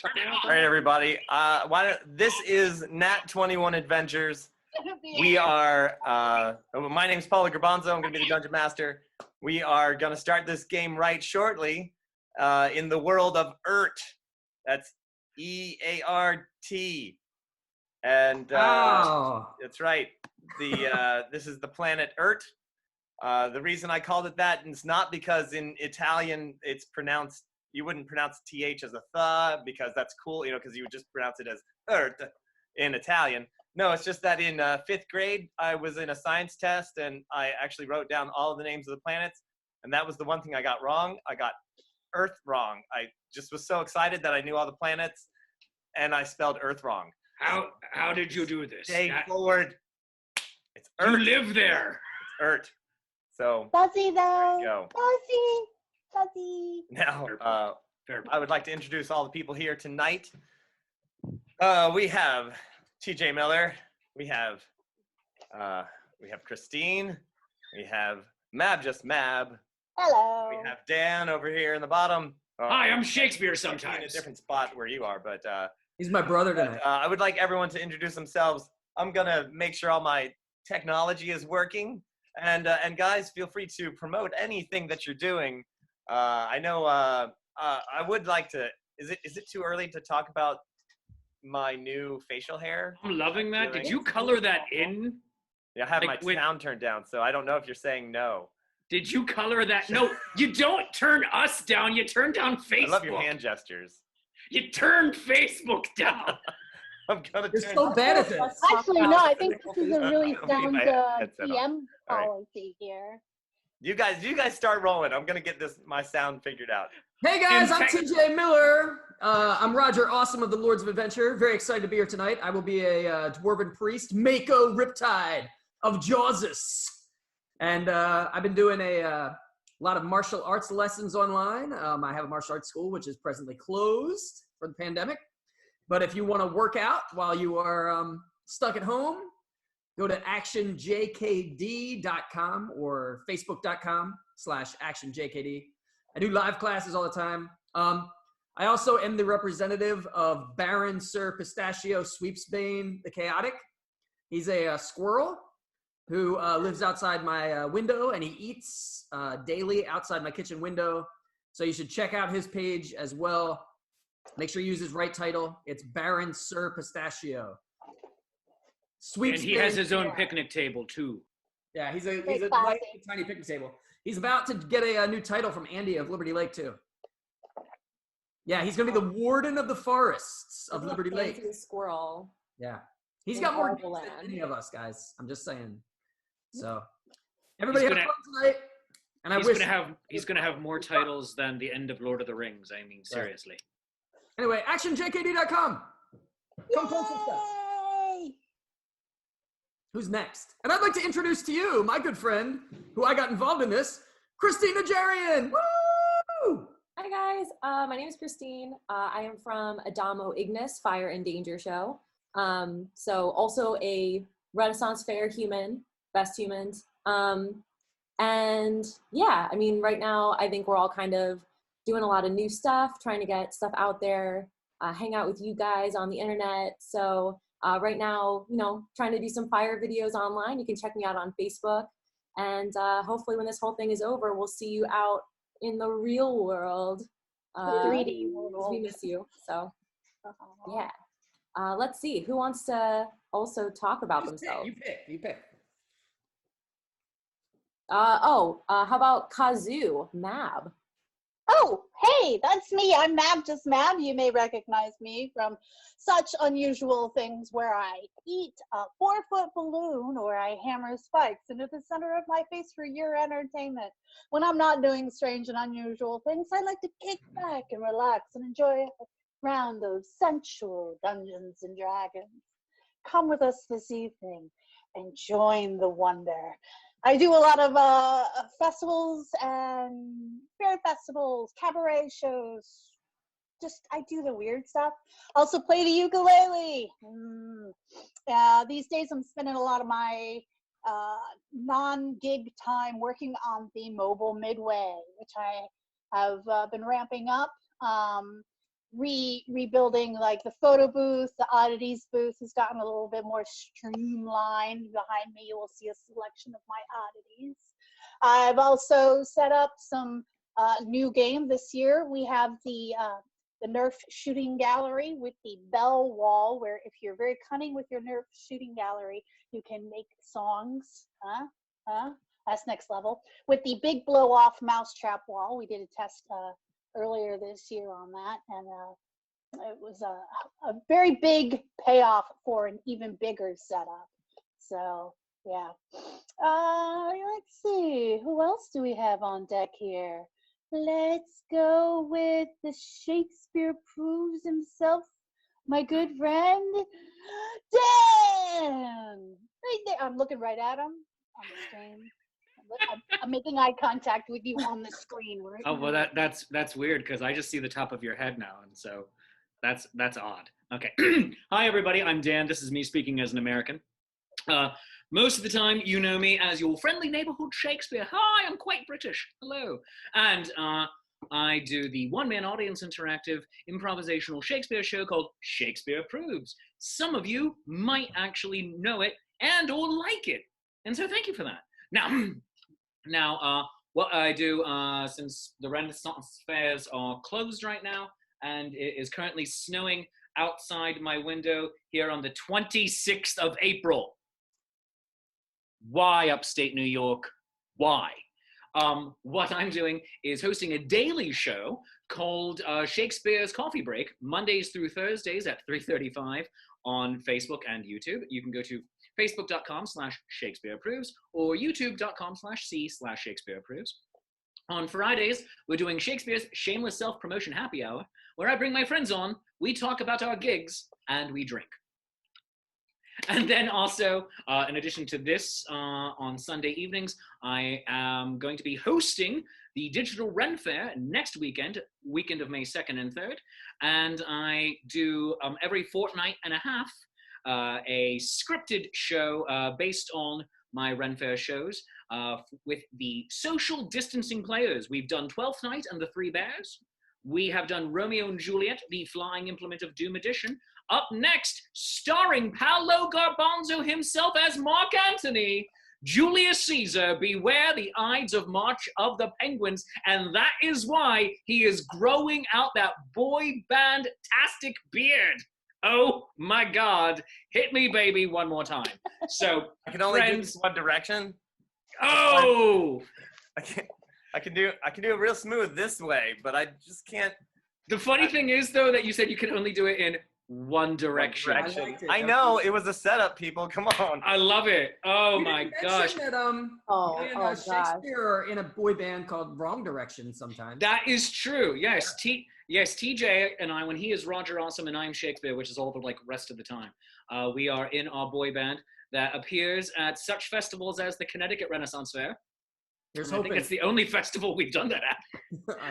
All right, everybody. This is Nat21 Adventures. We are, my name's Paolo Garbanzo. I'm going to be the Dungeon Master. We are going to start this game right shortly in the world of Ert. That's E-A-R-T. And that's right. This is the planet Ert. The reason I called it that is not because in Italian it's pronounced, you wouldn't pronounce TH as a th because that's cool, you know, because you would just pronounce it as Ert in Italian. No, it's just that in 5th grade, I was in a science test and I actually wrote down all of the names of the planets. And that was the one thing I got wrong. I got Earth wrong. I just was so excited that I knew all the planets and I spelled Earth wrong. How did you do this? Stay forward. It's Earth. You live there. It's Earth. So Fuzzy though. Go. Fuzzy. Now, I would like to introduce all the people here tonight. We have TJ Miller. We have Christine. We have Mab, just Mab. Hello. We have Dan over here in the bottom. Hi, I'm Shakespeare sometimes. In a different spot where you are, but he's my brother tonight. I would like everyone to introduce themselves. I'm gonna make sure all my technology is working, and guys, feel free to promote anything that you're doing. I know I would like to. Is it too early to talk about my new facial hair? I'm loving that. Did you color that in? Yeah, I have my sound turned down, so I don't know if you're saying no. Did you color that? No, you don't turn us down. You turn down Facebook. I love your hand gestures. You turned Facebook down. I'm gonna You're so bad at this. Actually, no, I think this is a really sound DM policy here. You guys start rolling. I'm gonna get my sound figured out. Hey guys, I'm TJ Miller. I'm Roger Awesome of the Lords of Adventure. Very excited to be here tonight. I will be a dwarven priest, Mako Riptide of Jawsus. And I've been doing a lot of martial arts lessons online. I have a martial arts school, which is presently closed for the pandemic. But if you want to work out while you are stuck at home, go to actionjkd.com or facebook.com/actionjkd. I do live classes all the time. I also am the representative of Baron Sir Pistachio Sweepsbane the Chaotic. He's a squirrel who lives outside my window, and he eats daily outside my kitchen window. So you should check out his page as well. Make sure you use his right title. It's Baron Sir Pistachio. And he has his own picnic table too. Yeah, he's a light, tiny picnic table. He's about to get a new title from Andy of Liberty Lake too. Yeah, he's gonna be the warden of the forests of Liberty Lake. Squirrel. Yeah, he's got more names than any of us guys. I'm just saying. So everybody have fun tonight. And he's gonna have more titles than the end of Lord of the Rings. I mean, seriously. Right. Anyway, actionjkd.com. Come post some stuff. Who's next? And I'd like to introduce to you my good friend, who I got involved in this, Christine Najarian. Woo! Hi guys, my name is Christine. I am from Adamo Ignis, Fire and Danger show. So also a Renaissance Fair human, best humans. And yeah, I mean, right now I think we're all kind of doing a lot of new stuff, trying to get stuff out there, hang out with you guys on the internet. So right now, you know, trying to do some fire videos online. You can check me out on Facebook. And hopefully when this whole thing is over, we'll see you out in the real world. 3D world. We miss you. So yeah. Let's see. Who wants to also talk about themselves? You pick. How about Kazoo, Mab? Oh, hey, that's me. I'm Mab, just Mab. You may recognize me from such unusual things where I eat a 4-foot balloon or I hammer spikes into the center of my face for your entertainment. When I'm not doing strange and unusual things, I like to kick back and relax and enjoy a round of sensual Dungeons and Dragons. Come with us this evening and join the wonder. I do a lot of festivals and fair festivals, cabaret shows. I do the weird stuff. Also play the ukulele. These days I'm spending a lot of my non-gig time working on the mobile midway, which I have been ramping up. rebuilding like the photo booth. The oddities booth has gotten a little bit more streamlined. Behind me, you will see a selection of my oddities. I've also set up some new game this year. We have the Nerf shooting gallery with the bell wall, where if you're very cunning with your Nerf shooting gallery, you can make songs. That's next level. With the big blow off mousetrap wall, we did a test earlier this year on that, and it was a very big payoff for an even bigger setup. So yeah. Let's see, who else do we have on deck here? Let's go with the Shakespeare proves himself, my good friend, Dan! Right there. I'm looking right at him on the screen. I'm making eye contact with you on the screen. Right? Oh, well, that's weird because I just see the top of your head now, and so that's odd. Okay. Hi, everybody. I'm Dan. This is me speaking as an American. Most of the time, you know me as your friendly neighborhood Shakespeare. Hi, I'm quite British. Hello. And I do the one-man audience interactive improvisational Shakespeare show called Shakespeare Proves. Some of you might actually know it and or like it. And so thank you for that. Now, what I do, since the Renaissance fairs are closed right now, and it is currently snowing outside my window here on the 26th of April. Why upstate New York? Why? What I'm doing is hosting a daily show called Shakespeare's Coffee Break, Mondays through Thursdays at 3:35 on Facebook and YouTube. You can go to facebook.com/ShakespeareProves or youtube.com/c/ShakespeareProves. On Fridays, we're doing Shakespeare's Shameless Self-Promotion Happy Hour, where I bring my friends on, we talk about our gigs, and we drink. And then also, in addition to this, on Sunday evenings, I am going to be hosting the Digital Ren Fair next weekend of May 2nd and 3rd. And I do every fortnight and a half a scripted show based on my Ren Fair shows with the social distancing players. We've done Twelfth Night and the Three Bears. We have done Romeo and Juliet, the Flying Implement of Doom edition. Up next, starring Paolo Garbanzo himself as Mark Antony, Julius Caesar, Beware the Ides of March of the Penguins, and that is why he is growing out that boy band-tastic beard. Oh my God, hit me baby one more time. So I can only do this one direction. Oh! I can do it real smooth this way, but I just can't. The funny thing is though that you said you can only do it in one direction. I know, it was a setup, people. Come on. I love it. Oh my gosh. That, gosh. Shakespeare are in a boy band called Wrong Direction sometimes. That is true. Yes. Yes, TJ and I, when he is Roger Awesome and I'm Shakespeare, which is all the rest of the time, we are in our boy band that appears at such festivals as the Connecticut Renaissance Fair. I think it's the only festival we've done that at.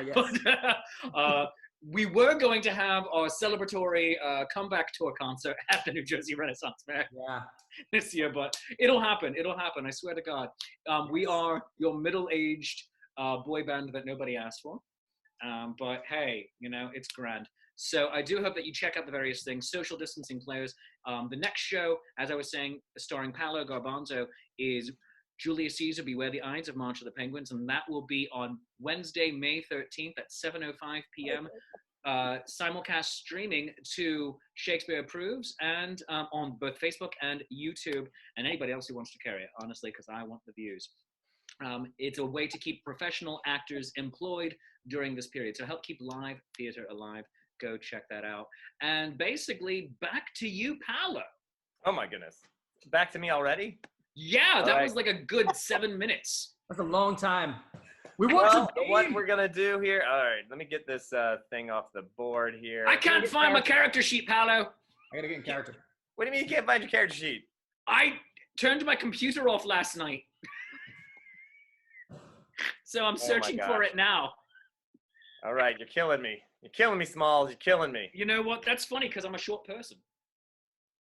Yes. But, we were going to have our celebratory comeback tour concert at the New Jersey Renaissance Fair this year, but it'll happen. It'll happen. I swear to God. We are your middle-aged boy band that nobody asked for. But hey, it's grand. So I do hope that you check out the various things. Social distancing players. The next show, as I was saying, starring Paolo Garbanzo, is Julius Caesar, Beware the Ides of March of the Penguins, and that will be on Wednesday, May 13th at 7:05 p.m. Simulcast streaming to Shakespeare Proves and on both Facebook and YouTube, and anybody else who wants to carry it, honestly, because I want the views. It's a way to keep professional actors employed during this period, so help keep live theater alive. Go check that out. And basically, back to you, Paolo. Oh my goodness. Back to me already? Yeah, that was like a good 7 minutes. That's a long time. What we're gonna do here? All right, let me get this thing off the board here. I can't find my character sheet, Paolo. I gotta get in character. What do you mean you can't find your character sheet? I turned my computer off last night. So I'm searching for it now. All right, you're killing me. You're killing me, Smalls. You're killing me. You know what? That's funny because I'm a short person.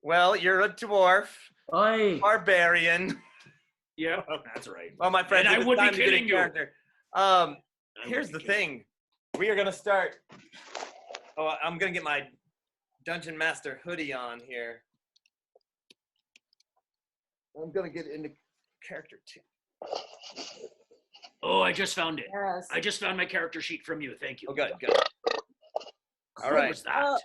Well, you're a dwarf. Oy. Barbarian. Yeah, that's right. Well, my friend, and I would be kidding you. Here's the thing. We are going to start Oh, I'm gonna get my Dungeon Master hoodie on here. I'm gonna get into character too. Oh, I just found it. Yes. I just found my character sheet from you. Thank you. Oh, good. All What right. was that?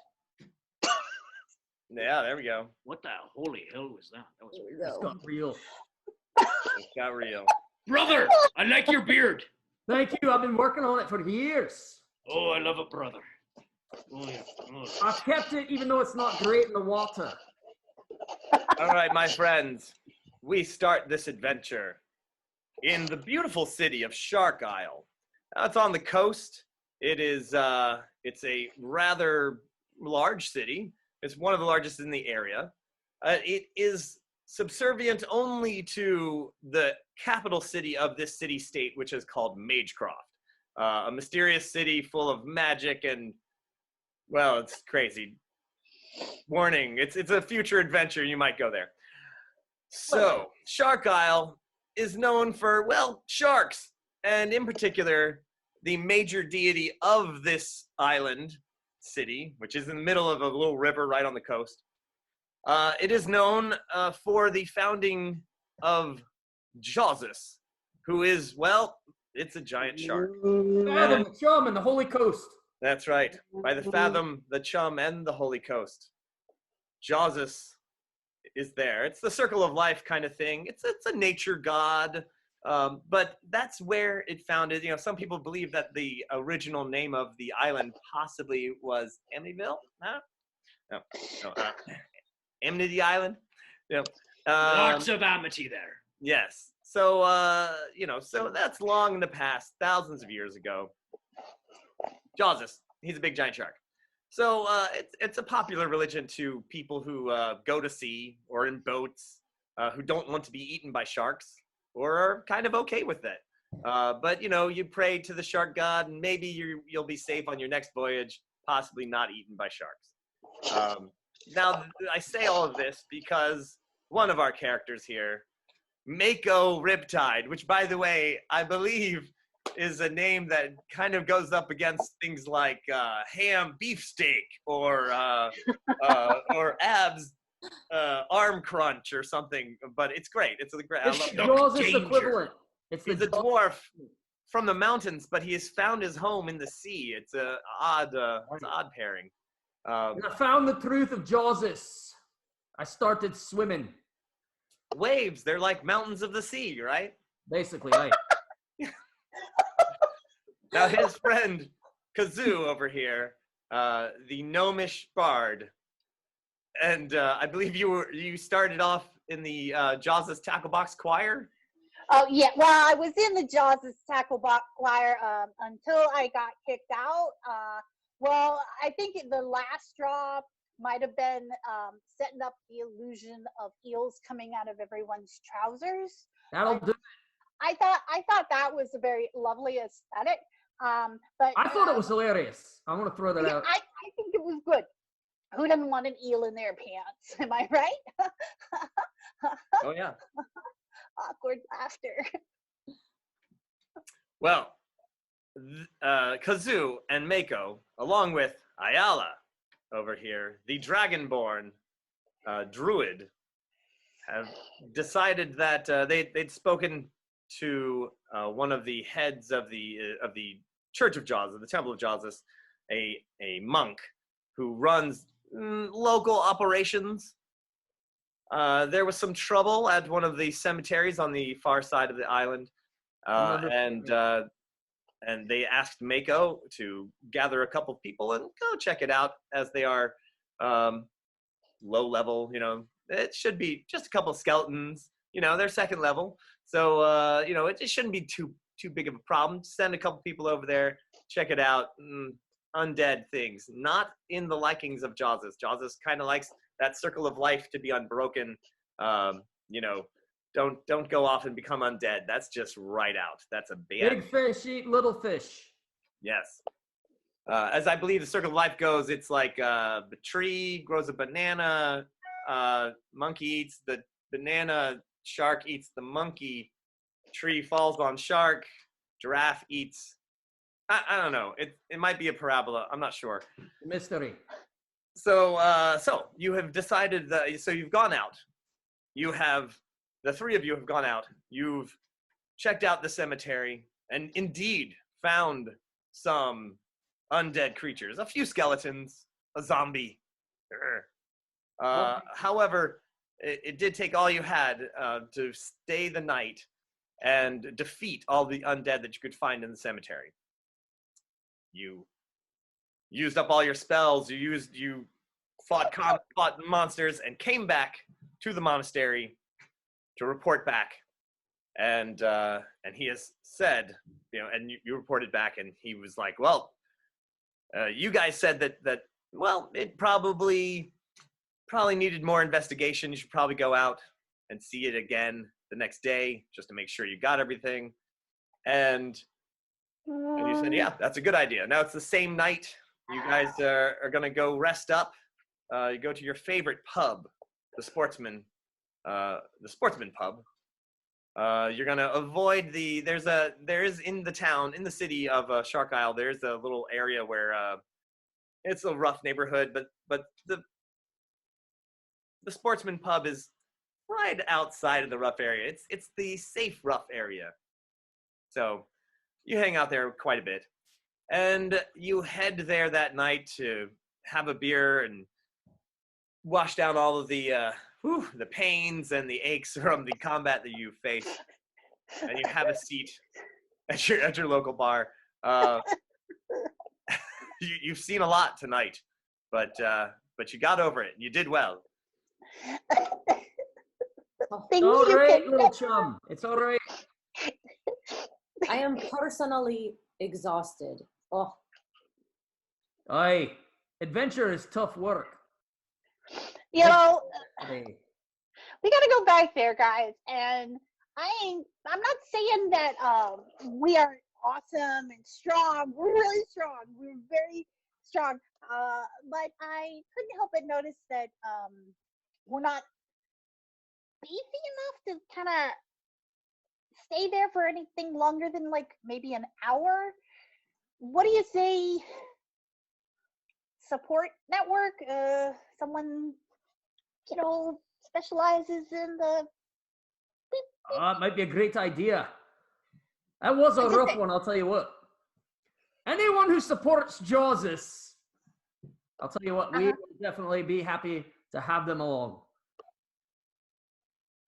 Yeah, there we go. What the holy hell was that? That was There weird. we It's go. got real. It got real. Brother, I like your beard. Thank you. I've been working on it for years. Oh, I love a brother. Oh, yeah. Oh. I've kept it even though it's not great in the water. All right, my friends, we start this adventure in the beautiful city of Shark Isle. It's on the coast. It is, it's a rather large city. It's one of the largest in the area. It is subservient only to the capital city of this city-state, which is called Magecroft, a mysterious city full of magic and, well, it's crazy. Warning, it's a future adventure. You might go there. So, Shark Isle is known for, well, sharks, and in particular, the major deity of this island city, which is in the middle of a little river right on the coast. It is known for the founding of Jawsus, who is, well, it's a giant shark. Fathom, the chum, and the Holy Coast. That's right. By the fathom, the chum, and the holy coast. Jawsus is there. It's the circle of life kind of thing. It's a nature god, but that's where it founded. You know, some people believe that the original name of the island possibly was Amityville. No. Amity Island. You know, Lots of amity there. yes. So so that's long in the past, thousands of years ago. Jawsus, he's a big giant shark. So it's a popular religion to people who go to sea or in boats, who don't want to be eaten by sharks or are kind of okay with it. But you pray to the shark god, and maybe you'll be safe on your next voyage, possibly not eaten by sharks. Now I say all of this because one of our characters here, Mako Riptide, which by the way I believe is a name that kind of goes up against things like ham beefsteak or abs arm crunch or something. But it's great. It's great. I love It's it. Jawsus danger. equivalent. It's He's a dwarf from the mountains, but he has found his home in the sea. It's an odd pairing. And I found the truth of Jawsus. I started swimming. Waves, they're like mountains of the sea, right? Basically, right. Now his friend Kazoo over here, the gnomish bard, and I believe you started off in the Jawsus Tackle Box Choir. Oh yeah, well I was in the Jawsus Tackle Box Choir until I got kicked out. Well, I think the last straw might have been setting up the illusion of eels coming out of everyone's trousers. That'll do. I thought that was a very lovely aesthetic. But I thought it was hilarious. I want to throw that yeah, out. I think it was good. Who doesn't want an eel in their pants? Am I right? Oh yeah. Awkward laughter. Well, Kazoo and Mako, along with Ayala over here, the dragonborn druid, have decided that they'd spoken to one of the heads of the Church of Jawsus, the Temple of Jawsus, a monk who runs local operations. There was some trouble at one of the cemeteries on the far side of the island, and they asked Mako to gather a couple people and go check it out, as they are low level. It should be just a couple skeletons. They're second level, so it shouldn't be too big of a problem. Send a couple people over there, check it out. Undead things, not in the likings of Jawsus. Jawsus kind of likes that circle of life to be unbroken. Don't go off and become undead. That's just right out. That's a bad. Big fish eat little fish. Yes. As I believe the circle of life goes, it's like the tree grows a banana, monkey eats the banana, shark eats the monkey, tree falls on shark, giraffe eats I don't know. It might be a parabola. I'm not sure. Mystery. So you have decided that. So you've gone out. The three of you have gone out. You've checked out the cemetery and indeed found some undead creatures, a few skeletons, a zombie. However, it did take all you had to stay the night and defeat all the undead that you could find in the cemetery. You used up all your spells. You fought monsters and came back to the monastery to report back. And he has said, and you reported back, and he was like, well, you guys said that well, it probably needed more investigation. You should probably go out and see it again the next day just to make sure you got everything. And you said, yeah, that's a good idea. Now it's the same night. You guys are going to go rest up. You go to your favorite pub, the Sportsman pub. You're going to avoid there is in the city of Shark Isle, there's a little area where it's a rough neighborhood, but the Sportsman pub is right outside of the rough area. It's the safe rough area. So you hang out there quite a bit. And you head there that night to have a beer and wash down all of the pains and the aches from the combat that you face. And you have a seat at your local bar. You've seen a lot tonight, but you got over it. You did well. It's all right, little chum. It's all right. I am personally exhausted. Oh. Aye, adventure is tough work. We gotta go back there, guys. And I'm not saying that we are awesome and strong. We're really strong. We're very strong. But I couldn't help but notice that we're not beefy enough to kind of stay there for anything longer than like maybe an hour. What do you say? Support network? Someone, specializes in the. It might be a great idea. That was a rough one, I'll tell you what. Anyone who supports Jawsus, I'll tell you what, we will definitely be happy to have them along.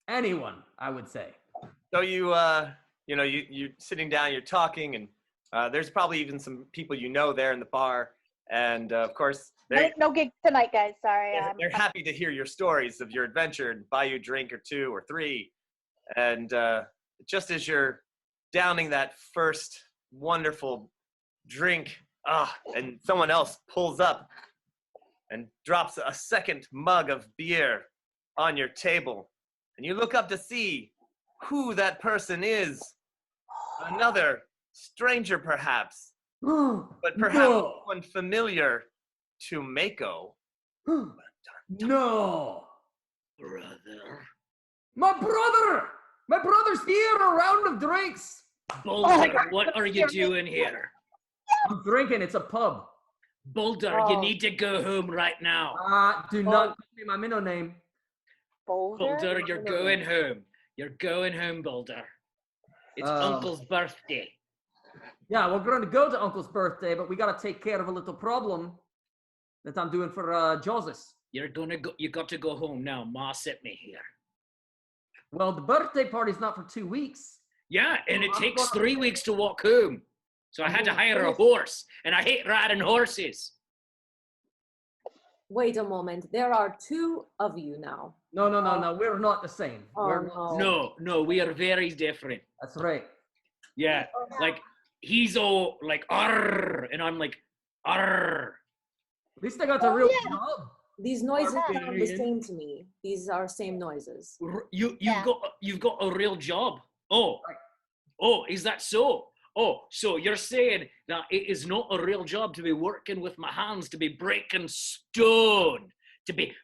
Anyone, I would say. So you sitting down, you're talking, and there's probably even some people there in the bar, and of course, no gig tonight, guys. Sorry. They're happy to hear your stories of your adventure and buy you a drink or two or three, and just as you're downing that first wonderful drink, and someone else pulls up and drops a second mug of beer on your table, and you look up to see who that person is. Another stranger, perhaps, but perhaps one familiar to Mako. No. Brother. My brother's here, a round of drinks. Boulder, what are you doing here? I'm drinking, it's a pub. Boulder, you need to go home right now. Do not give me my middle name. Boulder, you're going home. You're going home, Boulder. It's Uncle's birthday. Yeah, we're going to go to Uncle's birthday, but we got to take care of a little problem that I'm doing for Jawsus. You got to go home now. Ma sent me here. Well, the birthday party's not for 2 weeks. Yeah, and it takes 3 weeks to walk home. So I had to hire a horse, and I hate riding horses. Wait a moment. There are two of you now. No. We're not the same. No, we are very different. That's right. Yeah, like he's all like arr, and I'm like arr. At least I got a real job. These noises sound the same to me. These are same noises. You've got a real job. Oh, is that so? Oh, so you're saying that it is not a real job to be working with my hands, to be breaking stone, to be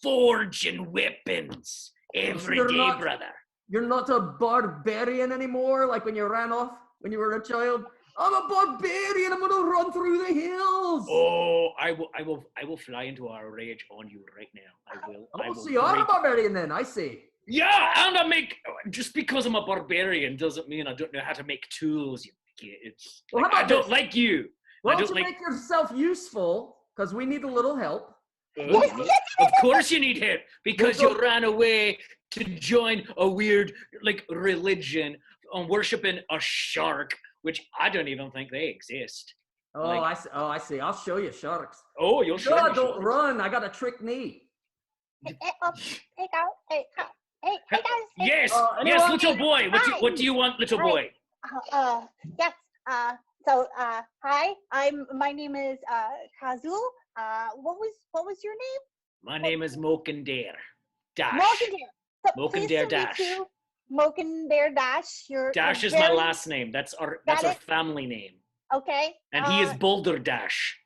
forging weapons every day, brother. You're not a barbarian anymore, like when you ran off when you were a child? I'm a barbarian. I'm gonna run through the hills. Oh, I will fly into our rage on you right now. I will. Oh, I will so you are a break- barbarian then, I see. Yeah, and just because I'm a barbarian doesn't mean I don't know how to make tools, you kids. Well, how Like, I about don't this? like you. Why I don't don't you like. make yourself useful? Because we need a little help. Of course you need help because Well, you ran away to join a weird religion on worshiping a shark, which I don't even think they exist. Oh, Like- I see. Oh, I see. I'll show you sharks. Oh, you'll show No, me don't sharks. run. I got a trick knee. Hey, guys. Hey, Yes, anyone- yes, little boy. Hi. What do you want, little boy? Yes. Hi. My name is Kazu. What was your name? My name is Mochen Dash. Mokendare. So Mochen pleased Dare to meet Dash. you. Mokendare Dash. Dash you're is my very- last name. That's our Got it. family name. Okay. And he is Boulder Dash.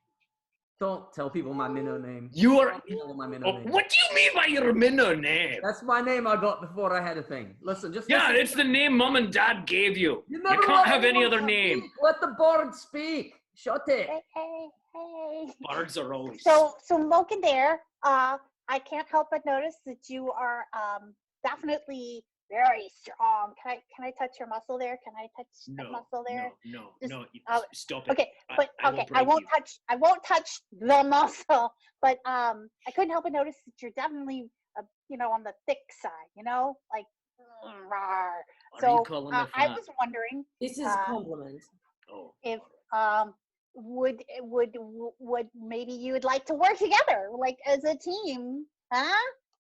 Don't tell people my minnow name. You are. Don't tell my minnow Oh, name. what do you mean by your minnow name? That's my name I got before I had a thing. Listen, just Yeah, listen. it's the name Mom and Dad gave you. You You never can't let have any anyone other name. speak. Let the bard speak. Shut it. Hey. Bards are always. So Mokendare, I can't help but notice that you are definitely very strong. Can I touch your muscle there? Can I touch that No, muscle there? no, Just- stop it. Okay, but I will okay, I break won't you. touch. I won't touch the muscle. But I couldn't help but notice that you're definitely, on the thick side. Like. Rawr. Are So you calling me I fat? was wondering This is a compliment. Oh, if would maybe you would like to work together, like as a team, huh?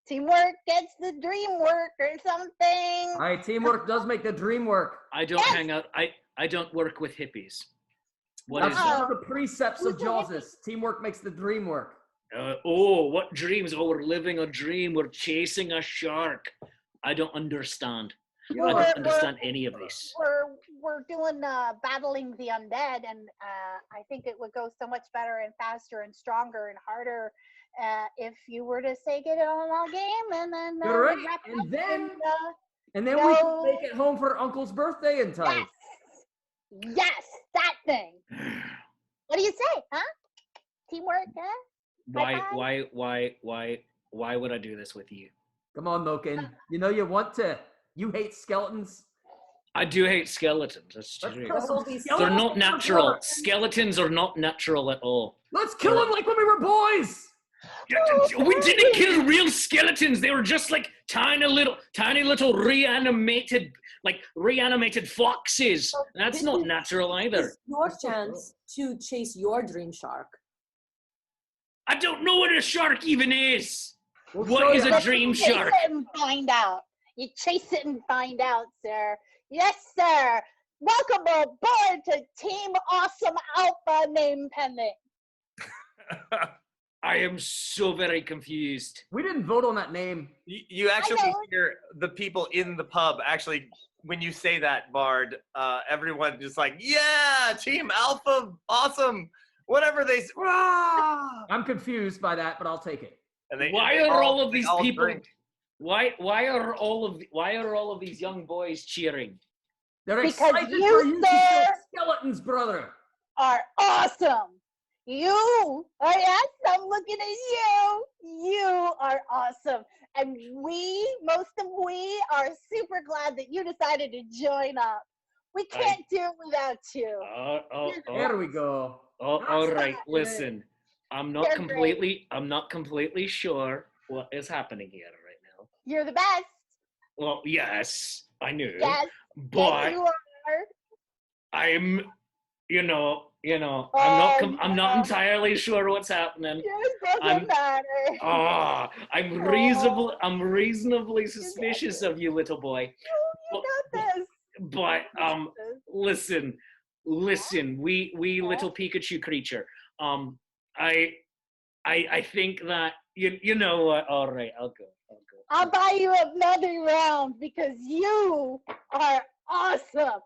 Teamwork gets the dream work or something. All right, teamwork does make the dream work. I don't hang out. I don't work with hippies. What That's is one that? of the precepts of Who's the hippie? Jawsus. Teamwork makes the dream work. What dreams? Oh, we're living a dream. We're chasing a shark. I don't understand. You I know, don't understand any of this. We're doing battling the undead, and I think it would go so much better and faster and stronger and harder if you were to say get on our game and then You're right. wrap it And up then- and, and then we can make it home for Uncle's birthday in time. yes, that thing. What do you say, huh? Teamwork, huh? Why would I do this with you? Come on, Mochen. You know you want to. You hate skeletons. I do hate skeletons. That's Let's true. kill some They're They're skeletons. not natural. Skeletons are not natural at all. Let's kill them like when we were boys. We didn't kill real skeletons. They were just like tiny little reanimated foxes. That's This not is- natural either. It's your chance to chase your dream shark. I don't know what a shark even is. We'll What show is you. a dream Chase shark? it and find out. You chase it and find out, sir. Yes, sir. Welcome aboard to Team Awesome Alpha Name Pending. I am so very confused. We didn't vote on that name. You actually know. hear the people in the pub actually when you say that, Bard. Everyone just like, yeah, Team Alpha, awesome. Whatever they say. Rah! I'm confused by that, but I'll take it. And they, Why they are all of they these all people? drink. Why are all of these young boys cheering? They're Because excited you, for you to sir- kill skeletons, brother. Are awesome. Yes, I'm looking at you. You are awesome. And most of we are super glad that you decided to join up. We can't do it without you. There we go. All right. Stop. Listen, I'm not You're great. completely sure what is happening here right now. You're the best. Well, yes, I knew, Yes, but you are. I'm, I'm Oh, I'm not entirely sure what's happening. Yours doesn't I'm- matter. I'm reasonably suspicious of you, little boy. You got this. But listen, we little Pikachu creature. I think that you know what? All right, I'll go. I'll buy you another round because you are awesome.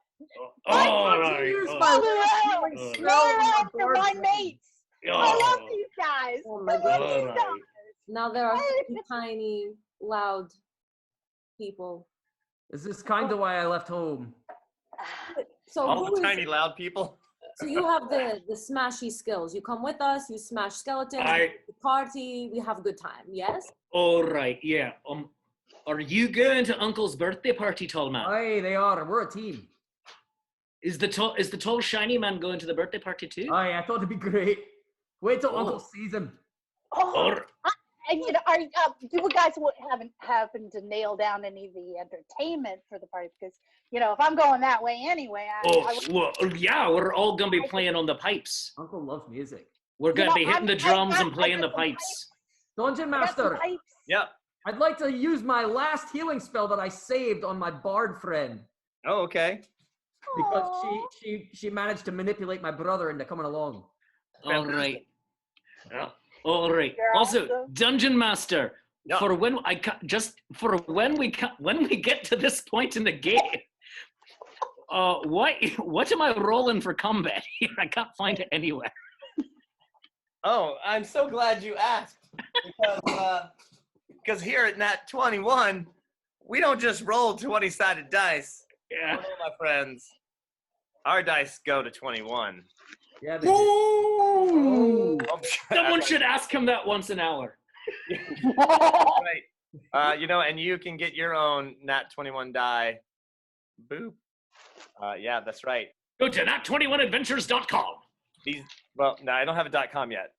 All right. Use all my Another round. healing Another round spell for my on mates. I oh, love these guys. Oh my I love goodness. these all right. guys. Now there are three tiny, loud people. Is this kind of why I left home? So All who the is tiny loud people. So you have the smashy skills. You come with us, you smash skeletons, the party, we have a good time, yes? All right, yeah. Are you going to Uncle's birthday party, tall man? Aye, they are. We're a team. Is the tall shiny man going to the birthday party too? Aye, I thought it'd be great. Wait till Uncle sees him. And you know, do you guys haven't happened to nail down any of the entertainment for the party? Because you know, if I'm going that way anyway, yeah, we're all gonna be playing on the pipes. Uncle loves music. We're gonna be hitting the drums and playing the pipes. Dungeon Master. Yep. I'd like to use my last healing spell that I saved on my bard friend. Oh, okay. Because she managed to manipulate my brother into coming along. All right. All right. Also, Dungeon Master, for when we get to this point in the game, what am I rolling for combat here? I can't find it anywhere. Oh, I'm so glad you asked because here at Nat21, we don't just roll 20-sided dice. Yeah, hello, my friends. Our dice go to 21. Yeah, they do. Someone should ask him that once an hour. Right. You know, and you can get your own Nat21 die. Boop. Yeah, that's right. Go to nat21adventures.com. Well, no, I don't have a .com yet.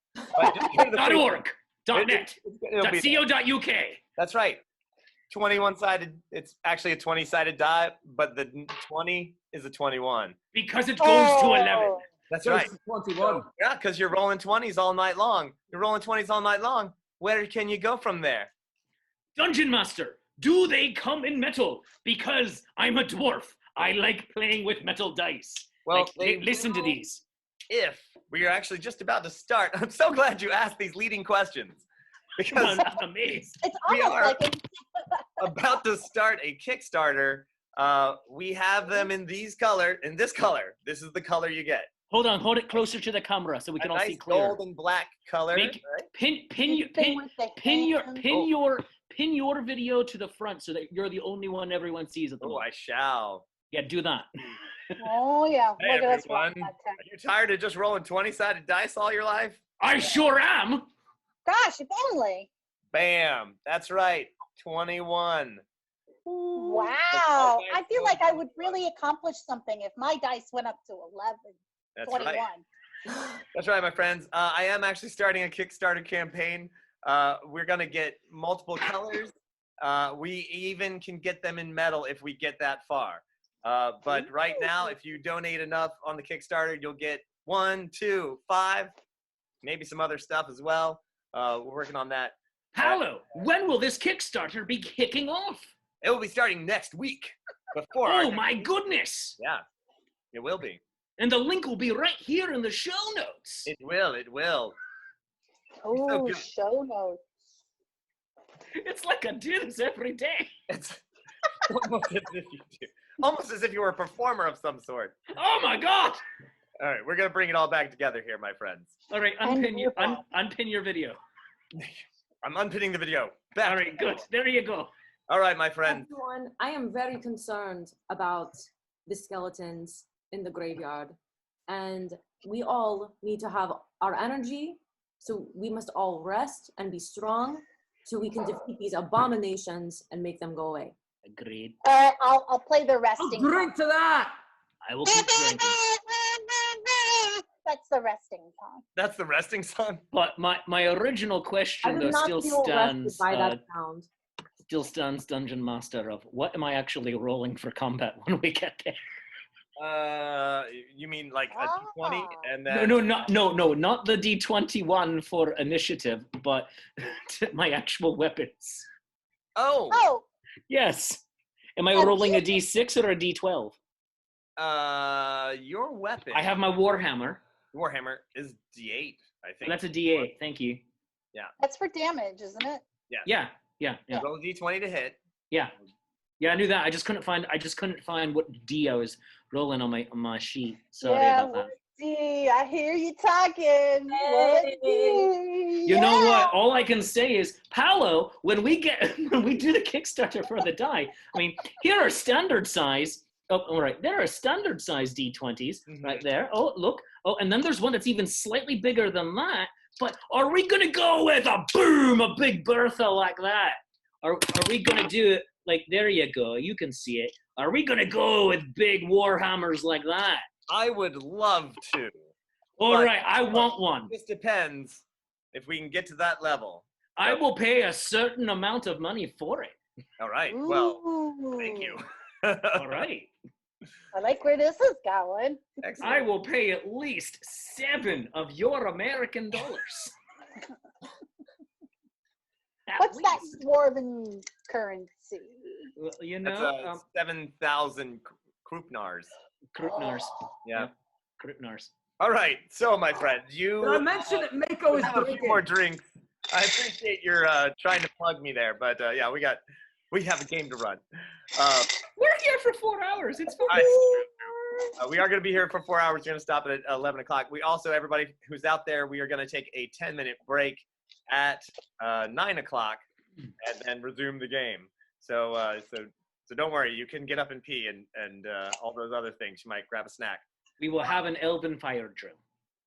.org. .net. .co.uk. That's right. 21-sided. It's actually a 20-sided die, but the 20 is a 21. Because it goes to 11. That's right. 21. Yeah, because you're rolling 20s all night long. You're rolling 20s all night long. Where can you go from there? Dungeon Master, do they come in metal? Because I'm a dwarf. I like playing with metal dice. Well, listen to these. If we are actually just about to start, I'm so glad you asked these leading questions. Because I'm amazed. It's we almost are like about to start a Kickstarter. We have them in this color. This is the color you get. Hold on, hold it closer to the camera so we can all see clear. Gold and black color. Pin your video to the front so that you're the only one everyone sees at the moment. I shall. Yeah, do that. Oh yeah. Hey, look at us everyone. Are you tired of just rolling 20-sided dice all your life? I sure am. Gosh, if only. Bam. That's right. 21. Wow. I feel like I would really accomplish something if my dice went up to 11. That's 21. right. That's right, my friends. I am actually starting a Kickstarter campaign. We're going to get multiple colors. We even can get them in metal if we get that far. But right now, if you donate enough on the Kickstarter, you'll get 1, 2, 5, maybe some other stuff as well. We're working on that. Paolo, when will this Kickstarter be kicking off? It will be starting next week. Oh my goodness! Yeah, it will be. And the link will be right here in the show notes. It will. Oh, show notes. It's like I do this every day. It's almost as if you were a performer of some sort. Oh my God! All right, we're gonna bring it all back together here, my friends. All right, unpin your video. I'm unpinning the video. Back. All right, good. There you go. All right, my friend. Everyone, I am very concerned about the skeletons in the graveyard, and we all need to have our energy, so we must all rest and be strong so we can defeat these abominations and make them go away. Agreed. I'll play the resting. I'll drink to that. I will keep drinking. That's the resting song. That's the resting song? But my original question though still stands. By that sound. Still stands, Dungeon Master, of what am I actually rolling for combat when we get there? You mean like a D20 and then... No, not the D21 for initiative, but my actual weapons. Oh. Yes. Am I rolling a D6 or a D12? Your weapon. I have my Warhammer. Warhammer is D8, I think. That's a D8. Thank you. Yeah. That's for damage, isn't it? Yeah. Roll D20 to hit. Yeah, I knew that. I just couldn't find what D I was rolling on my sheet. Sorry about that. D. I hear you talking. Hey. You know what? All I can say is, Paolo, when we do the Kickstarter for the die, I mean, here are standard size. Oh, all right. There are standard size D20s right there. Oh, look. Oh, and then there's one that's even slightly bigger than that. But are we going to go with a big Bertha like that? Are we going to do it like, there you go, you can see it. Are we going to go with big warhammers like that? I would love to. All right, I want one. This depends if we can get to that level. I will pay a certain amount of money for it. All right. Well, thank you. All right. I like where this is going. Excellent. I will pay at least 7 of your American dollars. What's that dwarven currency? Well, you That's know, 7,000 krupnars. Krupnars. Yeah. Krupnars. All right. So, my friend, you Did I mention that Mako is have a few drinking? more drinks. I appreciate your trying to plug me there, but yeah, we have a game to run. We're here for 4 hours. It's fine. We are going to be here for 4 hours. We're going to stop at 11 o'clock. We also, everybody who's out there, we are going to take a 10-minute break at 9 o'clock and then resume the game. So don't worry. You can get up and pee and all those other things. You might grab a snack. We will have an elven fire drill.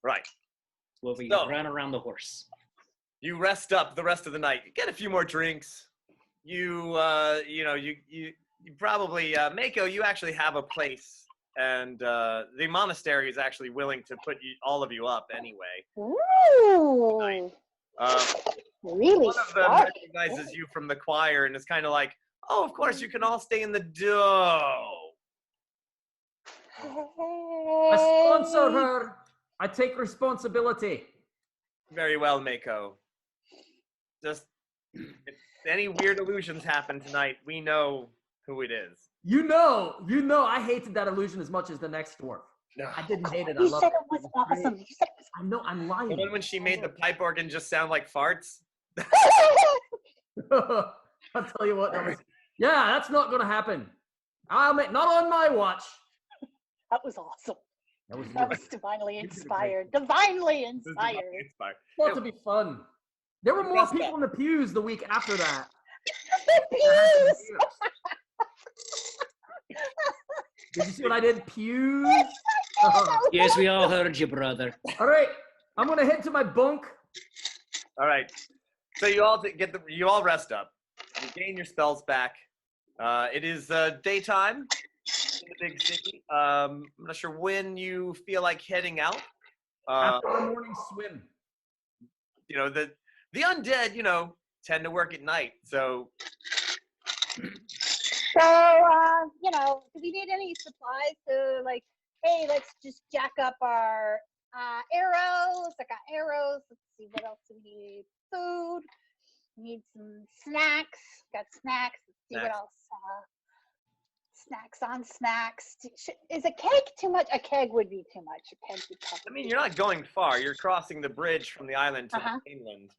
Right. Where we So- run around the horse. You rest up the rest of the night. You get a few more drinks. You probably, Mako, you actually have a place. And the monastery is actually willing to put all of you up anyway. Ooh. Really One of them smart. recognizes you from the choir and is kind of like, oh, of course, you can all stay in the dough. I sponsor her. I take responsibility. Very well, Mako. Just, if any weird illusions happen tonight, we know who it is. You know, I hated that illusion as much as the next dwarf. No. I didn't hate it. I You loved said it. it was awesome. You said it I know, I'm The lying. one when she made the pipe organ just sound like farts? was I'll tell you what, yeah, that's not gonna happen. Not on my watch. That was awesome. That was That was divinely inspired. Divinely inspired. supposed to be fun. There were more Messed people up. in the pews the week after that. The pews! Did you see what I did? Pews. Yes, we all heard you, brother. All right, I'm gonna head to my bunk. All right. So you all you all rest up. You gain your spells back. It is daytime in the big city. I'm not sure when you feel like heading out. After a morning swim. You know, the undead, tend to work at night. So Do we need any supplies to hey, let's just jack up our arrows. I got arrows. Let's see, what else do we need? Food. We need some snacks. Got snacks. Let's see what else. Snacks on snacks. Is a keg too much? A keg would be too much. A keg would probably I mean, you're not going far. You're crossing the bridge from the island to Uh-huh. the mainland.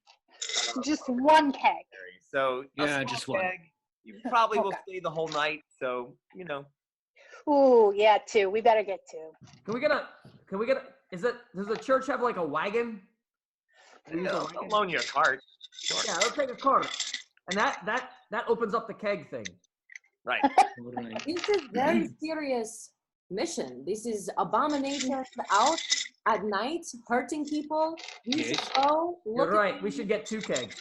just one keg. So a Yeah, small just one. keg, you probably will Okay. stay the whole night. So Ooh, yeah, two. We better get two. Can we get a? Does the church have like a wagon? Can we use a wagon? I'll loan you a cart. Sure. Yeah, let's take a cart. And that opens up the keg thing. Right. This is very serious mission. This is abominations out at night, hurting people. We should go. You're Look right. at We should get 2 kegs.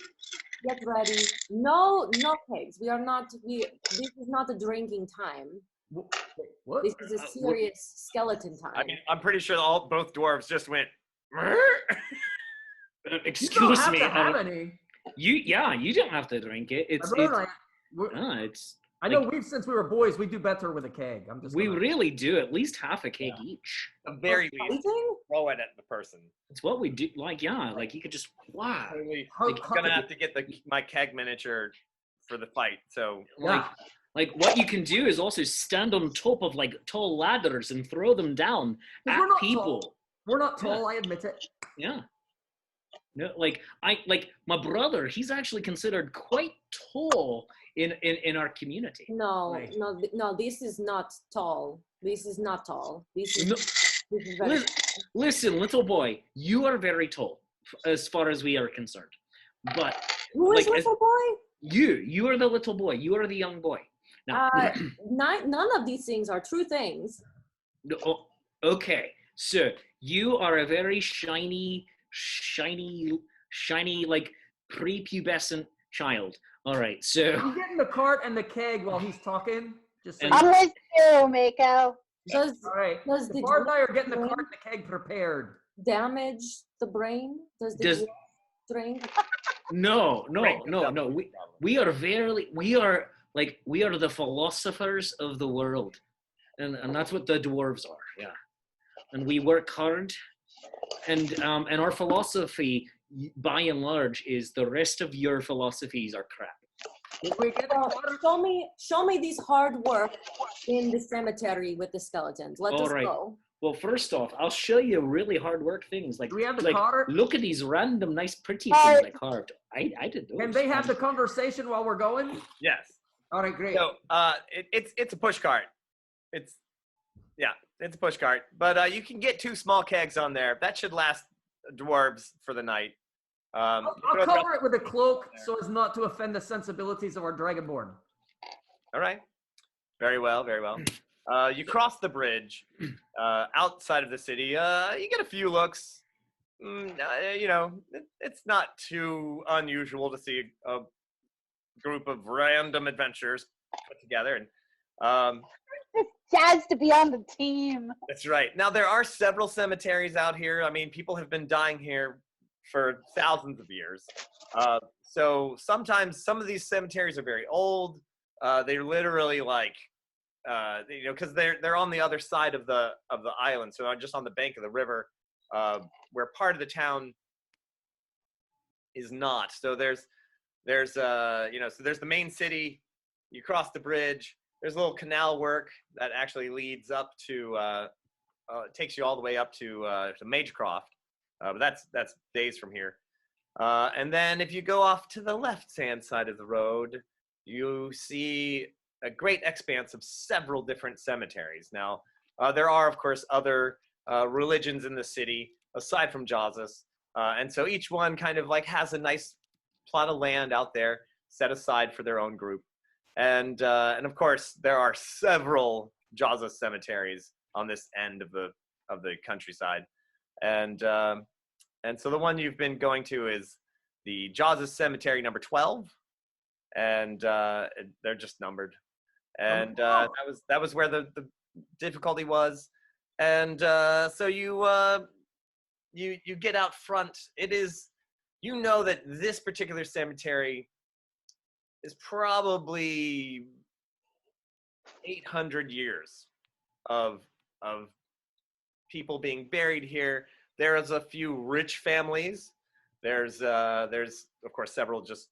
get ready. No kegs. We are not. This is not a drinking time. Wait, what? This is a serious skeleton time. I mean, I'm pretty sure both dwarves just went. You don't Excuse have me. to have any. You don't have to drink it. My brother and I know since we were boys, we do better with a keg. We really do at least half a keg each. The very least, Fighting? throw it at the person. It's what we do. you could just wow. Totally. How- I'm gonna have to get my keg miniature for the fight. So Like what you can do is also stand on top of like tall ladders and throw them down Because at we're not people. tall. We're not tall, I admit it. Yeah. No, like my brother, he's actually considered quite tall in our community. No, Right. no. This is not tall. This is not tall. This is No. this is very. Listen, little boy, you are very tall as far as we are concerned. But Who is like, little boy? you are the little boy. You are the young boy. Now, None of these things are true things. okay, so you are a very shiny, like prepubescent child. All right, so I'm getting the cart and the keg while he's talking. Just so And- I'm with you, Mako. Does all right. does The the bard and I are dwarf getting the drink cart and the keg prepared. damage the brain? Does the Does- dwarf drink? no. Break this up. We are we are the philosophers of the world, and that's what the dwarves are. Yeah, and we work hard, and our philosophy, by and large, is the rest of your philosophies are crap. Did we get the Well, cart? show me this hard work in the cemetery with the skeletons. Let All us right. go. Well, first off, I'll show you really hard work things like Do we have the cart? look at these random nice pretty things I carved. I did those. Can they have the conversation while we're going? Yes. All right, great. So it's a push cart. It's a push cart. But you can get 2 small kegs on there. That should last dwarves for the night. I'll cover it with a cloak so as not to offend the sensibilities of our dragonborn. All right. Very well, very well. You cross the bridge outside of the city. You get a few looks. It's not too unusual to see a group of random adventurers put together. And Jazzed to be on the team. that's right. Now, there are several cemeteries out here. I mean, people have been dying here for thousands of years. So sometimes some of these cemeteries are very old. They're literally like, because they're on the other side of the island, so just on the bank of the river, where part of the town is not. So there's the main city. You cross the bridge. There's a little canal work that actually leads up to takes you all the way up to Magecroft, but that's days from here. And then if you go off to the left-hand side of the road, you see a great expanse of several different cemeteries. Now, there are, of course, other religions in the city aside from Jawsus, and so each one kind of like has a nice plot of land out there set aside for their own group. And of course, there are several Jawsus cemeteries on this end of the countryside, and so the one you've been going to is the Jawsus Cemetery number 12, and they're just numbered, and that was where the difficulty was, and so you get out front. It is, that this particular cemetery is probably 800 years of people being buried here. There is a few rich families. There's of course several just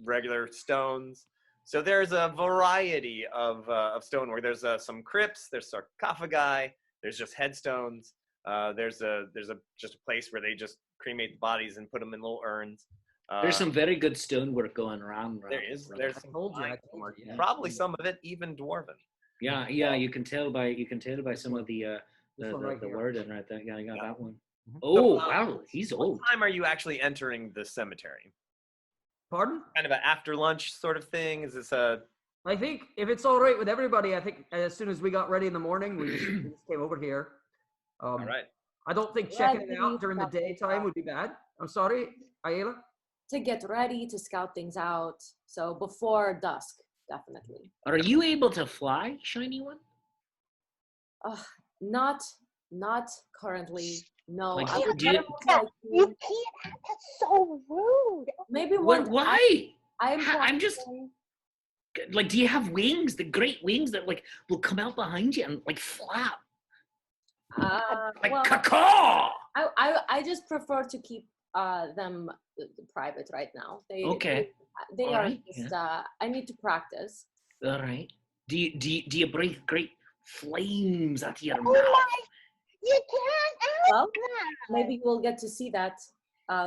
regular stones. So there's a variety of stonework. There's some crypts. There's sarcophagi. There's just headstones. There's just a place where they just cremate the bodies and put them in little urns. There's some very good stonework going around. There's some Yeah. probably some of it even dwarven. Yeah, you can tell by some of the one right here. word in right there. Yeah, I got that one. Mhm. Oh wow, he's What old. time are you actually entering the cemetery? Pardon? Kind of an after lunch sort of thing? Is this a... I think if it's all right with everybody, I think as soon as we got ready in the morning, we just came over here. All right. I don't think Yeah, checking it we out during the got things daytime out. would be bad. I'm sorry, Ayala. To get ready to scout things out. So before dusk, definitely. Are you able to fly, shiny one? Not currently. No. Like, I would do you- very much like You to- can't. That's so rude. maybe one. What? Why? I'm I'm just- practicing. Like, do you have wings? The great wings that like will come out behind you and like flap, like Well, caw. I just prefer to keep them private right now. Okay. They All are right, just. I need to practice. All right. Do you breathe great flames out of your Oh mouth? my! You can't ask Well, that. maybe we'll get to see that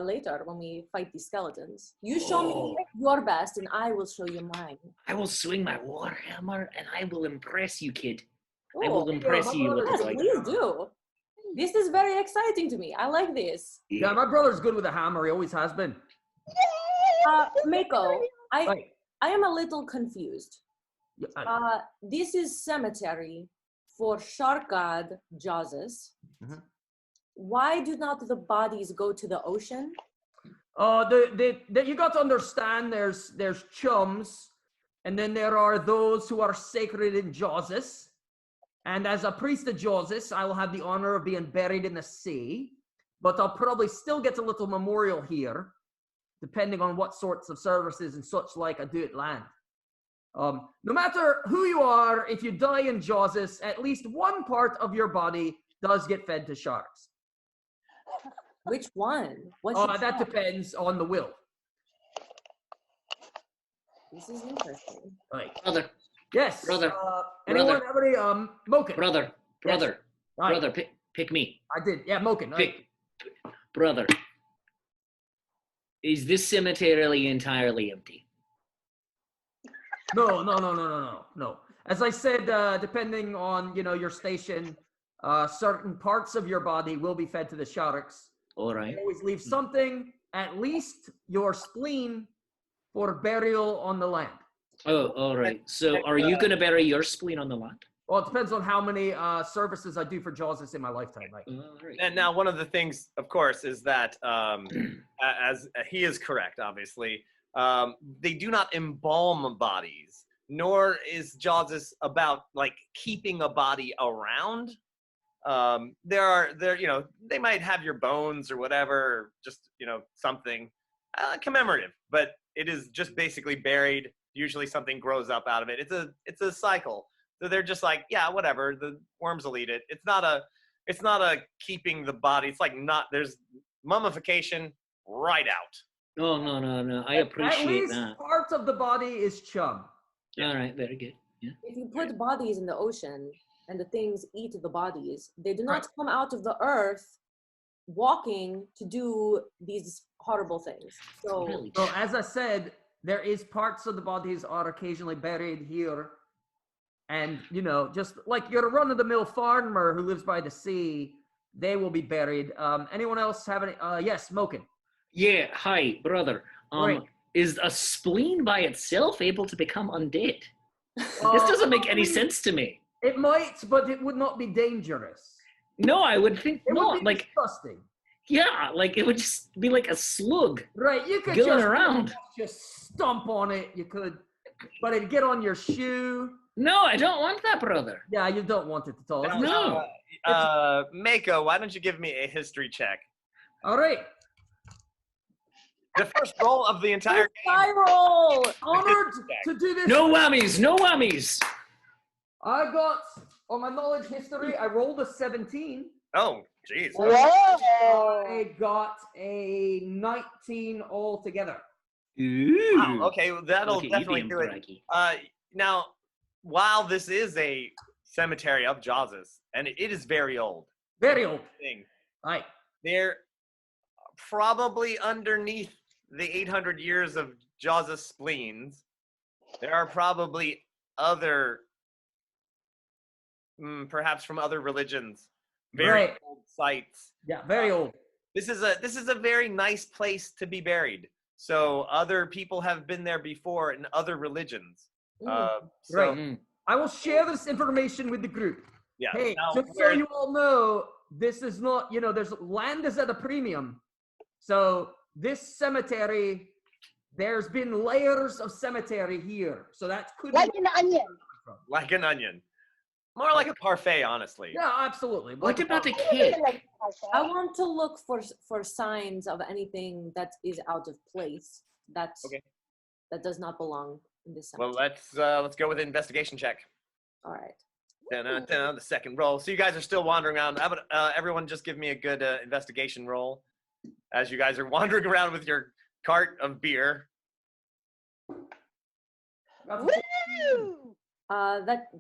later when we fight these skeletons. You show me Oh. your best, and I will show you mine. I will swing my warhammer and I will impress you, kid. I Oh, will impress my you. brother With yes, like, please do. This is very exciting to me. I like this. Yeah, my brother's good with a hammer. He always has been. Mako, Right. I am a little confused. Yeah, This is cemetery for shark god Jawsus. Mhm. Why do not the bodies go to the ocean? You got to understand there's chums, and then there are those who are sacred in Jawsus. And as a priest of Jawsus, I will have the honor of being buried in the sea, but I'll probably still get a little memorial here, depending on what sorts of services and such like I do at land. No matter who you are, if you die in Jawsus, at least one part of your body does get fed to sharks. Which one? That depends on the will. This is interesting. Right. Brother. Yes. Brother. Anyone have any Mochen? Brother. Yes. Right. Brother, pick me. I did. Yeah, Mochen. Right. Brother. Is this cemetery entirely empty? No. As I said, depending on your station, certain parts of your body will be fed to the sharks. All right. Always leave something, at least your spleen, for burial on the land. Oh, all right. So are you going to bury your spleen on the land? Well, it depends on how many services I do for Jawsus in my lifetime, right? Right. And now one of the things, of course, is that as he is correct, obviously, they do not embalm bodies, nor is Jawsus about like keeping a body around. They might have your bones or whatever, or just something commemorative, but it is just basically buried. Usually something grows up out of it. It's a cycle. So they're just like, yeah, whatever. The worms will eat it. It's not a keeping the body. It's like there's mummification right out. Oh, no. I appreciate at least that. part of the body is chum. Yeah. All right, very good. Yeah. If you put bodies in the ocean and the things eat the bodies, they do not come out of the earth walking to do these horrible things. So as I said, there is parts of the bodies are occasionally buried here. And, just like you're a run-of-the-mill farmer who lives by the sea, they will be buried. Anyone else have any? Yes, Mochen. Yeah, hi, brother. Right. Is a spleen by itself able to become undead? This doesn't make any sense to me. It might, but it would not be dangerous. No, I would think It not. would be Like, disgusting. yeah, like it would just be like a slug. Right, you could Going around. just stomp on it. You could, but it'd get on your shoe. No, I don't want that, brother. Yeah, you don't want it at all. No. Mako, why don't you give me a history check? All right. The first roll of the entire game. Spiral! Honored to do this. No whammies. I got, on my knowledge history, I rolled a 17. Oh, jeez. Whoa! I got a 19 altogether. Ooh. Wow, okay, well, that'll Look at you definitely being do it. braggy. Now, while this is a cemetery of Jawsus, and it is very old, Very old. thing, Right. they're probably underneath the 800 years of Jawsus spleens. There are probably other, perhaps from other religions, very Right. old sites. Yeah, very old. This is a very nice place to be buried. So other people have been there before in other religions. So Right. I will share this information with the group. yeah. Hey, now, just so you all know, this is not, there's land is at a premium. So this cemetery, there's been layers of cemetery here. So that could Like be an onion. like an onion, more like a parfait, honestly. Yeah, absolutely. What about the I kid? like I want to look for signs of anything that is out of place that does not belong in this Well, cemetery. let's go with an investigation check. All right. The second roll. So you guys are still wandering around. How about everyone just give me a good investigation roll as you guys are wandering around with your cart of beer. Woo!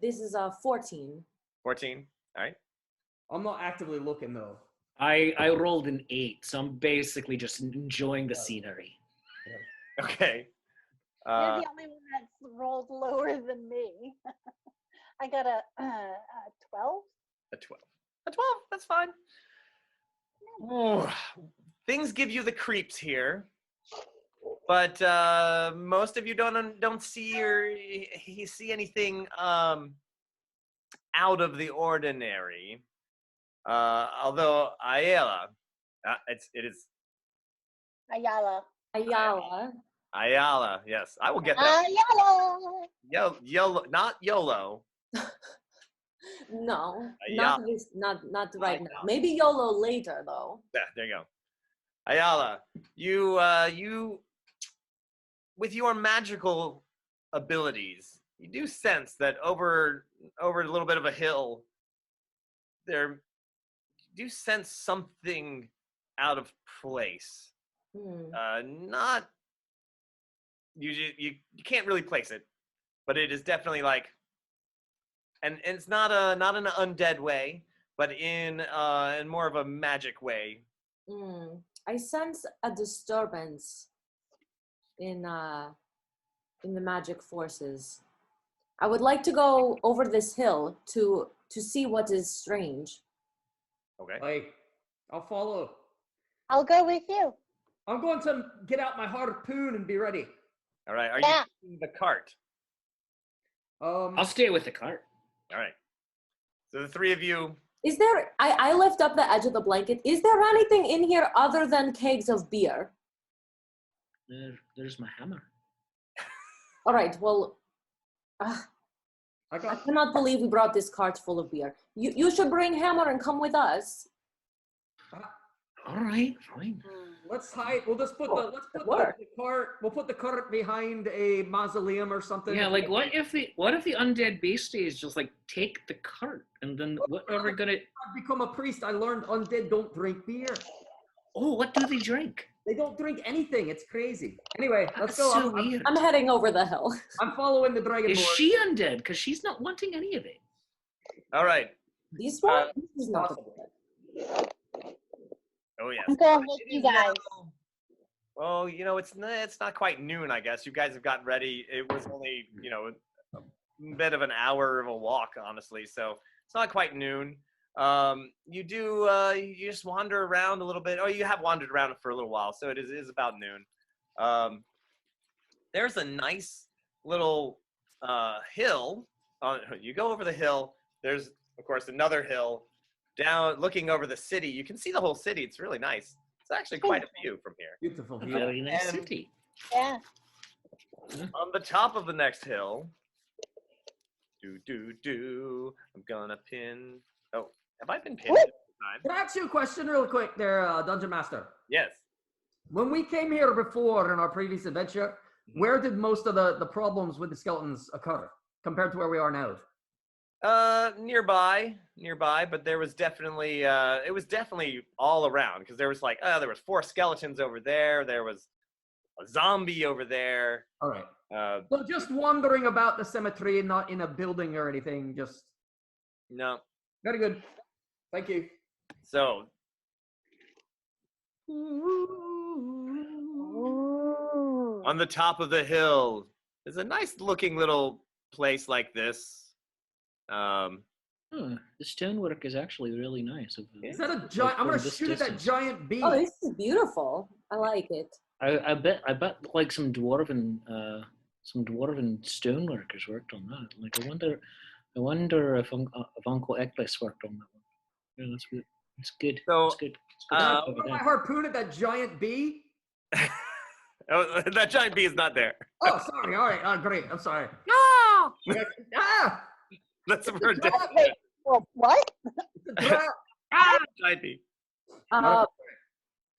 This is a 14. 14. All right. I'm not actively looking though. I rolled an 8, so I'm basically just enjoying the scenery. Okay. You're the only one that's rolled lower than me. I got a 12. A 12. A 12. That's fine. Ooh, things give you the creeps here. but most of you don't see or see anything out of the ordinary. Although Ayala, it is Ayala. Ayala. Yes, I will get that. Ayala. YOLO, not YOLO. No, Ayala. not right now. Maybe YOLO later though. Yeah, there you go. Ayala, you, with your magical abilities, you do sense that over a little bit of a hill, you do sense something out of place. Not you can't really place it, but it is definitely like, and it's not an undead way, but in more of a magic way. I sense a disturbance in the magic forces. I would like to go over this hill to see what is strange. Okay. I'll follow. I'll go with you. I'm going to get out my harpoon and be ready. All right. Are you taking the cart? I'll stay with the cart. All right. So the three of you. Is there, I lift up the edge of the blanket. Is there anything in here other than kegs of beer? There's my hammer. All right, well, I cannot believe we brought this cart full of beer. You should bring hammer and come with us. All right, fine. Let's hide. We'll just put the cart. We'll put the cart behind a mausoleum or something. Yeah, like what if the undead beasties just like take the cart and then what are we gonna? I've become a priest. I learned undead don't drink beer. Oh, what do they drink? They don't drink anything. It's crazy. Anyway, let's go. So weird. I'm heading over the hill. I'm following the dragonborn. Is she undead? Because she's not wanting any of it. All right. This one is not good. Oh yes. I'm going with you guys. Well, it's not quite noon, I guess. You guys have gotten ready. It was only, a bit of an hour of a walk, honestly. So it's not quite noon. You just wander around a little bit. Oh, you have wandered around for a little while, so it is about noon. There's a nice little hill. You go over the hill. There's, of course, another hill. Down, looking over the city, you can see the whole city. It's really nice. It's actually quite a view from here. Beautiful. A very nice city. Yeah. On the top of the next hill, I'm gonna pin. Oh, have I been pinned this time? Can I ask you a question real quick there, Dungeon Master? Yes. When we came here before in our previous adventure, where did most of the problems with the skeletons occur compared to where we are now? Nearby, but there was definitely, it was definitely all around, because there was there was 4 skeletons over there, there was a zombie over there. All right. So just wandering about the cemetery and not in a building or anything, just... No. Very good. Thank you. So. On the top of the hill, there's a nice looking little place like this. The stonework is actually really nice. Is that a giant? I'm gonna shoot at that giant bee. Oh, this is beautiful. I like it. I bet like some dwarven stoneworkers worked on that. Like I wonder if Uncle Ignis worked on that one. Yeah, that's good. It's good. So, it's good. Put my harpoon at that giant bee. Oh, that giant bee is not there. Oh, sorry. All right. Oh, great. I'm sorry. No. Ah! That's a word. What? Giant bee.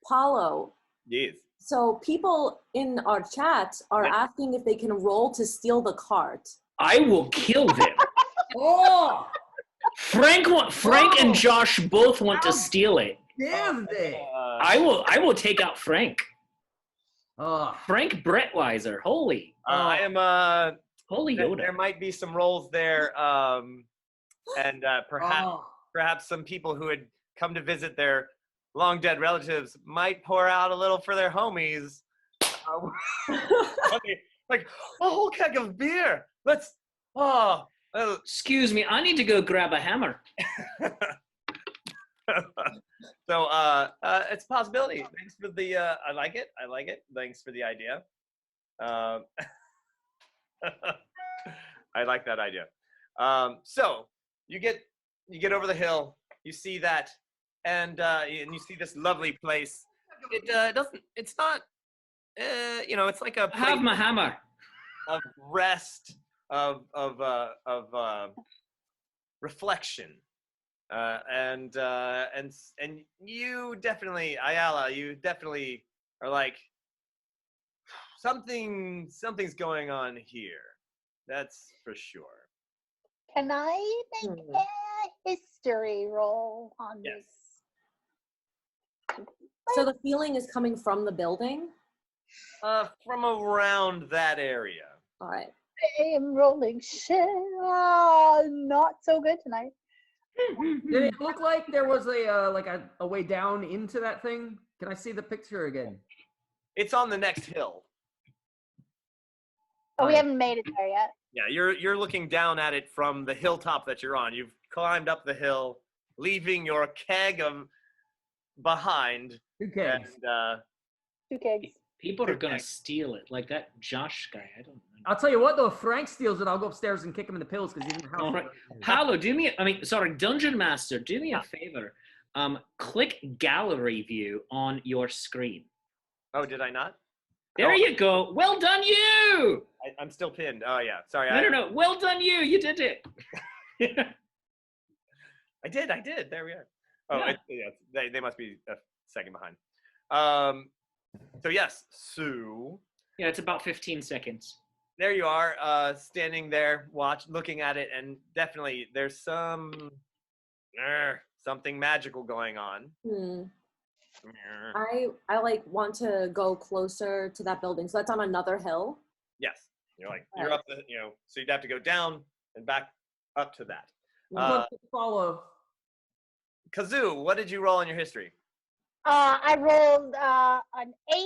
Paolo. Yes. So people in our chat are asking if they can roll to steal the cart. I will kill them. Oh! Frank and Josh both want to steal it. Damn they! I will take out Frank. Frank Brettweiser. Holy. I am Holy Yoda. There might be some rolls there, and perhaps some people who had come to visit their long dead relatives might pour out a little for their homies. Like a whole keg of beer. Let's. Excuse me, I need to go grab a hammer. So it's a possibility. Thanks for the. I like it. Thanks for the idea. I like that idea. So you get over the hill. You see that, and you see this lovely place. It doesn't. It's not. It's like a I have place my hammer. of rest, of reflection, and you definitely, Ayala, you definitely are like something's going on here. That's for sure. Can I make a history roll on Yes. this? So the feeling is coming from the building? From around that area. All right. I am rolling shit. Not so good tonight. Did it look like there was a way down into that thing? Can I see the picture again? It's on the next hill. Oh, we haven't made it there yet. Yeah, you're looking down at it from the hilltop that you're on. You've climbed up the hill, leaving your keg of behind. 2 kegs. And, 2 kegs. People are gonna steal it, like that Josh guy. I don't know. I'll tell you what, though, if Frank steals it, I'll go upstairs and kick him in the pills because he's in the house. All right. Paolo, Dungeon Master, do me a favor. Click gallery view on your screen. oh, did I not? There you go. Well done, you. I'm still pinned. Oh yeah, sorry. No. Well done, you. You did it. I did. There we are. Oh, Yeah. they must be a second behind. So yes, Sue. Yeah, it's about 15 seconds. There you are, standing there, looking at it, and definitely there's something magical going on. I like want to go closer to that building. So that's on another hill. Yes, you're up the, so you'd have to go down and back up to that. Follow. Kazoo, what did you roll in your history? I rolled an 8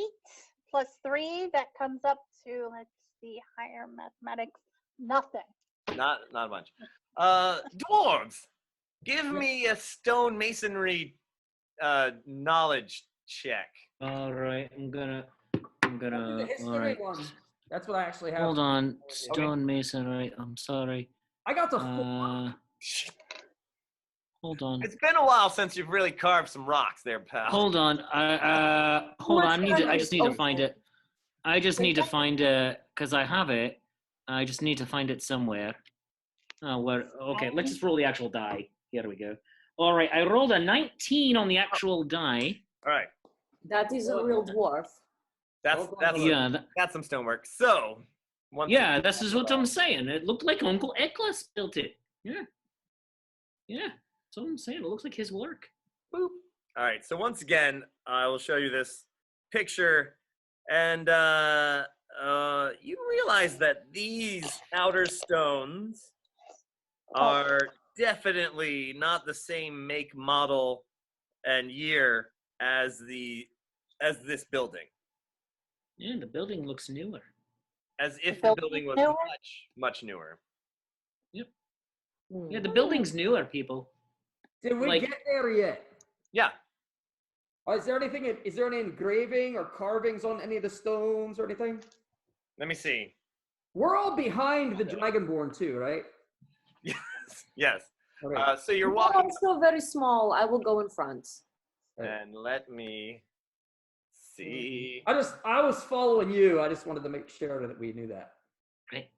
plus 3. That comes up to, let's see, higher mathematics. Nothing. Not a bunch. Dwarves, give me a stone masonry knowledge check. All right, I'm gonna. The history All right. one. That's what I actually have. Hold on, stone masonry. I'm sorry. I got the Hold on. It's been a while since you've really carved some rocks there, pal. Hold on. Hold on. I just need to find it. I just need to find it because I have it. I just need to find it somewhere. Oh, where? Okay, let's just roll the actual die. Here we go. All right, I rolled a 19 on the actual die. All right. That is a real dwarf. That's some stonework. So. This is what I'm saying. It looked like Uncle Eklas built it. Yeah. That's what I'm saying. It looks like his work. Boop. All right. So once again, I will show you this picture, and you realize that these outer stones are definitely not the same make, model, and year as this building. Yeah, the building looks newer. As if the building was much newer. Yep. Yeah, the building's newer, people. Did we get there yet? Yeah. Is there any engraving or carvings on any of the stones or anything? Let me see. We're all behind the dragonborn too, right? Yes. Okay. So you're walking. I'm still very small. I will go in front. And let me see. I was following you. I just wanted to make sure that we knew that. Right.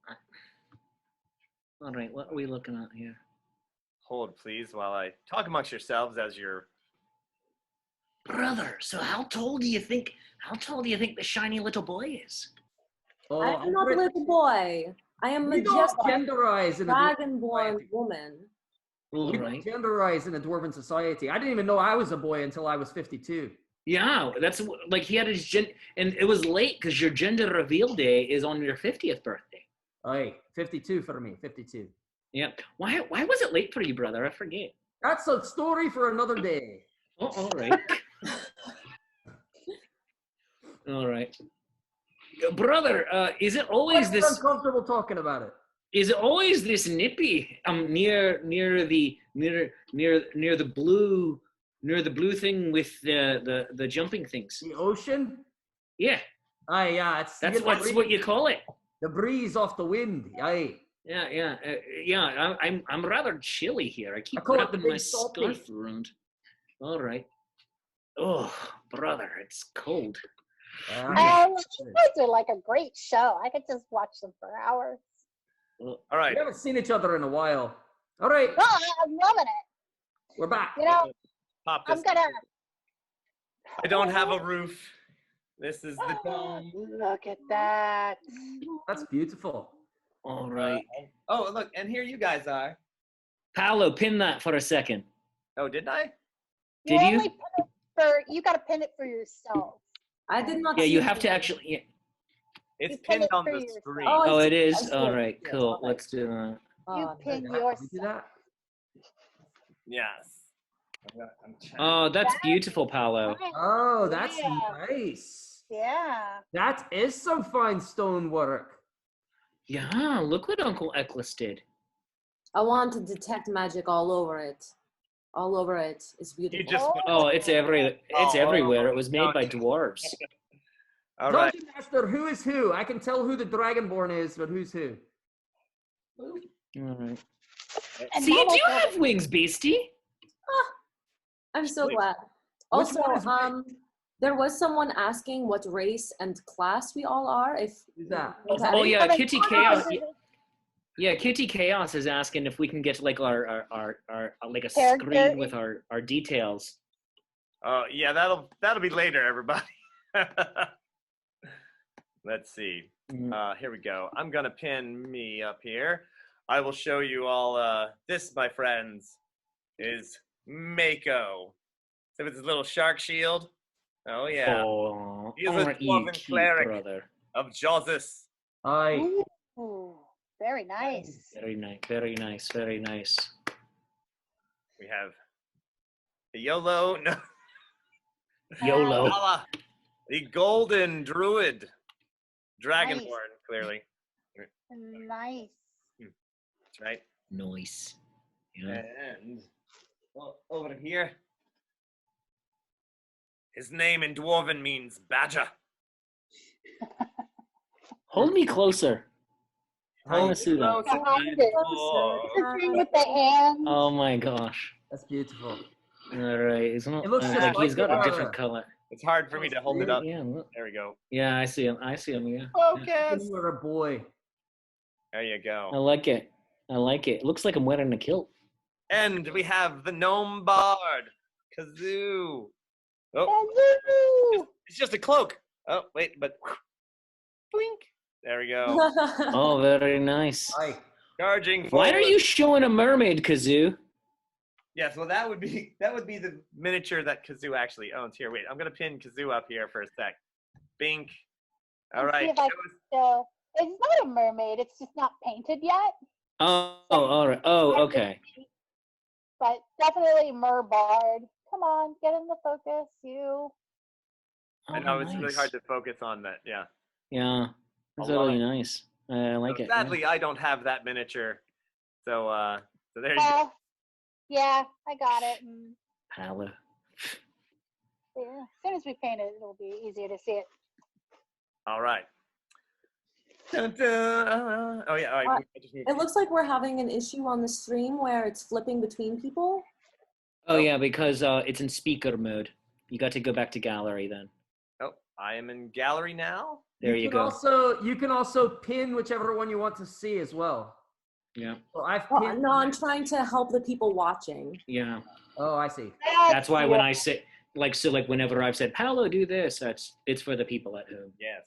All right. What are we looking at here? Hold, please, while I talk amongst yourselves as you're. Brother, so how tall do you think the shiny little boy is? Oh, I am not a little boy. I am a just genderize in dragonborn woman. All we right. don't genderize in a dwarven society. I didn't even know I was a boy until I was 52. Yeah, that's like he had his and it was late because your gender reveal day is on your 50th birthday. Hey, 52 for me, 52. Yeah. Why was it late for you, brother? I forget. That's a story for another day. Oh, all right. All right. Brother, is it always this uncomfortable talking about it? Is it always this nippy near the blue thing with the jumping things? The ocean? Yeah. Aye, yeah, it's That's what you call it. the breeze off the wind. Aye. Yeah. I'm rather chilly here. I keep I call it the wrapping big my salty. scarf around. All right. Oh, brother, it's cold. You guys are like a great show. I could just watch them for hours. All right. We haven't seen each other in a while. All right, Well, I'm loving it. we're back. You know, Pop this. I'm gonna. I don't have a roof. This is the dome. Look at that. That's beautiful. All right. Oh, look, and here you guys are. Paolo, pin that for a second. Oh, didn't I? Did you? Only pin it for, you gotta pin it for yourself. I did not. Yeah, see you have to it. actually. Yeah. It's You pin pinned it on for the yourself. screen. Oh, Oh, I it see. is. I see All it. right, Yes, cool. okay. Let's do that. You Oh, pin Can we yourself. do that? Yes. I'm checking. Oh, that's beautiful, Paolo. Oh, that's Yeah. nice. Yeah. That is some fine stonework. Yeah, look what Uncle Eccles did. I want to detect magic all over it. All over it. It's beautiful. just- Oh, it's everywhere. It was made no. by dwarves. All right. Dungeon Master, who is who? I can tell who the dragonborn is, but who's who? All right. And See, you Mama do told have wings, Beastie. I'm so Please. glad. Which Also, one is which? there was someone asking what race and class we all are. If Who's that? Oh yeah, Kevin, Kitty oh, no, Chaos. this is- Yeah, Kitty Chaos is asking if we can get like our like a Character. screen with our details. Oh, yeah, that'll be later, everybody. Let's see. Here we go. I'm gonna pin me up here. I will show you all. This, my friends, is Mako. So with his little shark shield. Oh yeah, Oh, He is a aren't you dwarven cute, cleric. brother? of Jawsus. Aye. Ooh, very nice. Very nice, very nice, very nice. We have the YOLO. No, YOLO. Ayala, the golden druid, dragonborn. Clearly, Nice. that's right. Nice. Yeah. And over here, his name in dwarven means badger. Hold me closer. I want to see that. Behind it. The thing with the hand. Oh my gosh. That's beautiful. All right. Isn't it? It looks just like he's like got a the- different color. It's hard for me to hold it up. Yeah. Look. There we go. Yeah, I see him. I see him. Yeah. Focus. You were a boy. There you I go. like it. I like it. It looks like I'm wearing a kilt. And we have the gnome bard, Kazoo. Oh, Kazoo! it's just a cloak. Oh, wait, but blink. There we go. Oh, very nice. Aye. Charging Why are forward. you showing a mermaid, Kazoo? Yes, well, that would be the miniature that Kazoo actually owns. Here, wait, I'm gonna pin Kazoo up here for a sec. Bink. All Let's see right. if I can show. It's not a mermaid. It's just not painted yet. Oh, all right. Oh, okay. But definitely merbard. Come on, get in the focus, you. I know it's really nice. hard to focus on that. Yeah. Yeah, that's A lot. really nice. I like So it. sadly, I don't have that miniature. So there you go. Well, yeah, I got it. And, Yeah. Paolo. yeah, as soon as we paint it, it'll be easier to see it. All right. Dun, dun. Oh yeah. All right. I just moved. It looks like we're having an issue on the stream where it's flipping between people. Oh yeah, because it's in speaker mode. You got to go back to gallery then. Oh, I am in gallery now. There you can go. You can also pin whichever one you want to see as well. Yeah. So I've Well, pinned. no, I'm trying to help the people watching. Yeah. Oh, I see. That's why when I say like whenever I've said Paolo do this, it's for the people at home. Yes.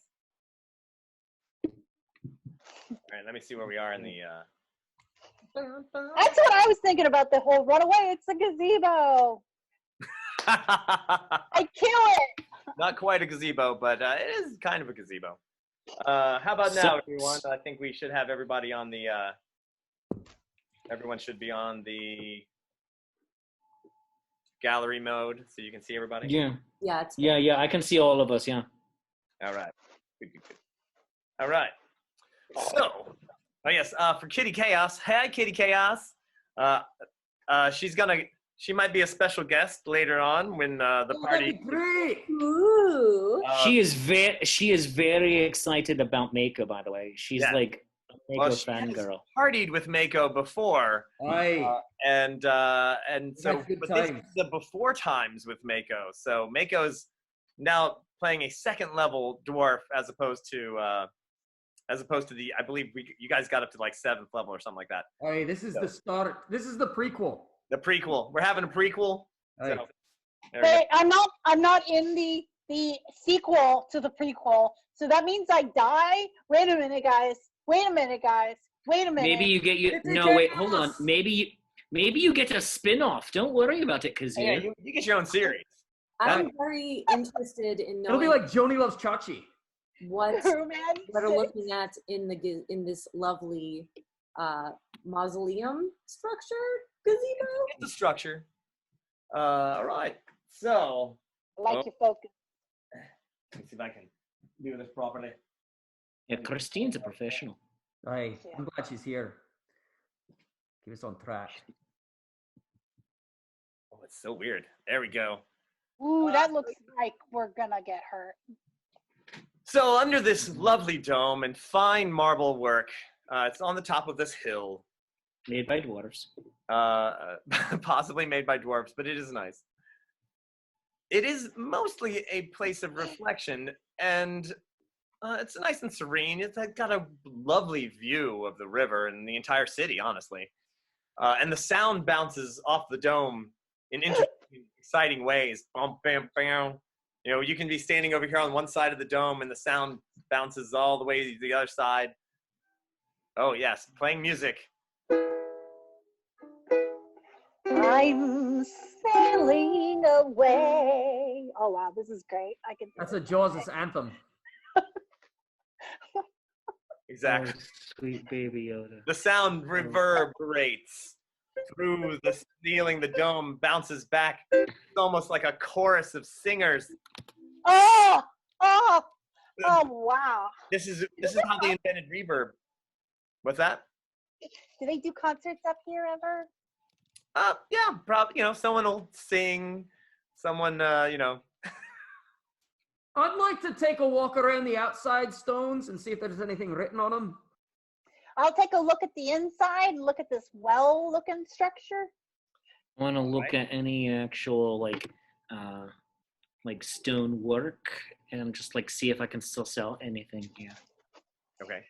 All right. Let me see where we are in the. That's what I was thinking about the whole runaway. It's a gazebo. I kill it. Not quite a gazebo, but it is kind of a gazebo. How about now, everyone? I think we should have everybody on the. Everyone should be on the gallery mode, so you can see everybody. Yeah. Yeah, it's Yeah. I can see all of us. Yeah. All right. Good. All right. So, oh yes, for Kitty Chaos. Hi, Kitty Chaos. She's She might be a special guest later on when the party. That'd be great. Ooh. She is very excited about Mako, by the way. She's Yeah. like a Mako Well, she has fangirl. partied with Mako before, Aye. and so That's good but this is times. the before times with Mako. So Mako's now playing a second level dwarf as opposed to the, I believe you guys got up to like 7th level or something like that. Aye, this is the start. This is the prequel. The prequel. We're having a prequel. Aye. So, there we go. Wait, I'm not in the sequel to the prequel. So that means I die? Wait a minute, guys. Wait a minute. Maybe you get you. No, wait, hold on. Maybe you get a spin-off. Don't worry about it, Kazoo. Yeah, you get your own series. I'm very interested in It'll knowing be like Joni Loves Chachi. what Romantic. we're looking at in this lovely mausoleum structure gazebo. Get the structure. All right. So I like your focus. let me see if I can do this properly. Yeah, Christine's a professional. Aye, I'm glad she's here. Keep us on track. Oh, it's so weird. There we go. Ooh, that looks like we're gonna get hurt. So under this lovely dome and fine marble work, it's on the top of this hill, Made by dwarves. possibly made by dwarves, but it is nice. It is mostly a place of reflection, and it's nice and serene. It's got a lovely view of the river and the entire city, honestly. And the sound bounces off the dome in interesting, exciting ways. Bum, bam, bam. You know, you can be standing over here on one side of the dome, and the sound bounces all the way to the other side. Oh, yes, playing music. I'm sailing away. Oh wow, this is great. I can. That's a Jawsus anthem. Exactly. Oh, sweet baby Yoda. The sound reverberates through the ceiling. The dome bounces back. It's almost like a chorus of singers. Oh wow. This is how they invented reverb. What's that? Do they do concerts up here ever? Yeah, probably. You know, someone will sing. Someone, you know. I'd like to take a walk around the outside stones and see if there's anything written on them. I'll take a look at the inside. Look at this well-looking structure. Want to look at any actual like stone work and just like see if I can still sell anything here. Okay.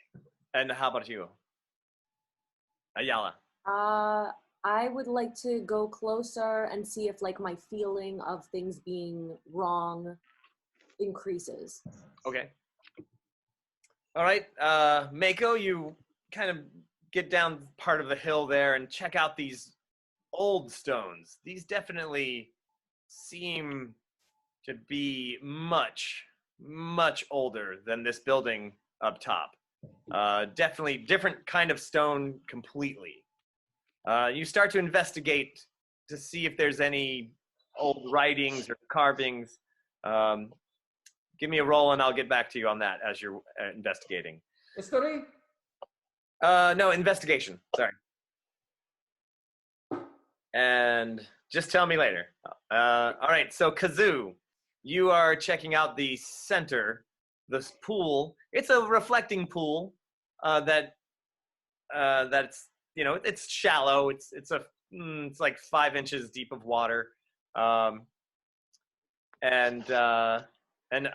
And how about you, Ayala? I would like to go closer and see if like my feeling of things being wrong increases. Okay. All right. Mako, you kind of get down part of the hill there and check out these old stones. These definitely seem to be much, much older than this building up top. Definitely different kind of stone completely. You start to investigate to see if there's any old writings or carvings. Give me a roll and I'll get back to you on that as you're investigating. History? No, investigation. Sorry. And just tell me later. All right, so Kazoo, you are checking out the center, this pool. It's a reflecting pool that's you know, it's shallow. It's like 5 inches deep of water. And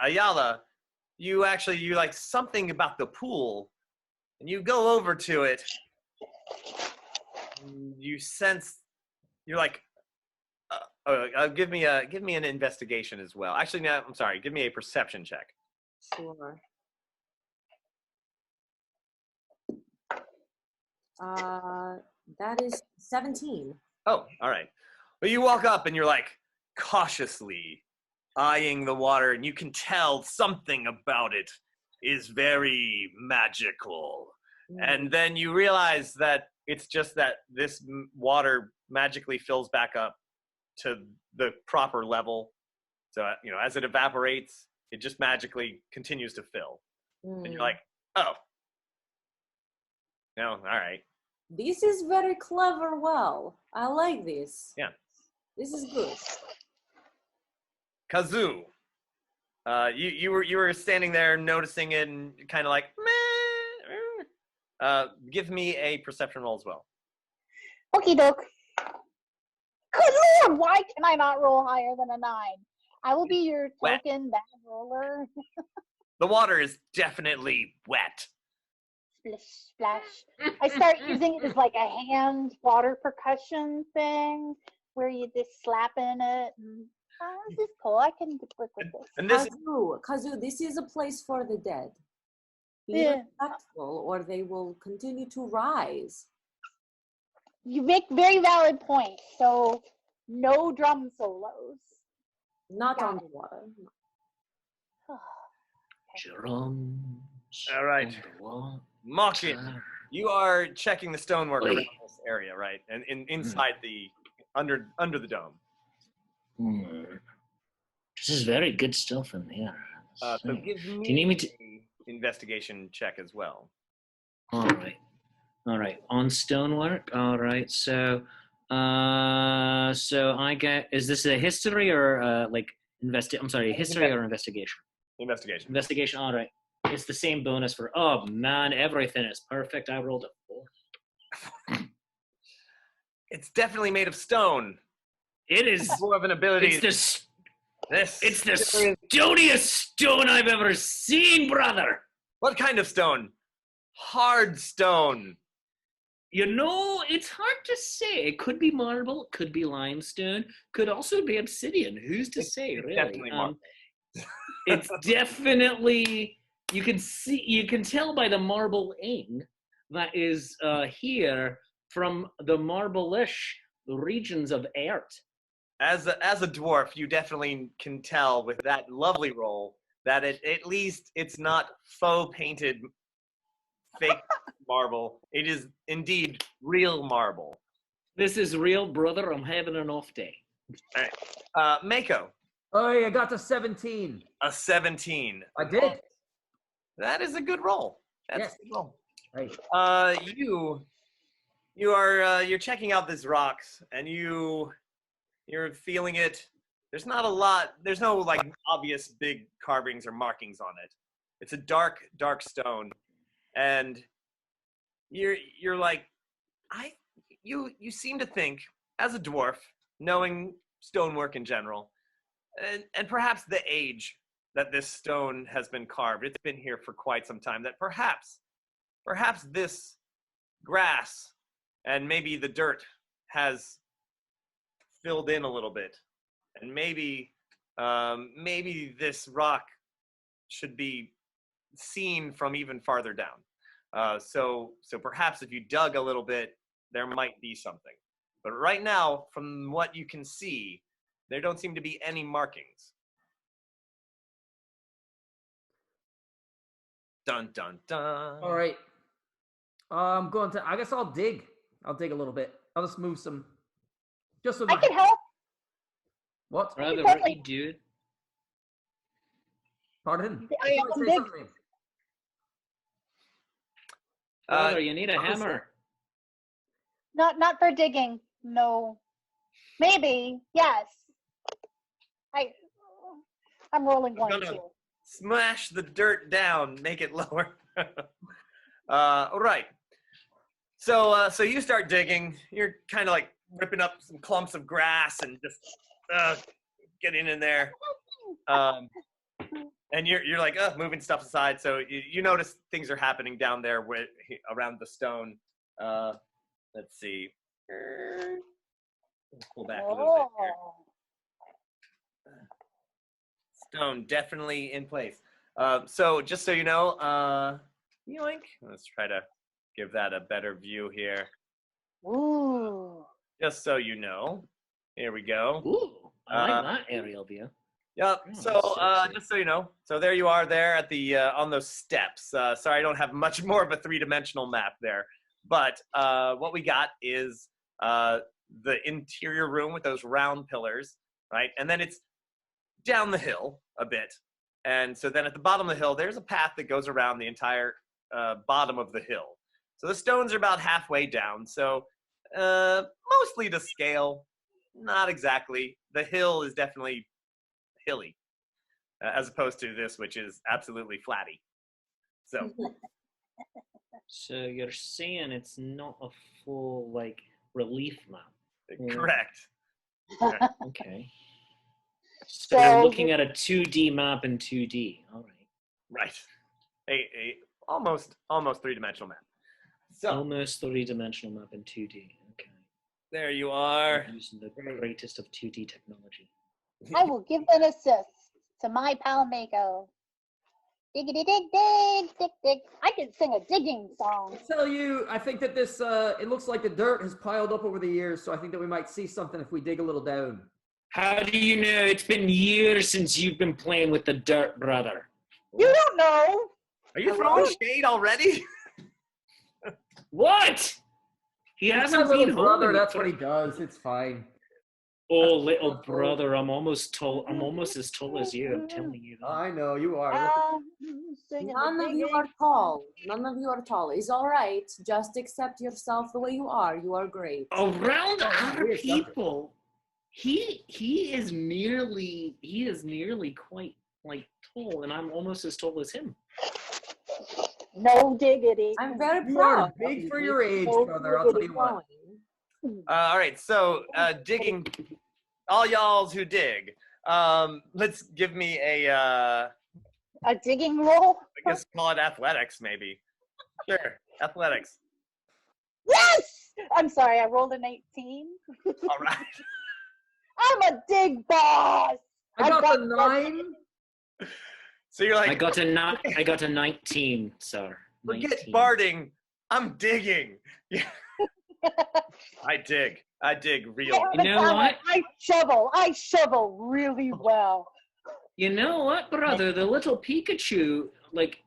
Ayala, you like something about the pool, and you go over to it. You sense you're like, give me an investigation as well. Actually, no, I'm sorry. Give me a perception check. Sure. That is 17. Oh, all right. Well, you walk up and you're like cautiously eyeing the water, and you can tell something about it is very magical. And then you realize that it's just that this water magically fills back up to the proper level. So, you know, as it evaporates, it just magically continues to fill. And you're like, oh. No, all right. This is very clever. Well, I like this. Yeah. This is good. Kazoo. You were standing there noticing it and kind of like, meh. Give me a perception roll as well. Okie doke. Good lord, why can I not roll higher than a 9? I will be your Wet. token bad roller. The water is definitely wet. Splish, splash. I start using it as like a hand water percussion thing where you just slap in it. And, this is cool. I can work with this. And this Kazu, this is a place for the dead. Be Yeah. respectful, or they will continue to rise. You make very valid points. So, no drum solos. Not Got on it. the water. Drums. All right. Mochen, you are checking the stonework Oi. around this area, right? And inside the under the dome. This is very good stuff in here. So give me Do you need me to? an investigation check as well. All right. On stonework. All right. So I get. Is this a history or like I'm sorry, history or investigation? Investigation. Investigation. All right. It's the same bonus for. Oh man, everything is perfect. I rolled a 4. It's definitely made of stone. It is. More of an ability. It's This. the stoniest stone I've ever seen, brother. What kind of stone? Hard stone. You know, it's hard to say. It could be marble, could be limestone, could also be obsidian. Who's to say, really? Definitely marble. It's definitely, you can tell by the marble ing that is here from the marble-ish regions of Earth. As a dwarf, you definitely can tell with that lovely roll that at least it's not faux painted fake marble. It is indeed real marble. This is real, brother. I'm having an off day. All right. Mako. Oh, I got to 17. A 17. I did. That is a good roll. That's Yes. a good roll. Right. You're checking out these rocks and you're feeling it. There's not a lot. There's no like obvious big carvings or markings on it. It's a dark stone, and you're like, you seem to think as a dwarf, knowing stonework in general, and perhaps the age that this stone has been carved. It's been here for quite some time. That perhaps this grass and maybe the dirt has filled in a little bit, and maybe this rock should be seen from even farther down. So perhaps if you dug a little bit, there might be something. But right now, from what you can see, there don't seem to be any markings. Dun dun dun. All right. I guess I'll dig. I'll dig a little bit. I'll just move some. Just with I my can help. What? Brother, Totally. what you do? Pardon? I thought can say dig. something. Brother, you need a hammer. Not for digging. No. Maybe. Yes. I'm rolling one No, no. too. Smash the dirt down, make it lower. All right. So you start digging. You're kind of like ripping up some clumps of grass and just getting in there. And you're like moving stuff aside. So you notice things are happening down there around the stone. Let's see. Let's pull back a little bit here. Stone definitely in place. So just so you know, yoink. Let's try to give that a better view here. Ooh. Just so you know. Here we go. Ooh, I like that aerial view. Yep. Oh, So that's sexy. just so you know, so there you are there at the on those steps. Sorry, I don't have much more of a three-dimensional map there, but what we got is the interior room with those round pillars, right? And then it's down the hill a bit, and so then at the bottom of the hill, there's a path that goes around the entire bottom of the hill. So the stones are about halfway down, so mostly to scale. not exactly. The hill is definitely hilly, as opposed to this, which is absolutely flatty. So. So you're saying it's not a full, like, relief map? Correct. Okay. So we're looking at a 2D map in 2D. All right. Right. A almost three-dimensional map. So Almost three-dimensional map in 2D. Okay. there you are. Using the greatest of 2D technology. I will give an assist to my pal Mako. Diggity dig dig dig dig. I can sing a digging song. I tell you, I think that this, it looks like the dirt has piled up over the years, so I think that we might see something if we dig a little down. How do you know? It's been years since you've been playing with the dirt, brother. You don't know. Are you throwing shade already? What? He hasn't My little been brother, home. that's what he does. It's fine. Oh, little brother, I'm almost as tall as you. I'm telling you that. I know, you are. None of you are tall. None of you are tall. It's all right. Just accept yourself the way you are. You are great. Around other weird people, he is nearly quite like tall, and I'm almost as tall as him. No diggity. I'm very You proud. are big for your age, brother. I'll tell you what. All right, so digging, all y'alls who dig, let's give me a digging roll. I guess call it athletics, maybe. Sure, athletics. Yes! I'm sorry, I rolled an 18. All right. I'm a dig boss. I got the 9. So you're like, I got a 19, sir. forget 19. barding. I'm digging. Yeah. I dig real. You know what? I shovel really well. You know what, brother? The little Pikachu, like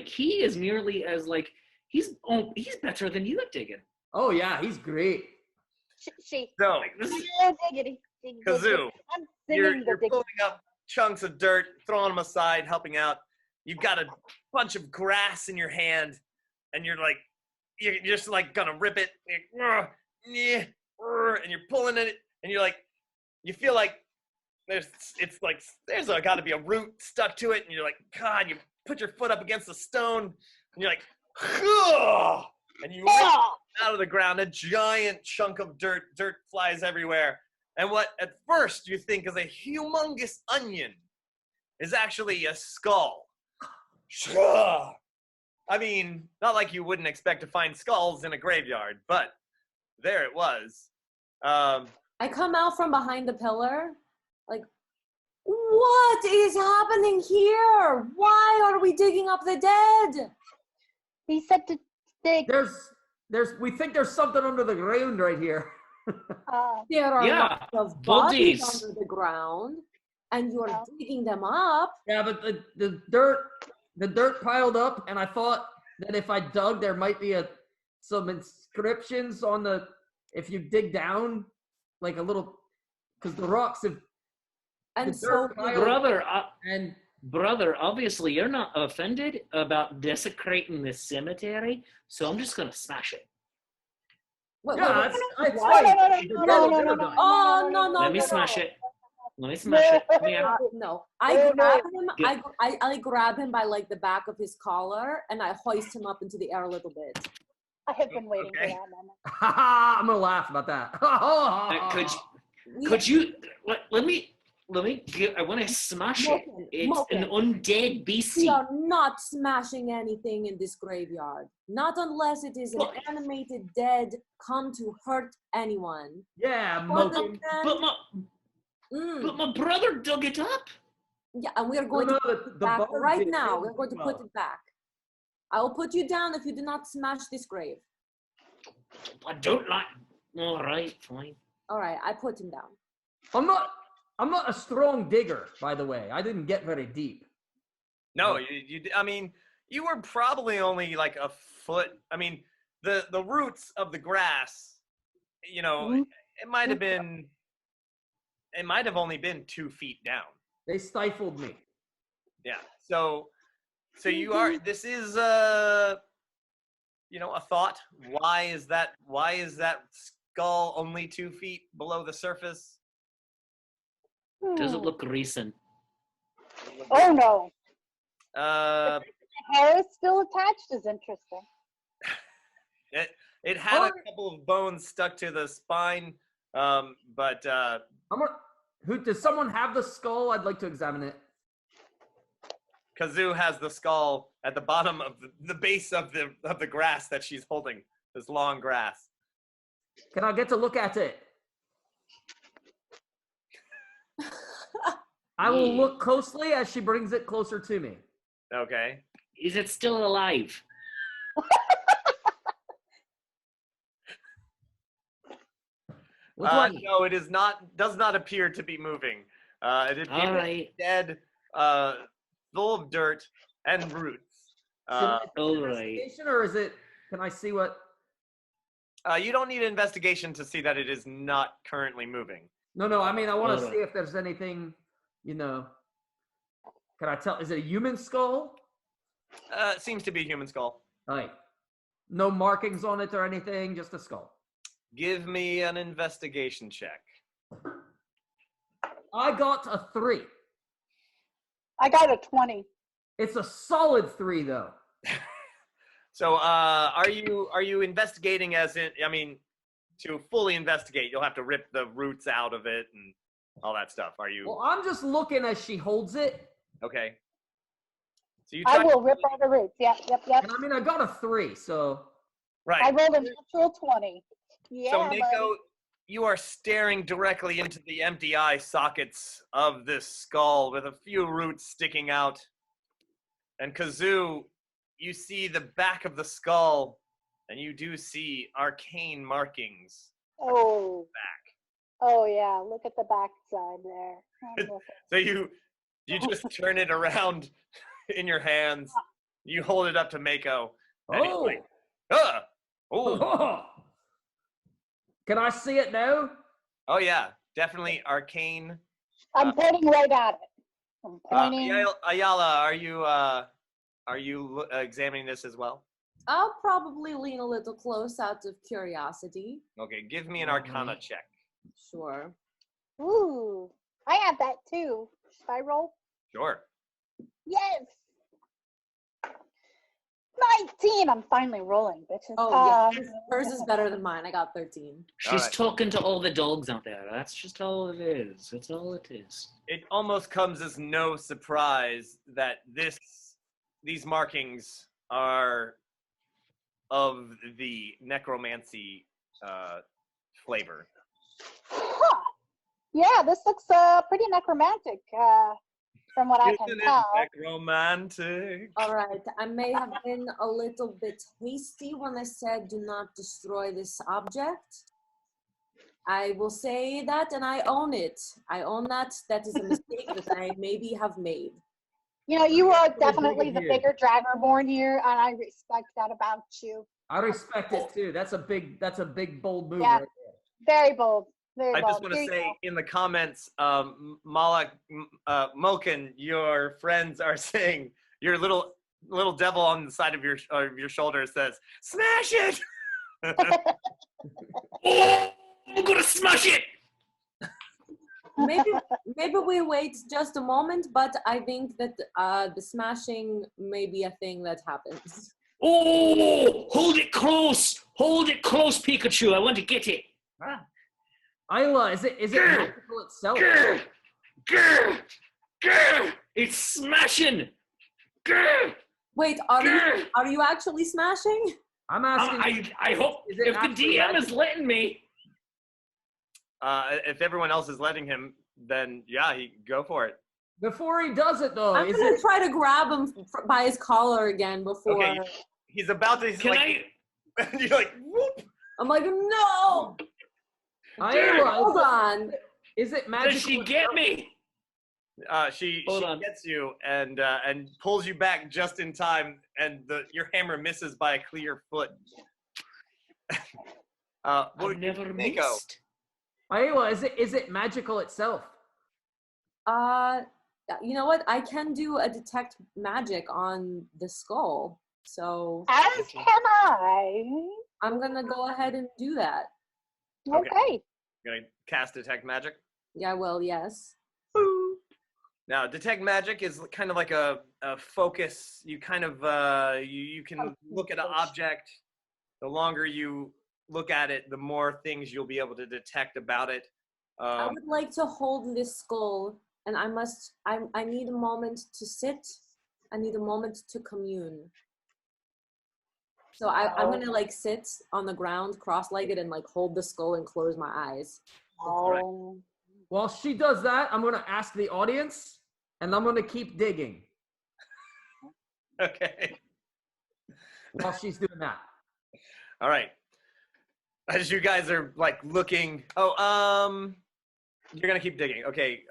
he is nearly as like he's better than you at digging. Oh yeah, he's great. She. So, Diggity. Kazoo, I'm you're singing the diggity. pulling up chunks of dirt, throwing them aside, helping out. You've got a bunch of grass in your hand, and you're just like gonna rip it, and you're pulling it, and you're like, you feel like there's got to be a root stuck to it, and you're like, God, you put your foot up against the stone, and you're like, and you rip it out of the ground, a giant chunk of dirt flies everywhere, and what at first you think is a humongous onion is actually a skull. I mean, not like you wouldn't expect to find skulls in a graveyard, but there it was. I come out from behind the pillar, like, what is happening here? Why are we digging up the dead? He said to dig. We think there's something under the ground right here. There are lots of bodies bodies under the ground, and you're digging them up. Yeah, but the dirt piled up, and I thought that if I dug, there might be some inscriptions on if you dig down, like a little, because the rocks have. And so, brother, obviously you're not offended about desecrating this cemetery, so I'm just gonna smash it. Yeah, it's No. Oh no! Let me smash it. Let me smash it. Yeah. No, I grab him. I grab him by like the back of his collar, and I hoist him up into the air a little bit. I have been waiting for that moment. I'm gonna laugh about that. Could you let me I want to smash it. It's an undead beastie. We are not smashing anything in this graveyard. Not unless it is an animated dead come to hurt anyone. Yeah, Mochen. But my brother dug it up. Yeah, and we are going to put it back right now. We're going to put it back. I will put you down if you do not smash this grave. I don't like. All right, fine. All right, I put him down. I'm not a strong digger, by the way. I didn't get very deep. No, I mean, you were probably only like a foot. I mean, the roots of the grass, it might have only been 2 feet down. They stifled me. Yeah. So this is a thought. Why is that skull only 2 feet below the surface? Does it look recent? Oh no. Uh, Hair is still attached is interesting. it had a couple of bones stuck to the spine, but does someone have the skull? I'd like to examine it. Kazoo has the skull at the bottom of the base of the grass that she's holding. This long grass. Can I get to look at it? I will look closely as she brings it closer to me. Okay. Is it still alive? No, it is not. Does not appear to be moving. It appears dead, full of dirt and roots. All right. Or is it? Can I see what? You don't need an investigation to see that it is not currently moving. No. I mean, I want to see if there's anything. Can I tell? Is it a human skull? It seems to be a human skull. Right. No markings on it or anything, just a skull. Give me an investigation check. I got a 3. I got a 20. It's a solid 3, though. So, are you investigating as in? I mean, to fully investigate, you'll have to rip the roots out of it and all that stuff. Are you? Well, I'm just looking as she holds it. Okay. So I will rip all the roots. Yep. And I mean, I got a 3, so. Right. I rolled a natural 20. Yeah, so, Mako, buddy. you are staring directly into the empty eye sockets of this skull with a few roots sticking out. And Kazoo, you see the back of the skull, and you do see arcane markings. Oh. Back. Oh yeah, look at the back side there. So you just turn it around in your hands. You hold it up to Mako. And he's like, oh. Can I see it now? Oh yeah, definitely arcane. I'm pointing right at it. I'm pointing. Ayala, are you examining this as well? I'll probably lean a little close out of curiosity. Okay, give me an Arcana check. Sure. Ooh, I have that too. Should I roll? Sure. Yes. 19. I'm finally rolling, bitches. Oh, yeah. Hers is better than mine. I got 13. She's talking to all the dogs out there. That's just all it is. That's all it is. It almost comes as no surprise that these markings are of the necromancy flavor. Huh. Yeah, this looks pretty necromantic. From what I can tell. Necromantic. All right. I may have been a little bit hasty when I said do not destroy this object. I will say that, and I own it. I own that. That is a mistake that I maybe have made. You know, you are definitely the bigger dragonborn here, and I respect that about you. I respect it too. That's a big bold move. Yeah, right very bold. I just want to say in the comments, Mochen, your friends are saying your little devil on the side of your shoulder says, "Smash it!" Oh, I'm gonna smash it. Maybe we wait just a moment, but I think that the smashing may be a thing that happens. Oh, hold it close, Pikachu. I want to get it. Ayala, is it magical itself? It's smashing. Wait, are you actually smashing? I'm asking. I hope if the DM is letting me. If everyone else is letting him, then yeah, go for it. Before he does it, though, I'm gonna try to grab him by his collar again before. Okay, he's about to. You're like, whoop. I'm like, no. Hold on. Is it magical? Does she get me? She gets you and pulls you back just in time, and your hammer misses by a clear foot. I've never missed. Ayala, is it magical itself? You know what? I can do a detect magic on the skull, so as can I. I'm gonna go ahead and do that. Okay. You're gonna cast detect magic. Yeah, well, yes. Now, detect magic is kind of like a focus. You kind of you can look at an object. The longer you look at it, the more things you'll be able to detect about it. I would like to hold this skull, and I need a moment to sit. I need a moment to commune. So I'm gonna like sit on the ground, cross-legged, and like hold the skull and close my eyes. Oh. While she does that, I'm gonna ask the audience, and I'm gonna keep digging Okay. while she's doing that. All right. As you guys are like looking, you're gonna keep digging. Okay.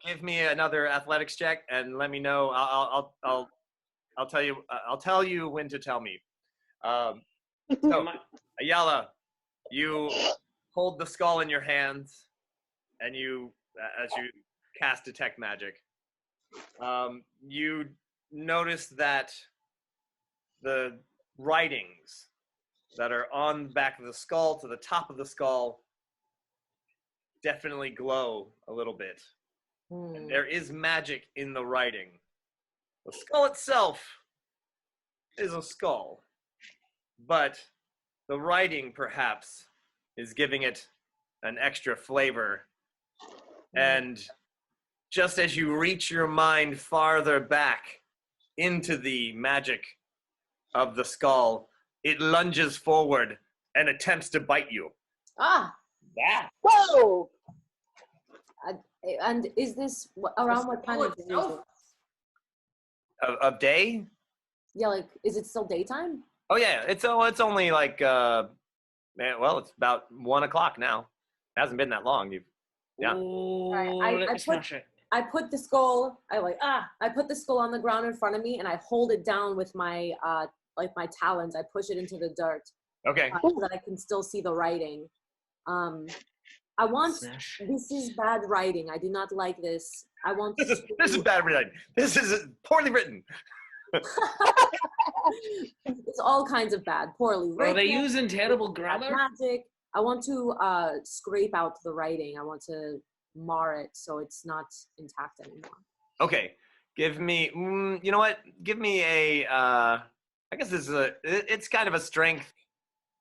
Give me another athletics check and let me know. I'll tell you. I'll tell you when to tell me. So, Ayala, you hold the skull in your hands, and you, as you cast detect magic, you notice that the writings that are on the back of the skull to the top of the skull definitely glow a little bit. And there is magic in the writing. The skull itself is a skull, but the writing perhaps is giving it an extra flavor. And just as you reach your mind farther back into the magic of the skull, it lunges forward and attempts to bite you. Ah! Yeah. Whoa! And is this around what time of day is it? Of day? Yeah, like, is it still daytime? Oh yeah, it's only like it's about 1 o'clock now. It hasn't been that long. Yeah. Oh, Right, let me smash it. I put the skull. I put the skull on the ground in front of me, and I hold it down with my my talons. I push it into the dirt. Okay. So that I can still see the writing. I want. Smash. This is bad writing. I do not like this. I want. This is bad writing. This is poorly written. It's all kinds of bad, poorly written. Are they using terrible bad grammar? magic. I want to scrape out the writing. I want to mar it so it's not intact anymore. Okay. Give me. You know what? Give me a. I guess this is it's kind of a strength.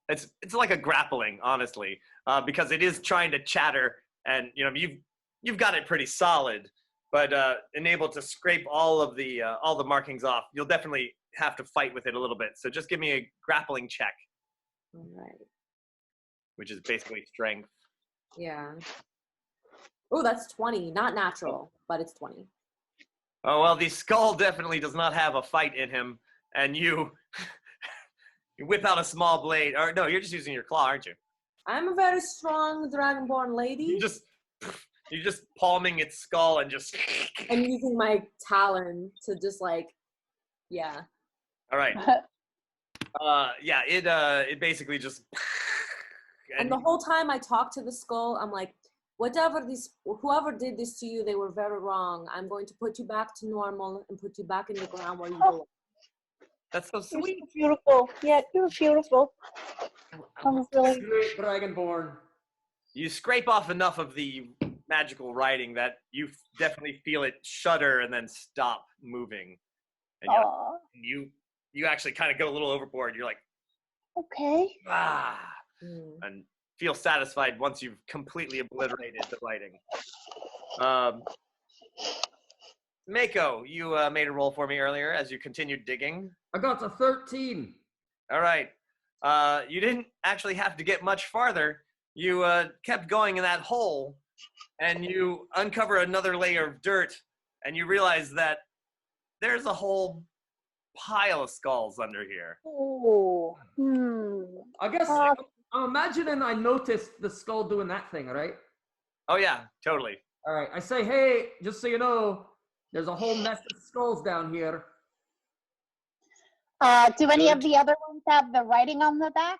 It's like a grappling, honestly, because it is trying to chatter, and you've got it pretty solid, but enabled to scrape all the markings off. You'll definitely have to fight with it a little bit. So just give me a grappling check. All right. Which is basically strength. Yeah. Oh, that's 20. Not natural, but it's 20. Oh well, the skull definitely does not have a fight in him, and you whip out a small blade. Or no, you're just using your claw, aren't you? I'm a very strong dragonborn lady. You're just palming its skull and just. I'm using my talon to just yeah. All right. Yeah, it basically just. And the whole time I talk to the skull, I'm like, whoever did this to you, they were very wrong. I'm going to put you back to normal and put you back in the ground where you belong. That's so You're sweet. so beautiful. Yeah, you're beautiful. That was really. Great dragonborn. You scrape off enough of the magical writing that you definitely feel it shudder and then stop moving. And you actually kind of go a little overboard. You're like, Okay. and feel satisfied once you've completely obliterated the writing. Mako, you made a roll for me earlier as you continued digging. I got to 13. All right. You didn't actually have to get much farther. You kept going in that hole, and you uncover another layer of dirt, and you realize that there's a whole pile of skulls under here. Oh. I guess I'm imagining I noticed the skull doing that thing, right? Oh, yeah, totally. All right. I say, hey, just so you know, there's a whole nest of skulls down here. Do any of the other ones have the writing on the back?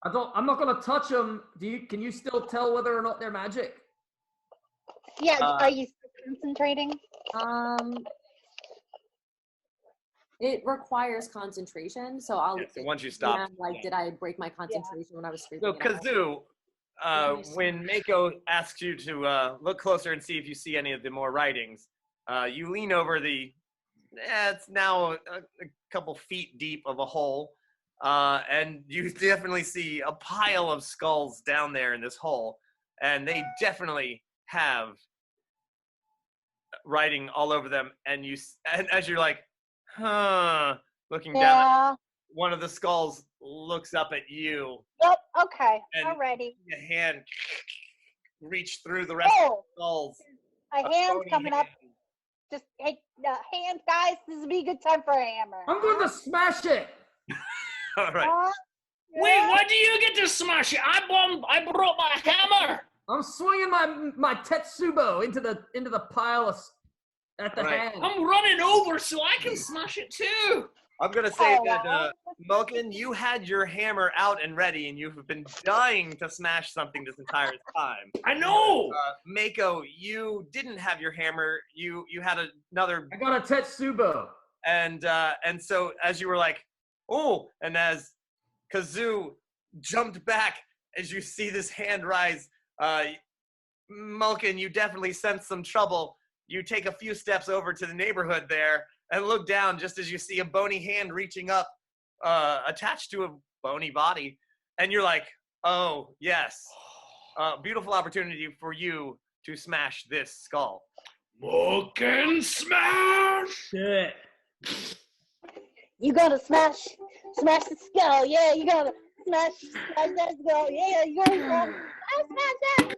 I'm not gonna touch them. Can you still tell whether or not they're magic? Yeah. Are you still concentrating? It requires concentration, so I'll. Once you stop. Did I break my concentration when I was scraping So it out? Kazoo, when Mako asks you to look closer and see if you see any of the more writings, you lean over it's now a couple feet deep of a hole, and you definitely see a pile of skulls down there in this hole, and they definitely have writing all over them, and as you're like, looking down, one of the skulls looks up at you. Yep, okay, and alrighty. A hand reach through the rest of the skulls. A hand's coming up. Just, hey, hands, guys, this would be a good time for a hammer. I'm going to smash it. All right. Wait, why do you get to smash it? I brought my hammer. I'm swinging my Tetsubo into the pile at the hand. I'm running over so I can smash it too. I'm gonna say that Mochen, you had your hammer out and ready, and you've been dying to smash something this entire time. I know. Mako, you didn't have your hammer. You had another. I got a Tetsubo. And so as you were like, oh, and as Kazoo jumped back as you see this hand rise, Mochen, you definitely sense some trouble. You take a few steps over to the neighborhood there and look down just as you see a bony hand reaching up, attached to a bony body. And you're like, oh, yes. Beautiful opportunity for you to smash this skull. Mochen smash! Yeah. You gotta smash the skull. Yeah, you gotta smash that skull. Yeah, you gotta smash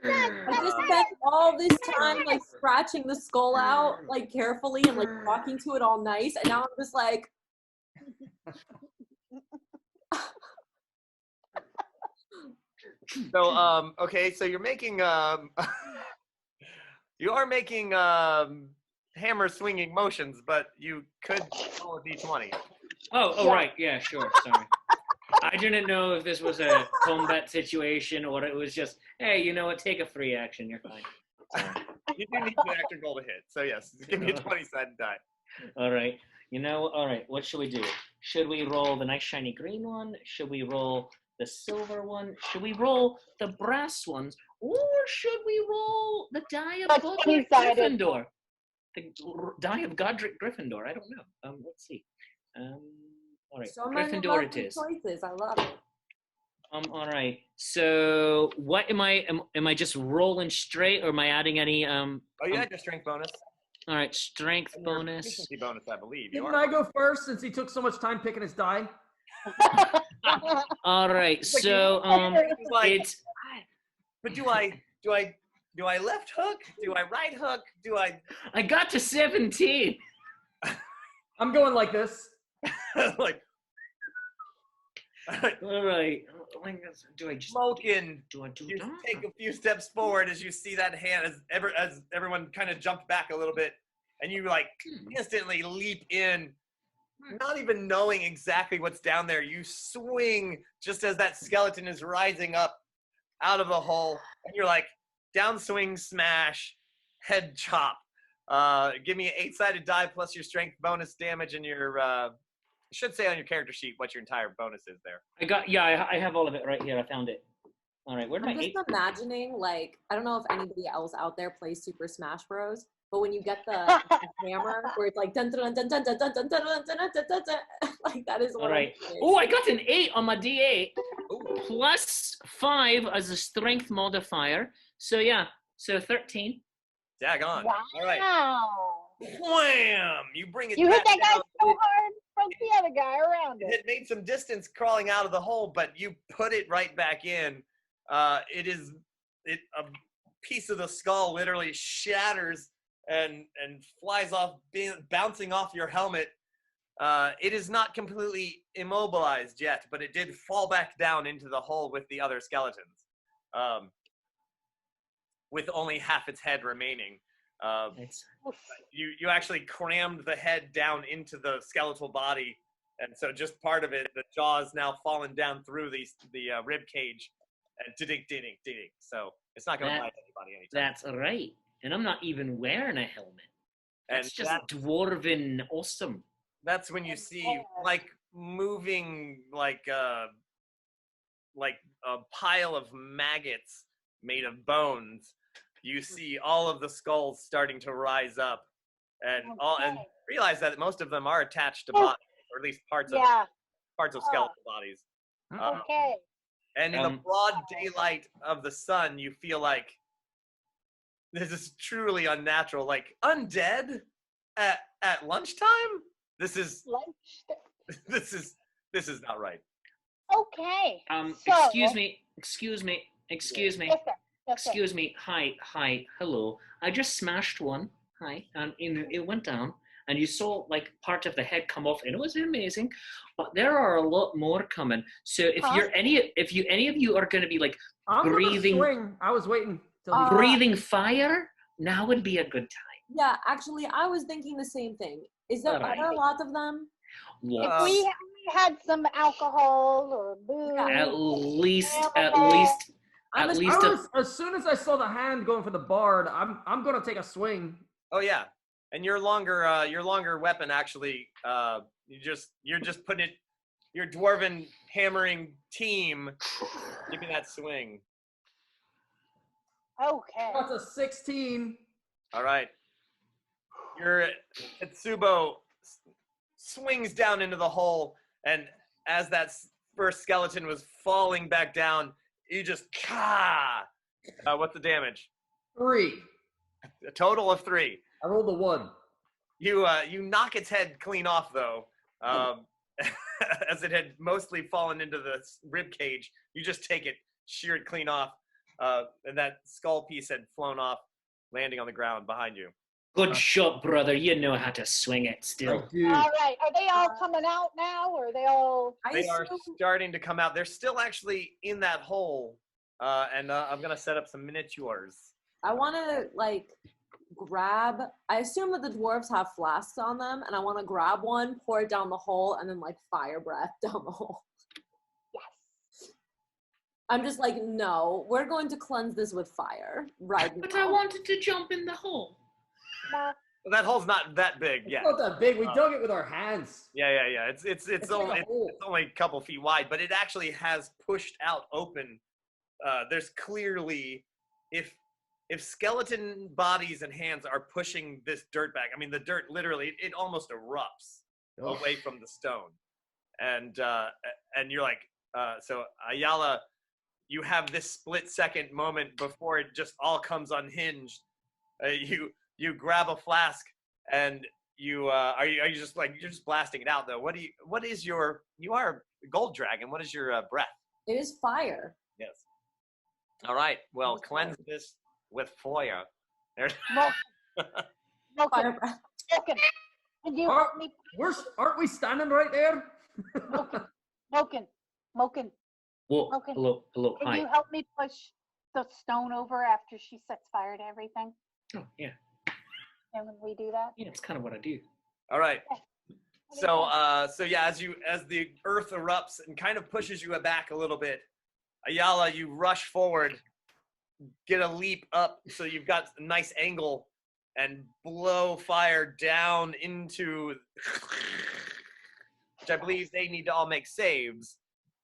that. I just spent all this time like scratching the skull out like carefully and like talking to it all nice, and now I'm just like. So okay, so you're making you are making hammer swinging motions, but you could roll a d20. Oh, right, yeah, sure, sorry. I didn't know if this was a combat situation or it was just, hey, you know what, take a free action, you're fine. Sorry. You do need an action roll to hit, so yes, give me a 20-sided die. All right, all right, what should we do? Should we roll the nice shiny green one? Should we roll the silver one? Should we roll the brass ones? Or should we roll the die of Godric Gryffindor? The die of Godric Gryffindor, I don't know. Let's see. All right, So Gryffindor it is. Choices. I love it. All right. So, what am I just rolling straight, or am I adding any? Oh, you had your strength bonus. All right, strength And bonus. Efficiency bonus, I believe. Didn't I go first since he took so much time picking his die? All right. So, it's. But do I left hook? Do I right hook? I got to 17. I'm going like this. Like. All right. Do I just? Mochen, Do I do you that? take a few steps forward as you see that hand as everyone kind of jumped back a little bit, and you like instantly leap in, not even knowing exactly what's down there. You swing just as that skeleton is rising up out of the hole, and you're like, downswing, smash, head chop. Give me an 8-sided die plus your strength bonus damage and your. It should say on your character sheet what your entire bonus is there. I have all of it right here. I found it. All right, where'd my I'm just 8? imagining, like, I don't know if anybody else out there plays Super Smash Bros, but when you get the hammer where it's like dun dun dun dun dun dun dun dun dun dun dun dun dun, like that is what. All right. Oh, I got an 8 on my D8 plus 5 as a strength modifier. So yeah, so 13. Daggone. Wow. All right. Wham! You bring it. You hit back that guy down. so hard from the other guy around it. It made some distance crawling out of the hole, but you put it right back in. A piece of the skull literally shatters and flies off, bouncing off your helmet. It is not completely immobilized yet, but it did fall back down into the hole with the other skeletons, with only half its head remaining. You actually crammed the head down into the skeletal body, and so just part of it, the jaws now fallen down through the rib cage, and ding. So it's not going to bite anybody anytime. That's right. And I'm not even wearing a helmet. And That's just dwarven awesome. That's when you see like moving like a pile of maggots made of bones, you see all of the skulls starting to rise up, and realize that most of them are attached to bodies, or at least parts of skeletal bodies. Okay. And in the broad daylight of the sun, you feel like this is truly unnatural. Like undead at lunchtime. This is this is not right. Okay. Excuse me. Yes, sir. Yes, sir. Excuse me. Hi. Hello. I just smashed one. Hi. And it went down. And you saw like part of the head come off, and it was amazing. But there are a lot more coming. So if any of you are going to be like breathing, I was waiting. Breathing fire, now would be a good time. Yeah, actually, I was thinking the same thing. Are there a lot of them? Yes. If we had some alcohol or booze, At least. As soon as I saw the hand going for the bard, I'm gonna take a swing. Oh yeah, and your longer weapon actually, you're just putting it, your dwarven hammering team, give me that swing. okay. That's a 16. All right. Your Itsubo swings down into the hole, and as that first skeleton was falling back down, you just what's the damage? 3. A total of 3. I rolled a 1. You knock its head clean off though, as it had mostly fallen into the rib cage. You just take it, shear it clean off, and that skull piece had flown off, landing on the ground behind you. Good shot, brother. You know how to swing it still. All right. Are they all coming out now, or are they all? They are starting to come out. They're still actually in that hole, and I'm gonna set up some miniatures. I want to grab. I assume that the dwarves have flasks on them, and I want to grab one, pour it down the hole, and then fire breath down the hole. Yes. I'm just like, no, we're going to cleanse this with fire right now. But I wanted to jump in the hole. Nah. Well, that hole's not that big. It's not that big. We dug it with our hands. Yeah. It's only a couple feet wide, but it actually has pushed out open. There's clearly, if skeleton bodies and hands are pushing this dirt back, I mean, the dirt literally, it almost erupts away from the stone. And you're like, so Ayala, you have this split second moment before it just all comes unhinged. You grab a flask and you are you just you're just blasting it out though. You are a gold dragon. What is your breath? It is fire. Yes. All right. Well, cleanse this with fire. Mochen. Can you help me? Aren't we standing right there? Mochen. Whoa, Okay. hello, Can hi. you help me push the stone over after she sets fire to everything? Oh, yeah. And when we do that? Yeah, it's kind of what I do. All right. So yeah, as the earth erupts and kind of pushes you back a little bit, Ayala, you rush forward, get a leap up so you've got a nice angle, and blow fire down into, which I believe they need to all make saves.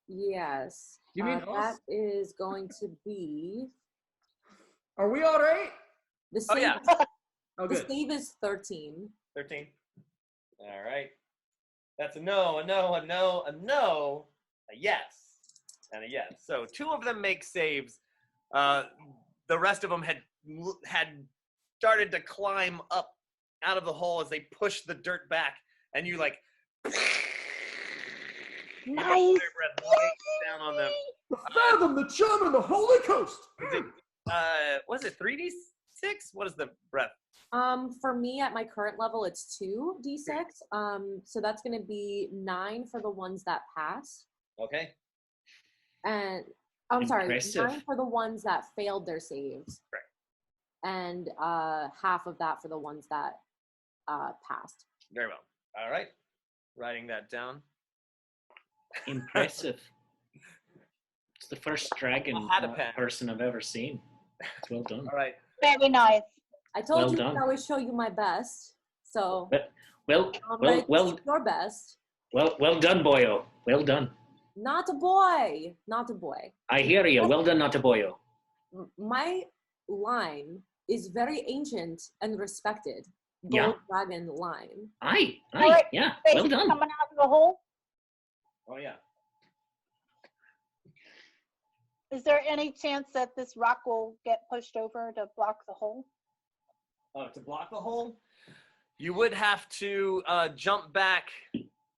Yes. You mean that is going to be. Are we all right? The save, yeah. Oh, the good. save is 13. 13. All right. That's a no, a no, a no, a no, a yes, and a yes. So 2 of them make saves. The rest of them had started to climb up out of the hole as they pushed the dirt back, and you Nice. Down on them. The fathom, the chum, and the Holy Coast. Was it 3d6? What is the breath? For me at my current level, it's 2d6. So that's going to be 9 for the ones that pass. Okay. And I'm sorry, Impressive. 9 for the ones that failed their saves. Right. And half of that for the ones that passed. Very well. All right. Writing that down. Impressive. It's the first dragon person I've ever seen. It's well done. All right. Very nice. I told Well you done. I can always show you my best. So Well your best. Well done, boyo. Well done. Not a boy. Not a boy. I hear you. Well done, not a boyo. my line is very ancient and respected. Yeah. Gold dragon line. Aye, All right, yeah, Fish well done. coming out of the hole. Oh yeah. Is there any chance that this rock will get pushed over to block the hole? To block the hole, you would have to jump back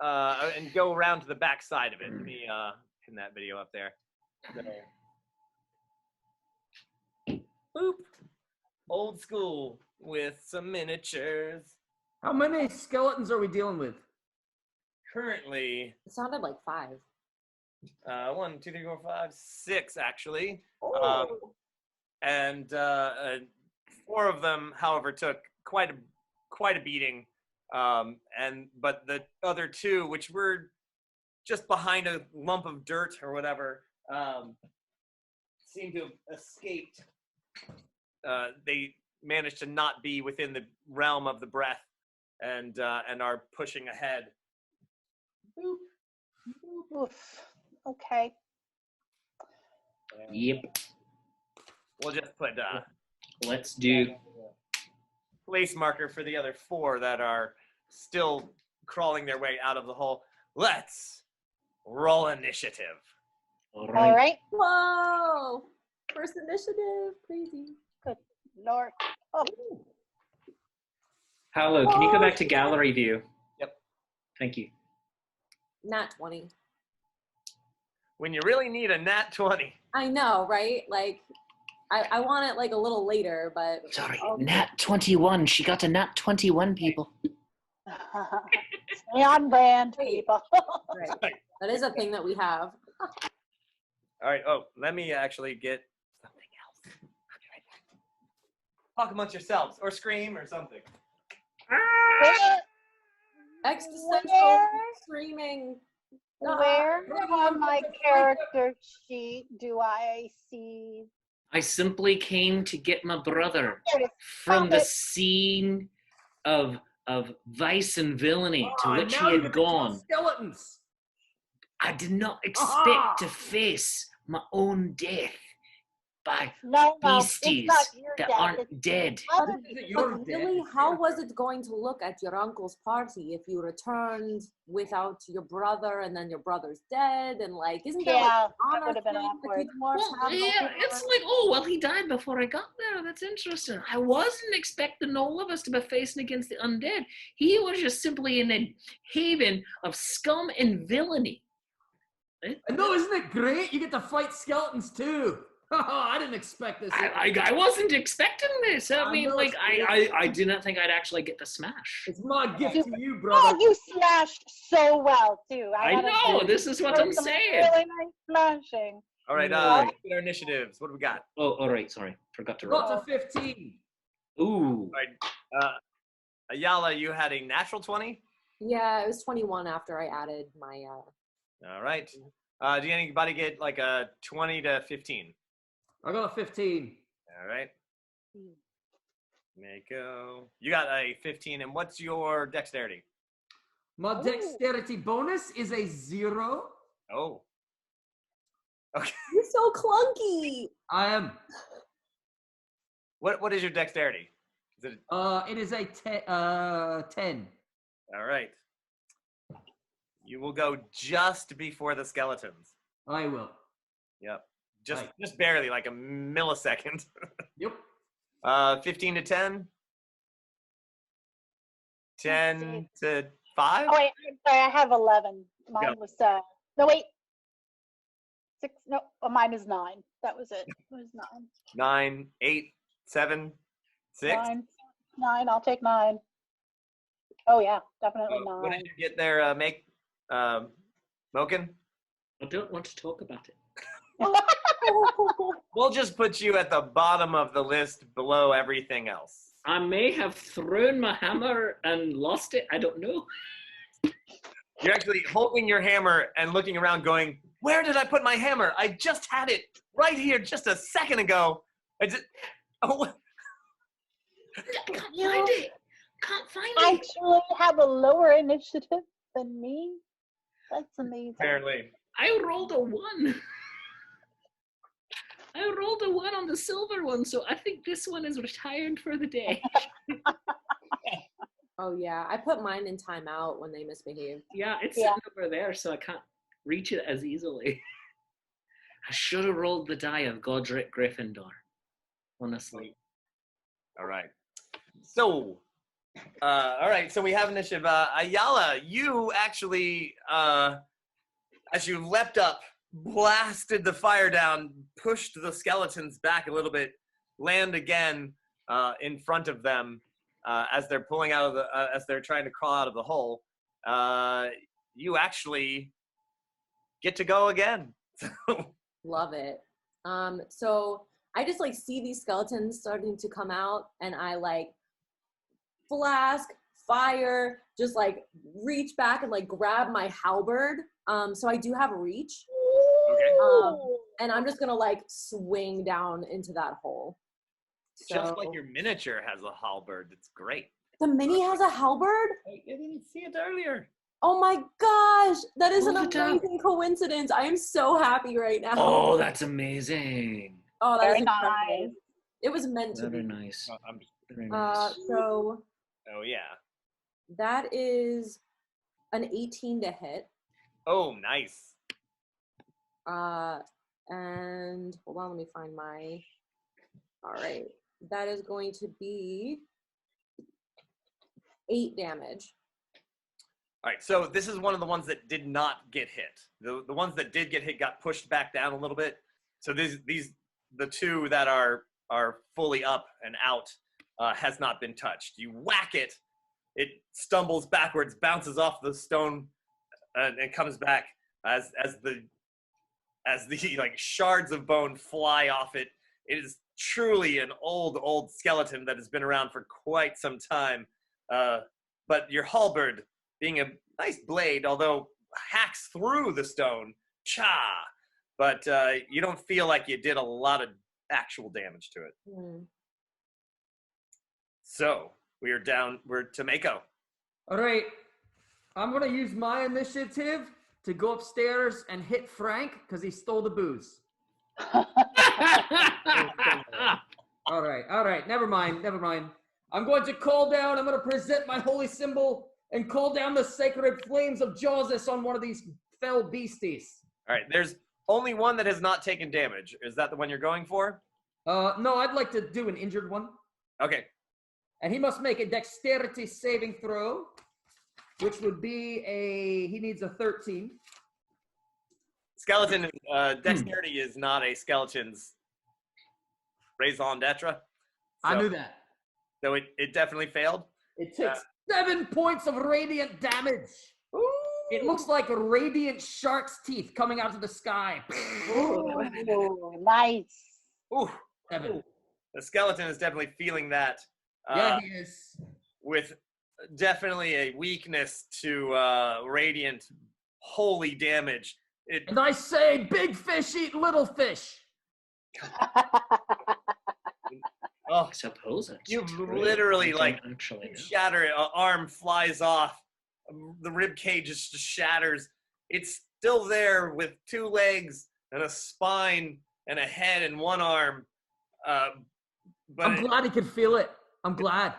and go around to the back side of it. Let me pin that video up there. So, boop. Old school with some miniatures. How many skeletons are we dealing with? Currently, It sounded like 5. 1, 2, 3, 4, 5, 6 actually. Oh. And 4 of them, however, took quite a beating. But the other 2, which were just behind a lump of dirt or whatever, seem to have escaped. They managed to not be within the realm of the breath, and are pushing ahead. Oof. Okay. Yep. We'll just put Let's do. place marker for the other 4 that are still crawling their way out of the hole. Let's roll initiative. All All right. right. Whoa! First initiative, crazy. Lord. Oh, Paolo, can you go back to gallery view? Yep. Thank you. Nat 20. When you really need a nat 20. I know, right? Like, I want it like a little later, but Sorry, okay. Nat 21. She got a Nat 21, people. stay on brand, Wait. people. Right. That is a thing that we have. All right. Oh, let me actually get something else. I'll be right back. Talk amongst yourselves, or scream, or something. Existential Where? screaming. Where on my character sheet do I see? I simply came to get my brother There it is. from Found the it. scene of vice and villainy to Oh, which now he you had get to kill gone. Skeletons. I did not expect Aha! to face my own death by No, it's beasties not your that death. aren't It's dead. other Is it people's your But death? really, It's how your was death. it going to look at your uncle's party if you returned without your brother and then your brother's dead? And like, isn't there Yeah, like that honor would have been thing that awkward. you dwarves have Yeah, going it's on? like, oh, well, he died before I got there. That's interesting. I wasn't expecting all of us to be facing against the undead. He was just simply in a haven of scum and villainy. I know, isn't it great? You get to fight skeletons too. I didn't expect this. I wasn't expecting this. I I mean, know like, it's I did not think I'd actually get to smash. It's my gift to you, Oh, brother. you smashed so well too. I gotta know, say, this is what there I'm was some saying. Really nice smashing. All right. Right. Let's get our initiatives. What do we got? Oh, all right, sorry. Forgot to roll. Got to 15. Ooh. All right. Ayala, you had a natural 20. Yeah, it was 21 after I added my. All right. Did anybody get like a 20 to 15? I got a 15. All right. Mako. You got a 15. And what's your dexterity? My dexterity bonus is a 0. Oh. Okay. You're so clunky. I am. What is your dexterity? Is it It is a 10. all right? You will go just before the skeletons. I will. Yep. Just Right. just barely, like a millisecond. Yep. 15 15 to 10. 10 see. to 5. Oh wait, I'm sorry. I have 11. Mine Yeah. was no wait. 6. No, mine is 9. That was it. It was 9. 9, 8, 7, 6. 9. I'll take 9. Oh yeah, definitely What 9. did you get there? Mochen? I don't want to talk about it. We'll just put you at the bottom of the list below everything else. I may have thrown my hammer and lost it. I don't know. You're actually holding your hammer and looking around going, where did I put my hammer? I just had it right here just a second ago. Oh, I can't find it. Can't find it. Actually have a lower initiative than me. That's amazing. apparently. I rolled a 1. I rolled a 1 on the silver one, so I think this one is retired for the day. Oh yeah, I put mine in timeout when they misbehave. Yeah, it's Yeah. sitting over there, so I can't reach it as easily. I should have rolled the die of Godric Gryffindor. Honestly. All right. So, all right. So we have initiative. Ayala, you actually, as you leapt up, blasted the fire down, pushed the skeletons back a little bit, land again in front of them as they're pulling out of the, as they're trying to crawl out of the hole. You actually get to go again. Love it. So I just like see these skeletons starting to come out, and I like flask, fire, just like reach back and like grab my halberd. So I do have reach. Okay. And I'm just gonna like swing down into that hole. Just So- like your miniature has a halberd. It's great. The mini has a halberd? I didn't see it earlier. Oh my gosh, that is an Look at that. amazing coincidence. I am so happy right now. Oh, that's amazing. Oh, that Very is incredible. nice. It was meant to Very be. nice. I'm just, Very nice. So oh yeah. that is an 18 to hit. Oh, nice. And hold on, let me find my. All right, that is going to be 8 damage. All right, so this is one of the ones that did not get hit. The ones that did get hit got pushed back down a little bit. So the two that are fully up and out has not been touched. You whack it, it stumbles backwards, bounces off the stone, and comes back as the like shards of bone fly off it. It is truly an old skeleton that has been around for quite some time. But your halberd, being a nice blade, although hacks through the stone, but you don't feel like you did a lot of actual damage to it. So we're to Mako. All right. I'm going to use my initiative to go upstairs and hit Frank because he stole the booze. All right. Never mind. I'm going to I'm going to present my holy symbol and call down the sacred flames of Jawsus on one of these fell beasties. All right, there's only one that has not taken damage. Is that the one you're going for? No, I'd like to do an injured one. Okay. And he must make a dexterity saving throw, which would be he needs a 13. Skeleton, dexterity is not a skeleton's raison d'etre. I knew that. So it definitely failed. It takes 7 points of radiant damage. Ooh. It looks like radiant shark's teeth coming out of the sky. Ooh, nice. Ooh. 7. The skeleton is definitely feeling that. Yeah, he is. With definitely a weakness to radiant holy damage. And I say, big fish eat little fish. Oh, I suppose it's you true. literally I don't like actually know. shatter it. An arm flies off. The rib cage just shatters. It's still there with 2 legs and a spine and a head and 1 arm. But I'm glad he could feel it. I'm glad.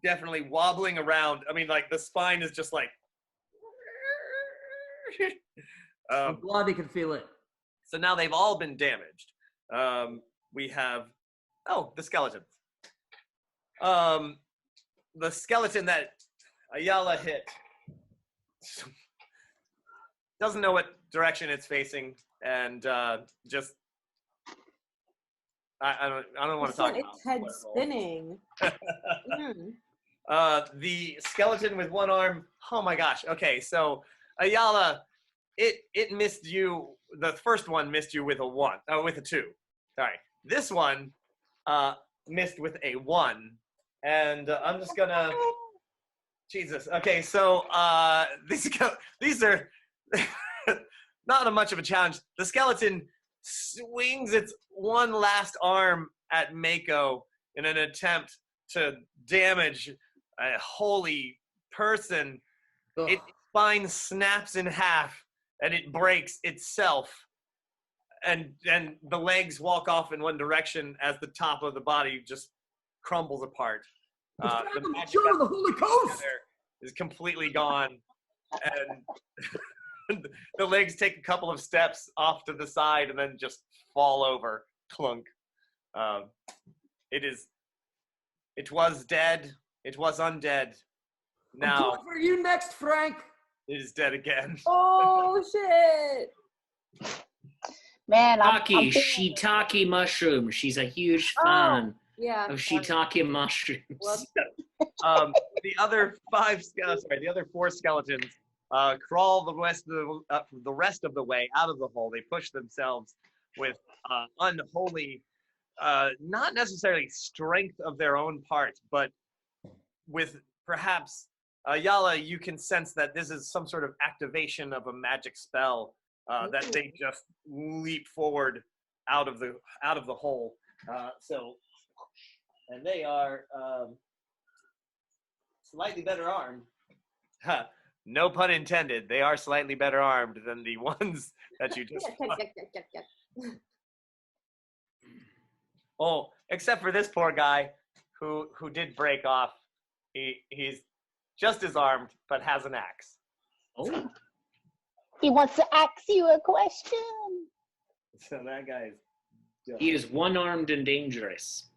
Definitely wobbling around. I mean, like the spine is just like. I'm glad he could feel it. So now they've all been damaged. We have, the skeletons. The skeleton that Ayala hit doesn't know what direction it's facing, and just I don't want to talk about Its head spinning. The skeleton with 1 arm. Oh my gosh. Okay, so Ayala, it missed you. The first one missed you with a 2. Sorry. This one missed with a 1, and I'm just gonna. Jesus. Okay, so these are not much of a challenge. The skeleton swings its one last arm at Mako in an attempt to damage a holy person. Its spine snaps in half and it breaks itself. and the legs walk off in one direction as the top of the body just crumbles apart. The magic Sure, the Holy Coast is completely gone, and the legs take a couple of steps off to the side and then just fall over, clunk. It was dead. It was undead. Now I'm for you next, Frank. it is dead again. Oh shit! Man, Shiitake mushroom. She's a huge fan Yeah. of shiitake mushrooms. Whoops. The other the other 4 skeletons crawl the rest of the way out of the hole. They push themselves with unholy, not necessarily strength of their own part, but with perhaps Ayala, you can sense that this is some sort of activation of a magic spell that they just leap forward out of the hole. And they are slightly better armed. No pun intended. They are slightly better armed than the ones that you just. Oh, except for this poor guy, who did break off. He's just as armed, but has an axe. Oh, he wants to ask you a question. So that guy is. he is one-armed and dangerous.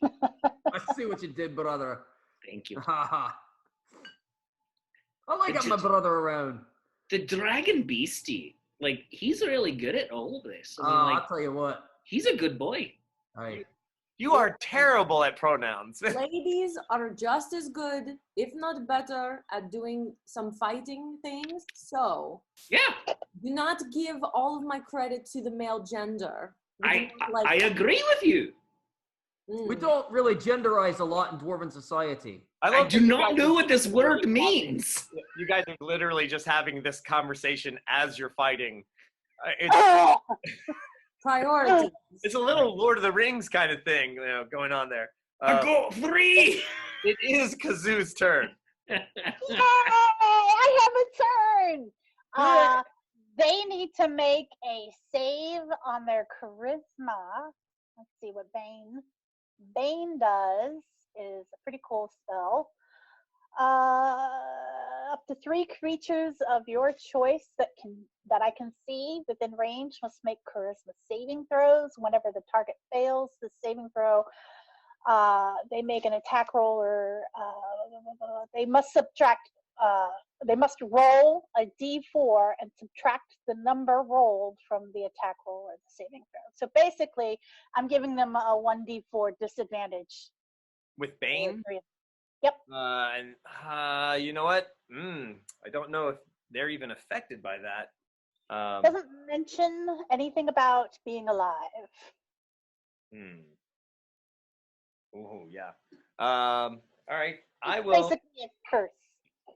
I see what you did, brother. Thank you. I like having my brother around. The dragon beastie, like, he's really good at all of this. I mean, I'll tell you what. he's a good boy. Hey. You are terrible at pronouns. Ladies are just as good, if not better, at doing some fighting things. So Yeah, do not give all of my credit to the male gender. I agree with you. We don't really genderize a lot in Dwarven society. I do not know what this word means. You guys are literally just having this conversation as you're fighting. Priorities. It's a little Lord of the Rings kind of thing, going on there. I got 3. It is Kazoo's turn. Yay! I have a turn. They need to make a save on their charisma. Let's see what Bane does. Is a pretty cool spell. Up to 3 creatures of your choice that I can see within range must make charisma saving throws. Whenever the target fails the saving throw, they make an attack roll, or they must roll a d4 and subtract the number rolled from the attack roll or the saving throw. So basically, I'm giving them a 1d4 disadvantage. With Bane? Yep. And you know what? I don't know if they're even affected by that. Doesn't mention anything about being alive. Oh, yeah. All right. I will. Basically, a curse.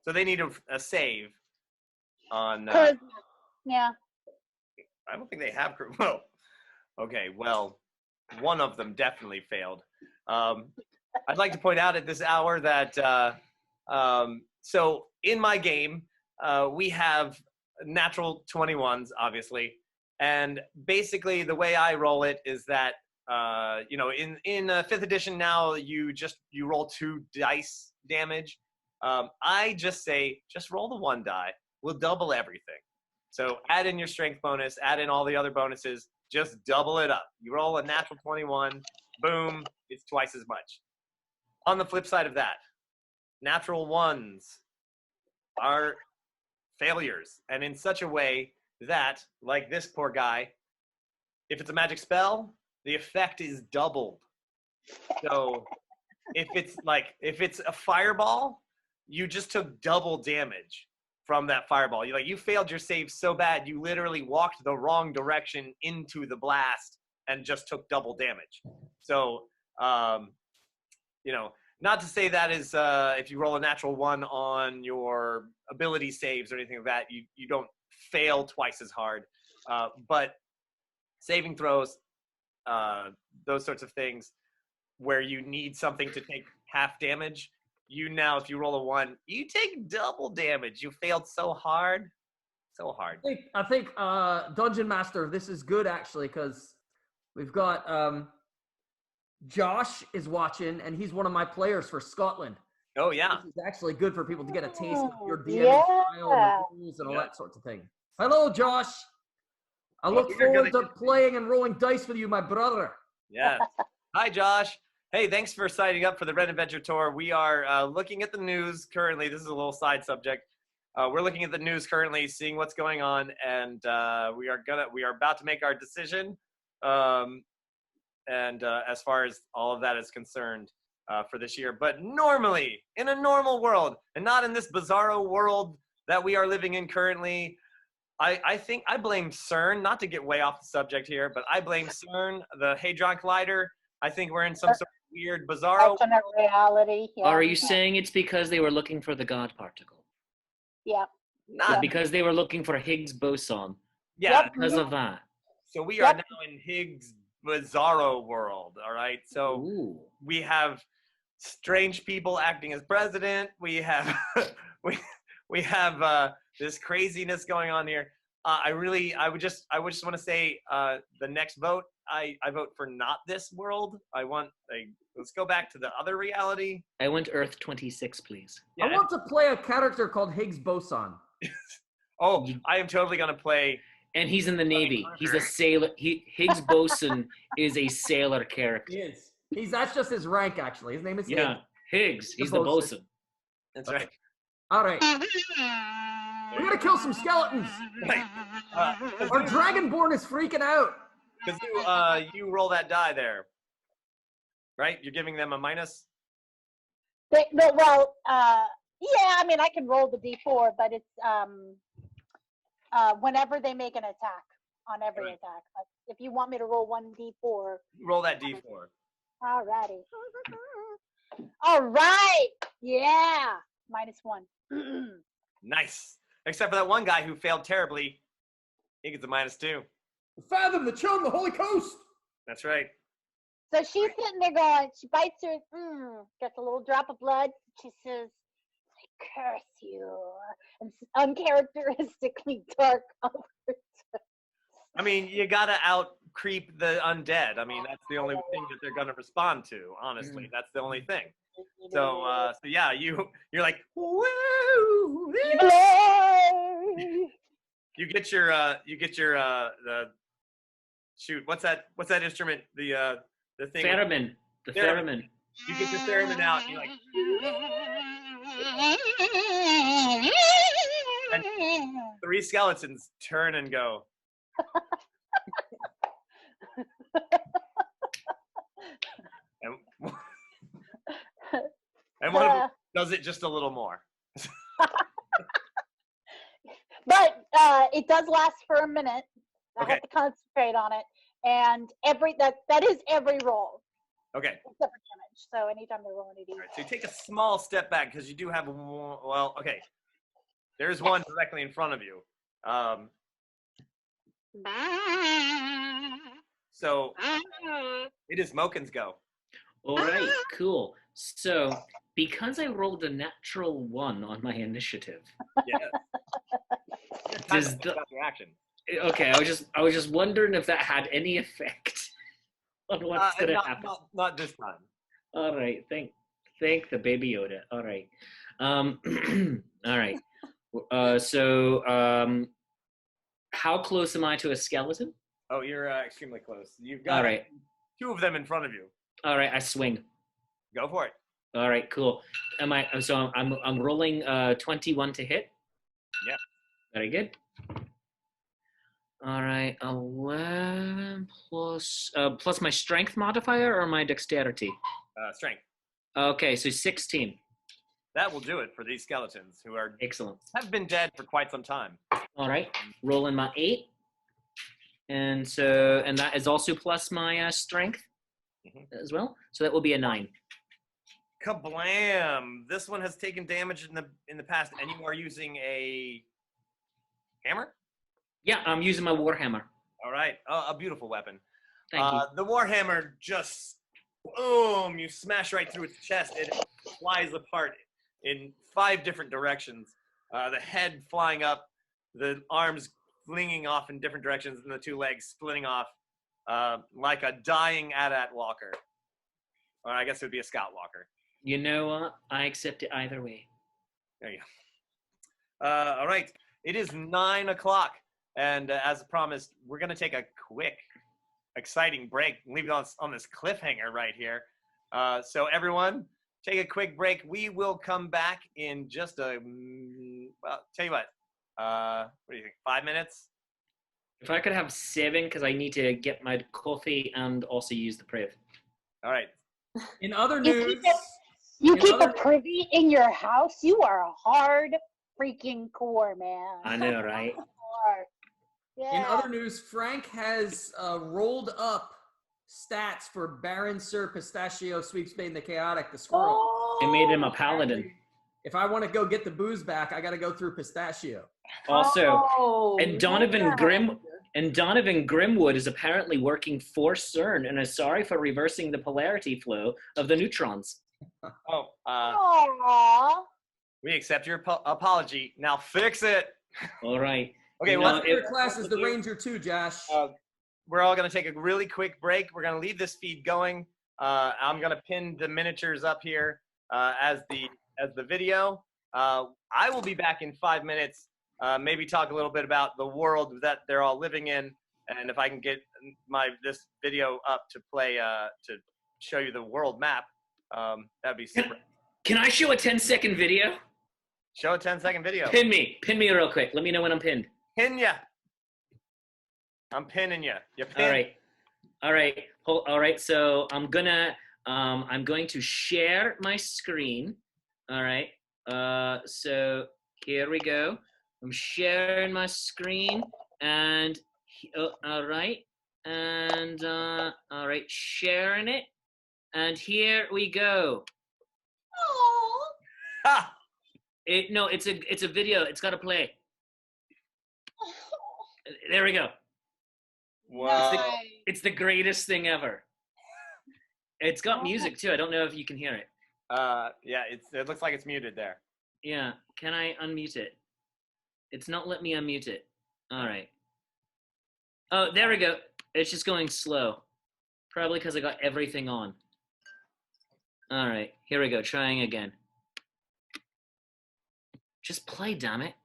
So they need a save on. Charisma. Yeah. I don't think they have. Well, okay. Well, one of them definitely failed. I'd like to point out at this hour that so in my game we have natural 21s, obviously, and basically the way I roll it is that in 5th edition now you roll 2 dice damage. I just say just roll the 1 die. We'll double everything. So add in your strength bonus, add in all the other bonuses, just double it up. You roll a natural 21, boom, it's twice as much. On the flip side of that, natural 1s are failures, and in such a way that, like this poor guy, if it's a magic spell, the effect is doubled. So if it's a fireball, you just took double damage from that fireball. You failed your save so bad, you literally walked the wrong direction into the blast and just took double damage. So, not to say that is if you roll a natural 1 on your ability saves or anything like that, you don't fail twice as hard. But saving throws, those sorts of things, where you need something to take half damage, if you roll a 1, you take double damage. You failed so hard. So hard. I think Dungeon Master, this is good actually, because we've got Josh is watching, and he's one of my players for Scotland. Oh yeah. This is actually good for people to get a taste of your DMing Yeah. style and the rules and all that sorts of thing. Hello, Josh. I look you're forward gonna- to playing and rolling dice with you, my brother. Yeah. Hi, Josh. Hey, thanks for signing up for the Red Adventure Tour. We are looking at the news currently. This is a little side subject. We're looking at the news currently, seeing what's going on, and we are about to make our decision. As far as all of that is concerned for this year, but normally in a normal world, and not in this bizarro world that we are living in currently, I think I blame CERN, not to get way off the subject here, but I blame CERN, the Hadron Collider. I think we're in some sort of weird bizarro. Alternate reality. Yeah. Are you saying it's because they were looking for the God particle? Yeah. Not Because they were looking for Higgs boson. yeah. Yep. Because of that. So we are Yep. now in Higgs bizarro world. All right. So Ooh. we have strange people acting as president. We have we have this craziness going on here. I would just want to say the next vote, I vote for not this world. Let's go back to the other reality. I want Earth 26, please. Yeah. I want to play a character called Higgs Boson. Oh, I am totally gonna play. And he's in the Navy. He's a sailor. Higgs boson is a sailor character. He is. That's just his rank, actually. His name is Yeah, Higgs. Higgs. He's the bosun. That's right. All right. We gotta kill some skeletons. Right. Our dragonborn is freaking out. Because you roll that die there, right? You're giving them a minus. Yeah, I mean, I can roll the d4, but it's whenever they make an attack on every attack. Like, if you want me to roll 1d4. Roll that d4. Alrighty. All right. Yeah. -1. Nice. Except for that one guy who failed terribly. He gets a -2. Fathom the chum, the Holy Coast. That's right. So she's sitting there going, she bites her, gets a little drop of blood. She says, I curse you. And uncharacteristically dark over. I mean, you gotta out creep the undead. I mean, that's the only thing that they're gonna respond to. Honestly, that's the only thing. So yeah, you're like, woo! You get your the shoot. What's that instrument? The thing. Theremin. The theremin. You get your theremin out. And you're like, and 3 skeletons turn and go. and one of them does it just a little more. But it does last for a minute. I Okay. have to concentrate on it, and that is every roll Okay. except for damage. So anytime they roll an All right, so you take a small step back because you do have okay. There's one directly in front of you. So it is Mochen's go. All right, cool. So because I rolled a natural 1 on my initiative. Yeah. Does your action. Okay, I was just wondering if that had any effect on what's gonna happen. Not this time. All right, thank the baby Yoda. All right, all right. So how close am I to a skeleton? Oh, you're extremely close. You've got All right, 2 of them in front of you. all right. I swing. Go for it. All right, cool. So I'm rolling 21 to hit. Yeah. Very good. All right, 11 plus my strength modifier or my dexterity? Strength. Okay, so 16. That will do it for these skeletons who Excellent. have been dead for quite some time. All right, rolling my 8. And that is also plus my strength as well. So that will be a 9. Kablam! This one has taken damage in the past, and you are using a hammer? Yeah, I'm using my warhammer. All right. A beautiful weapon. Thank you. The warhammer just, boom, you smash right through its chest. It flies apart in 5 different directions. The head flying up, the arms flinging off in different directions and the two legs splitting off like a dying AT-AT walker. Or I guess it would be a scout walker. You know what? I accept it either way. There you go. All right. It is 9 o'clock. And as promised, we're going to take a quick, exciting break. Leave it on this cliffhanger right here. So everyone, take a quick break. We will come back in just well, tell you what. What do you think? 5 minutes? If I could have 7, because I need to get my coffee and also use the priv. All right. In other news, You keep a privy in your house? You are a hard freaking core, man. I know, right? Yeah. in other news, Frank has rolled up stats for Baron Sir Pistachio Sweepspade the Chaotic, the squirrel. It made him a paladin. If I want to go get the booze back, I got to go through Pistachio. Also, and Donovan Grimwood is apparently working for CERN and is sorry for reversing the polarity flow of the neutrons. Aww. We accept your apology. Now fix it. All right. Okay, Well, well, your class is the Ranger too, Josh. we're all going to take a really quick break. We're going to leave this feed going. I'm going to pin the miniatures up here as the video. I will be back in 5 minutes. Maybe talk a little bit about the world that they're all living in, and if I can get this video up to play to show you the world map, that'd be super. Can I show a 10-second video? Show a 10-second video. Pin me real quick. Let me know when I'm pinned. Pin ya. I'm pinning you. You pin. All right. So I'm going to share my screen. All right. So here we go. I'm sharing my screen, and all right, sharing it, and here we go. Ha! It's a video. It's got to play. There we go. Wow. It's the greatest thing ever. It's got music too. I don't know if you can hear it. Yeah, it looks like it's muted there. Yeah. Can I unmute it? It's not letting me unmute it. All right. Oh, there we go. It's just going slow. Probably because I got everything on. All right. Here we go. Trying again. Just play, damn it.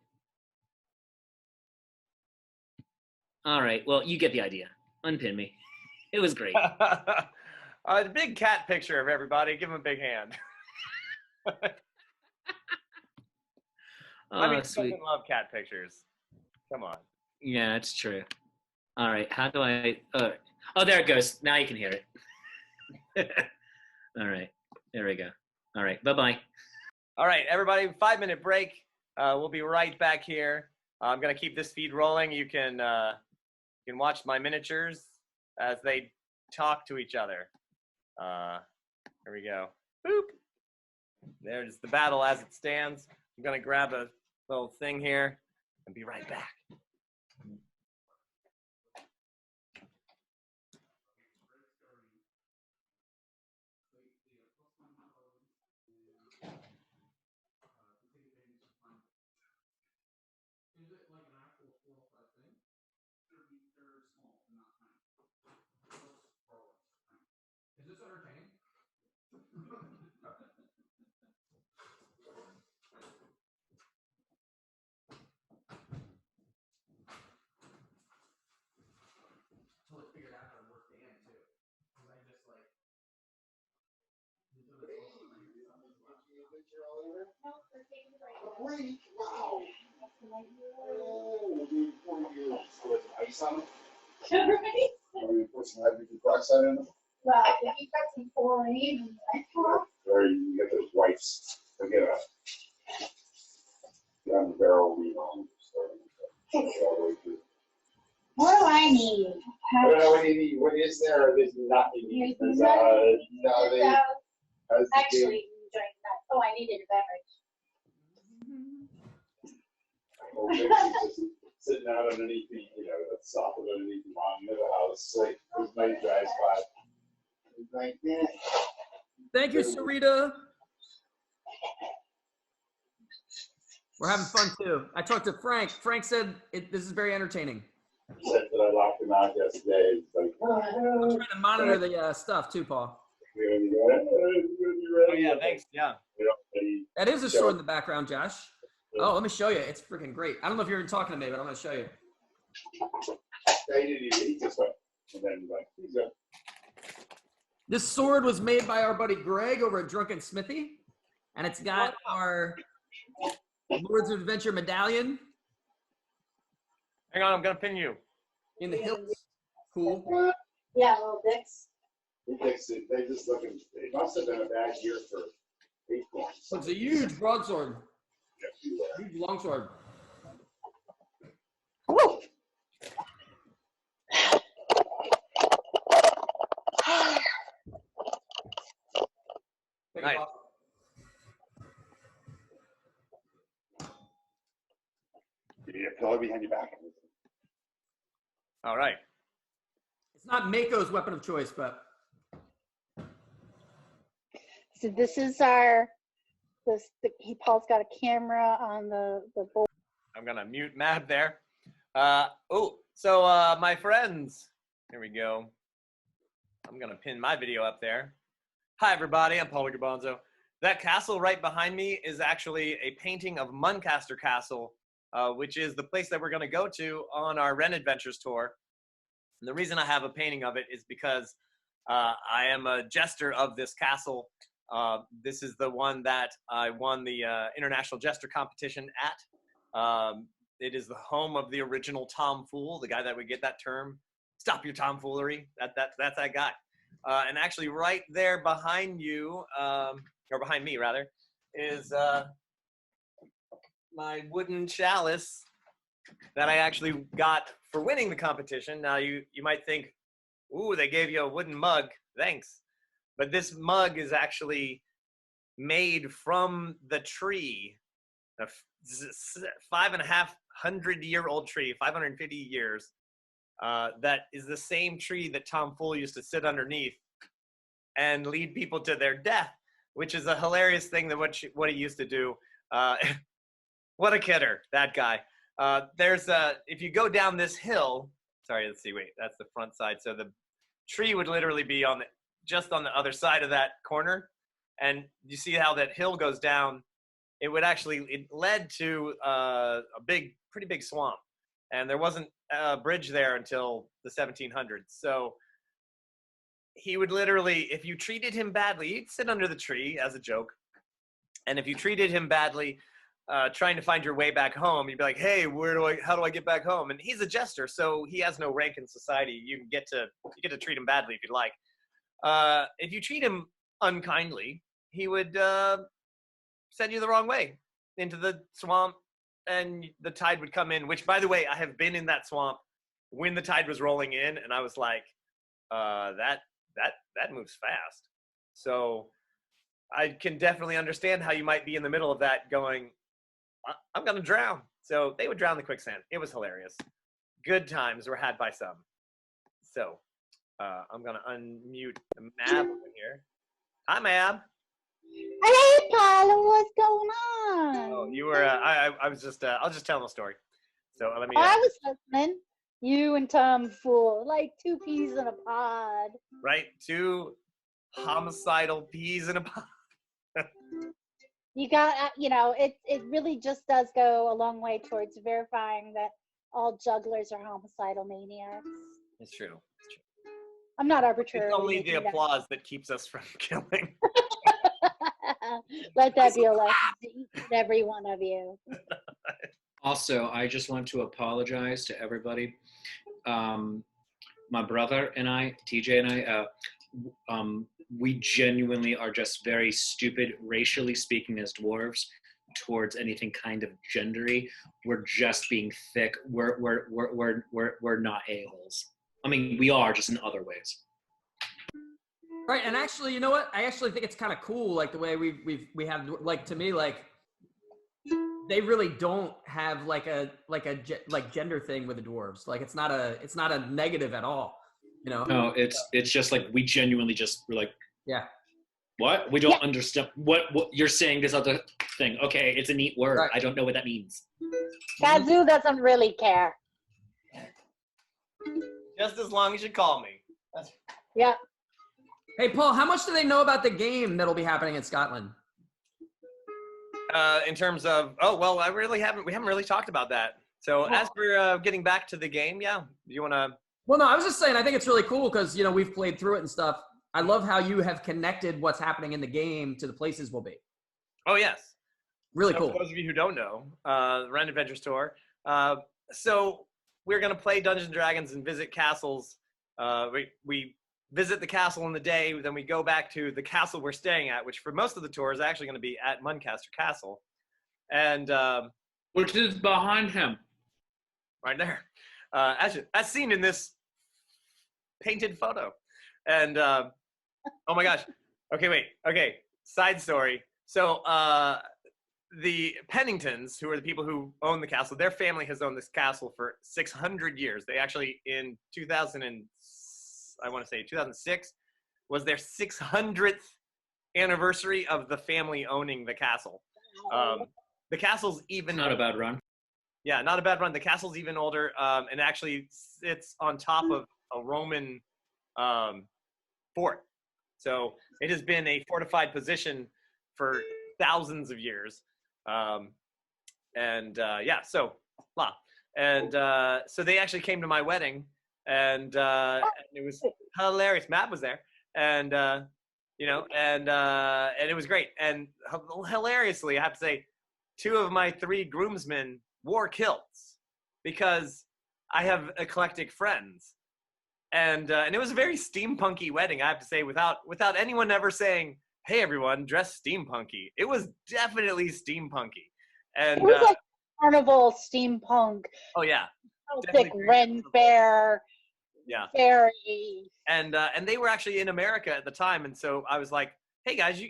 All right. Well, you get the idea. Unpin me. It was great. The big cat picture of everybody. Give him a big hand. Oh, I mean, sweet. I love cat pictures. Come on. Yeah, it's true. All right. How do I? Oh, there it goes. Now you can hear it. All right. There we go. All right. Bye-bye. All right, everybody. 5-minute break. We'll be right back here. I'm gonna keep this feed rolling. You can watch my miniatures as they talk to each other. Here we go. Boop. There's the battle as it stands. I'm gonna grab a little thing here and be right back. Is it like an actual full-size thing? They're small, not tiny. Is this entertaining? Totally figured out how to work the end too. Because I just like. Great! Wow! Oh, dude, 40 years. So it's ice on it? Right? Are you put some hydrogen peroxide in it? Right. If you've got some chlorine and Or you get those wipes. They get a barrel read on. what do I need? I don't know what you need. What is there? There's nothing. There's There's, nothing. no, they, how's the Actually, drink that. Oh, I needed a beverage. sitting out underneath the, the soffit underneath the monument of the house, like, it was my dry spot. Like that. Thank you, Sarita. We're having fun too. I talked to Frank. Frank said this is very entertaining. He said that I locked him out yesterday. It's like, I'm trying to monitor the stuff too, Paul. Oh yeah, thanks. Yeah. That is a sword in the background, Josh. Oh, let me show you. It's freaking great. I don't know if you're even talking to me, but I'm going to show you. He just went, and then like, he's up. This sword was made by our buddy Greg over at Drunken Smithy, and it's got our Lords of Adventure medallion. Hang on, I'm going to pin you. In the hilt. Cool. Yeah, little dicks. They just looking, it must have been a bad year for acorns. It's a huge broadsword. Huge longsword. Woo! Nice. Yeah, pillow behind your back. All right. It's not Mako's weapon of choice, but So this is Paul's got a camera on the board. I'm going to mute Mab there. So my friends, here we go. I'm going to pin my video up there. Hi, everybody. I'm Paolo Garbanzo. That castle right behind me is actually a painting of Muncaster Castle, which is the place that we're going to go to on our Ren Adventures tour. And the reason I have a painting of it is because I am a jester of this castle. This is the one that I won the International Jester competition at. It is the home of the original Tom Fool, the guy that would get that term. Stop your tomfoolery. That's that guy. And actually right there behind you, or behind me rather, is my wooden chalice that I actually got for winning the competition. Now you might think, ooh, they gave you a wooden mug. Thanks. But this mug is actually made from the tree, a 5,500-year-old tree, 550 years. That is the same tree that Tom Fool used to sit underneath and lead people to their death, which is a hilarious thing that what he used to do. What a kidder, that guy. If you go down this hill, sorry, let's see, wait, that's the front side. So the tree would literally be just on the other side of that corner. And you see how that hill goes down. It led to a pretty big swamp. And there wasn't a bridge there until the 1700s. So he would literally, if you treated him badly, he'd sit under the tree as a joke. And if you treated him badly, trying to find your way back home, you'd be like, hey, how do I get back home? And he's a jester, so he has no rank in society. You get to treat him badly if you'd like. If you treat him unkindly, he would send you the wrong way into the swamp, and the tide would come in, which, by the way, I have been in that swamp when the tide was rolling in, and I was like, that moves fast. So I can definitely understand how you might be in the middle of that going, I'm going to drown. So they would drown in the quicksand. It was hilarious. Good times were had by some. So I'm going to unmute Mab over here. Hi, Mab. Hey, Paolo, what's going on? Oh, you were, I was just, I'll just tell the story. So let me. I was listening. You and Tom Fool, like two peas in a pod. Right? Two homicidal peas in a pod. You got, it really just does go a long way towards verifying that all jugglers are homicidal maniacs. It's true. I'm not arbitrary. It's only the applause that keeps us from killing. Let that be a lesson to each and every one of you. Also, I just want to apologize to everybody. My brother and I, TJ and I, we genuinely are just very stupid, racially speaking, as dwarves, towards anything kind of gendery. We're just being thick. We're not a-holes. I mean, we are, just in other ways. Right, and actually, you know what? I actually think it's kind of cool, like the way we have, like, to me, like, they really don't have like a gender thing with the dwarves. Like it's not a negative at all, you know? No, it's just like we genuinely we're like, yeah. What? We don't understand what you're saying. This other thing. Okay, it's a neat word. Right. I don't know what that means. Kazu doesn't really care. Just as long as you call me. Yeah. Hey, Paul, how much do they know about the game that'll be happening in Scotland? In terms of, we haven't really talked about that. So as for getting back to the game, yeah, you want to? Well, no, I was just saying, I think it's really cool because, we've played through it and stuff. I love how you have connected what's happening in the game to the places we'll be. Oh, yes. Really So cool. For those of you who don't know, the Ren Adventures Tour. So we're going to play Dungeons & Dragons and visit castles. We visit the castle in the day, then we go back to the castle we're staying at, which for most of the tour is actually going to be at Muncaster Castle. And Which is behind him. right there. As seen in this painted photo. And oh my gosh. Okay. Side story. So the Penningtons, who are the people who own the castle, their family has owned this castle for 600 years. They actually, in 2006, was their 600th anniversary of the family owning the castle. The castle's even Not a bad run. Yeah, not a bad run. The castle's even older, and actually sits on top of a Roman fort. So it has been a fortified position for thousands of years. So they actually came to my wedding, and it was hilarious. Matt was there, and it was great. And hilariously, I have to say, 2 of my 3 groomsmen wore kilts because I have eclectic friends, and it was a very steampunky wedding. I have to say, without anyone ever saying, "Hey, everyone, dress steampunky." It was definitely steampunky, and It was like carnival steampunk. oh yeah, Celtic Ren Fair. yeah, Fairy. and they were actually in America at the time, and so I was like, "Hey guys,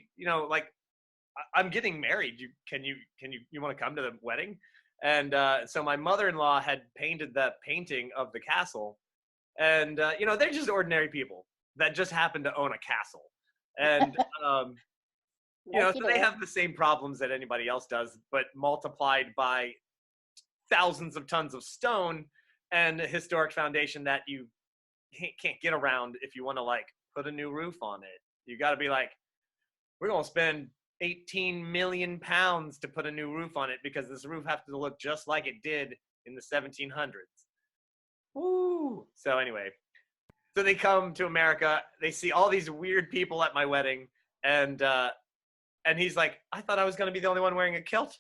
I'm getting married. You want to come to the wedding?" And so my mother-in-law had painted that painting of the castle, and they're just ordinary people that just happen to own a castle, and so they have the same problems that anybody else does, but multiplied by thousands of tons of stone and a historic foundation that you can't get around if you want to put a new roof on it. You got to be like, we're gonna spend 18 million pounds to put a new roof on it because this roof has to look just like it did in the 1700s. Woo! So anyway, so they come to America, they see all these weird people at my wedding, and he's like, I thought I was gonna be the only one wearing a kilt.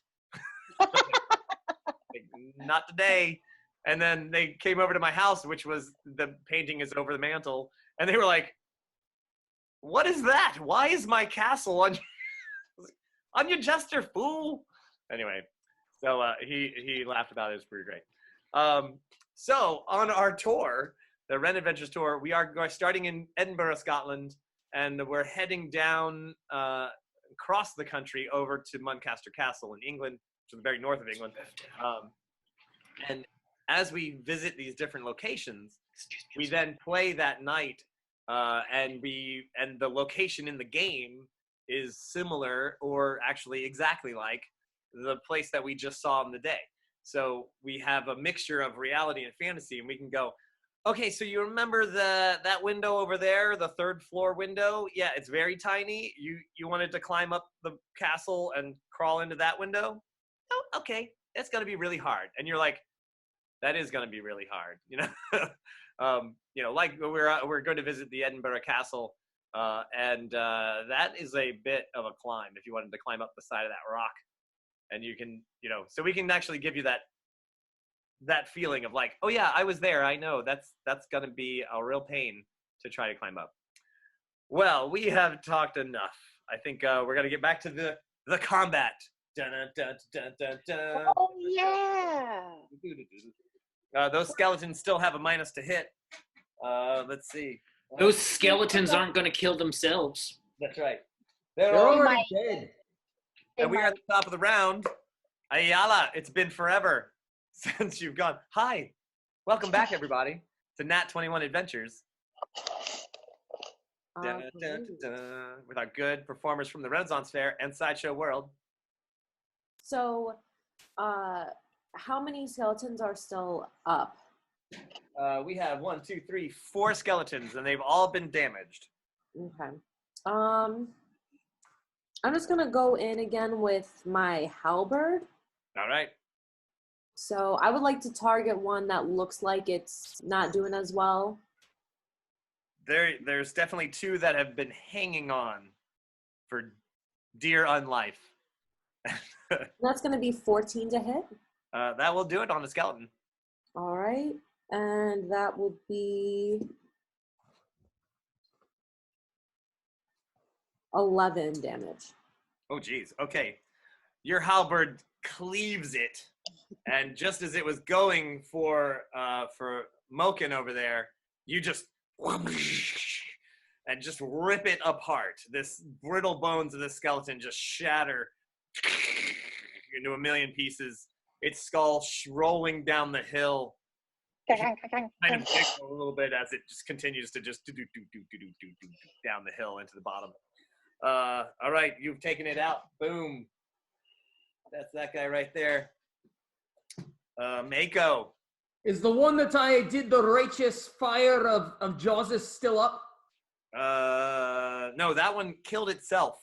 Not today. And then they came over to my house, which was, the painting is over the mantle, and they were like, what is that? Why is my castle on your jester, fool? Anyway, so he laughed about it. It was pretty great. So on our tour, the Ren Adventures Tour, we are starting in Edinburgh, Scotland, and we're heading down across the country over to Muncaster Castle in England, which is the very north of England. And as we visit these different locations, we then play that night, and the location in the game is similar, or actually exactly like the place that we just saw in the day. So we have a mixture of reality and fantasy, and we can go, okay, so you remember that window over there, the 3rd floor window? Yeah, it's very tiny. You wanted to climb up the castle and crawl into that window? Oh, okay, it's gonna be really hard. And you're like, that is gonna be really hard, like we're going to visit the Edinburgh Castle. And that is a bit of a climb if you wanted to climb up the side of that rock. And you can, so we can actually give you that feeling of like, oh yeah, I was there. I know that's going to be a real pain to try to climb up. Well, we have talked enough. I think we're going to get back to the combat. Dun, dun, dun, dun, dun. Oh yeah. Those skeletons still have a minus to hit. Let's see. Those skeletons aren't going to kill themselves. That's right. They're already dead. And we are at the top of the round. Ayala, it's been forever since you've gone. Hi. Welcome back, everybody, to Nat21 Adventures. Dun, dun, dun, dun, with our good performers from the Renaissance Fair and Sideshow World. So, how many skeletons are still up? We have 1, 2, 3, 4 skeletons, and they've all been damaged. Okay. I'm just gonna go in again with my halberd. All right. So I would like to target one that looks like it's not doing as well. There's definitely 2 that have been hanging on for dear unlife. That's gonna be 14 to hit. That will do it on the skeleton. All right, and that will be 11 damage. Oh, geez. Okay. Your halberd cleaves it, and just as it was going for Mochen over there, you just and just rip it apart. This brittle bones of the skeleton just shatter into a million pieces. Its skull rolling down the hill, kind of tickle a little bit as it just continues to just do down the hill into the bottom. All right, you've taken it out. Boom. That's that guy right there. Mako. Is the one that I did the righteous fire of Jawsus still up? No, that one killed itself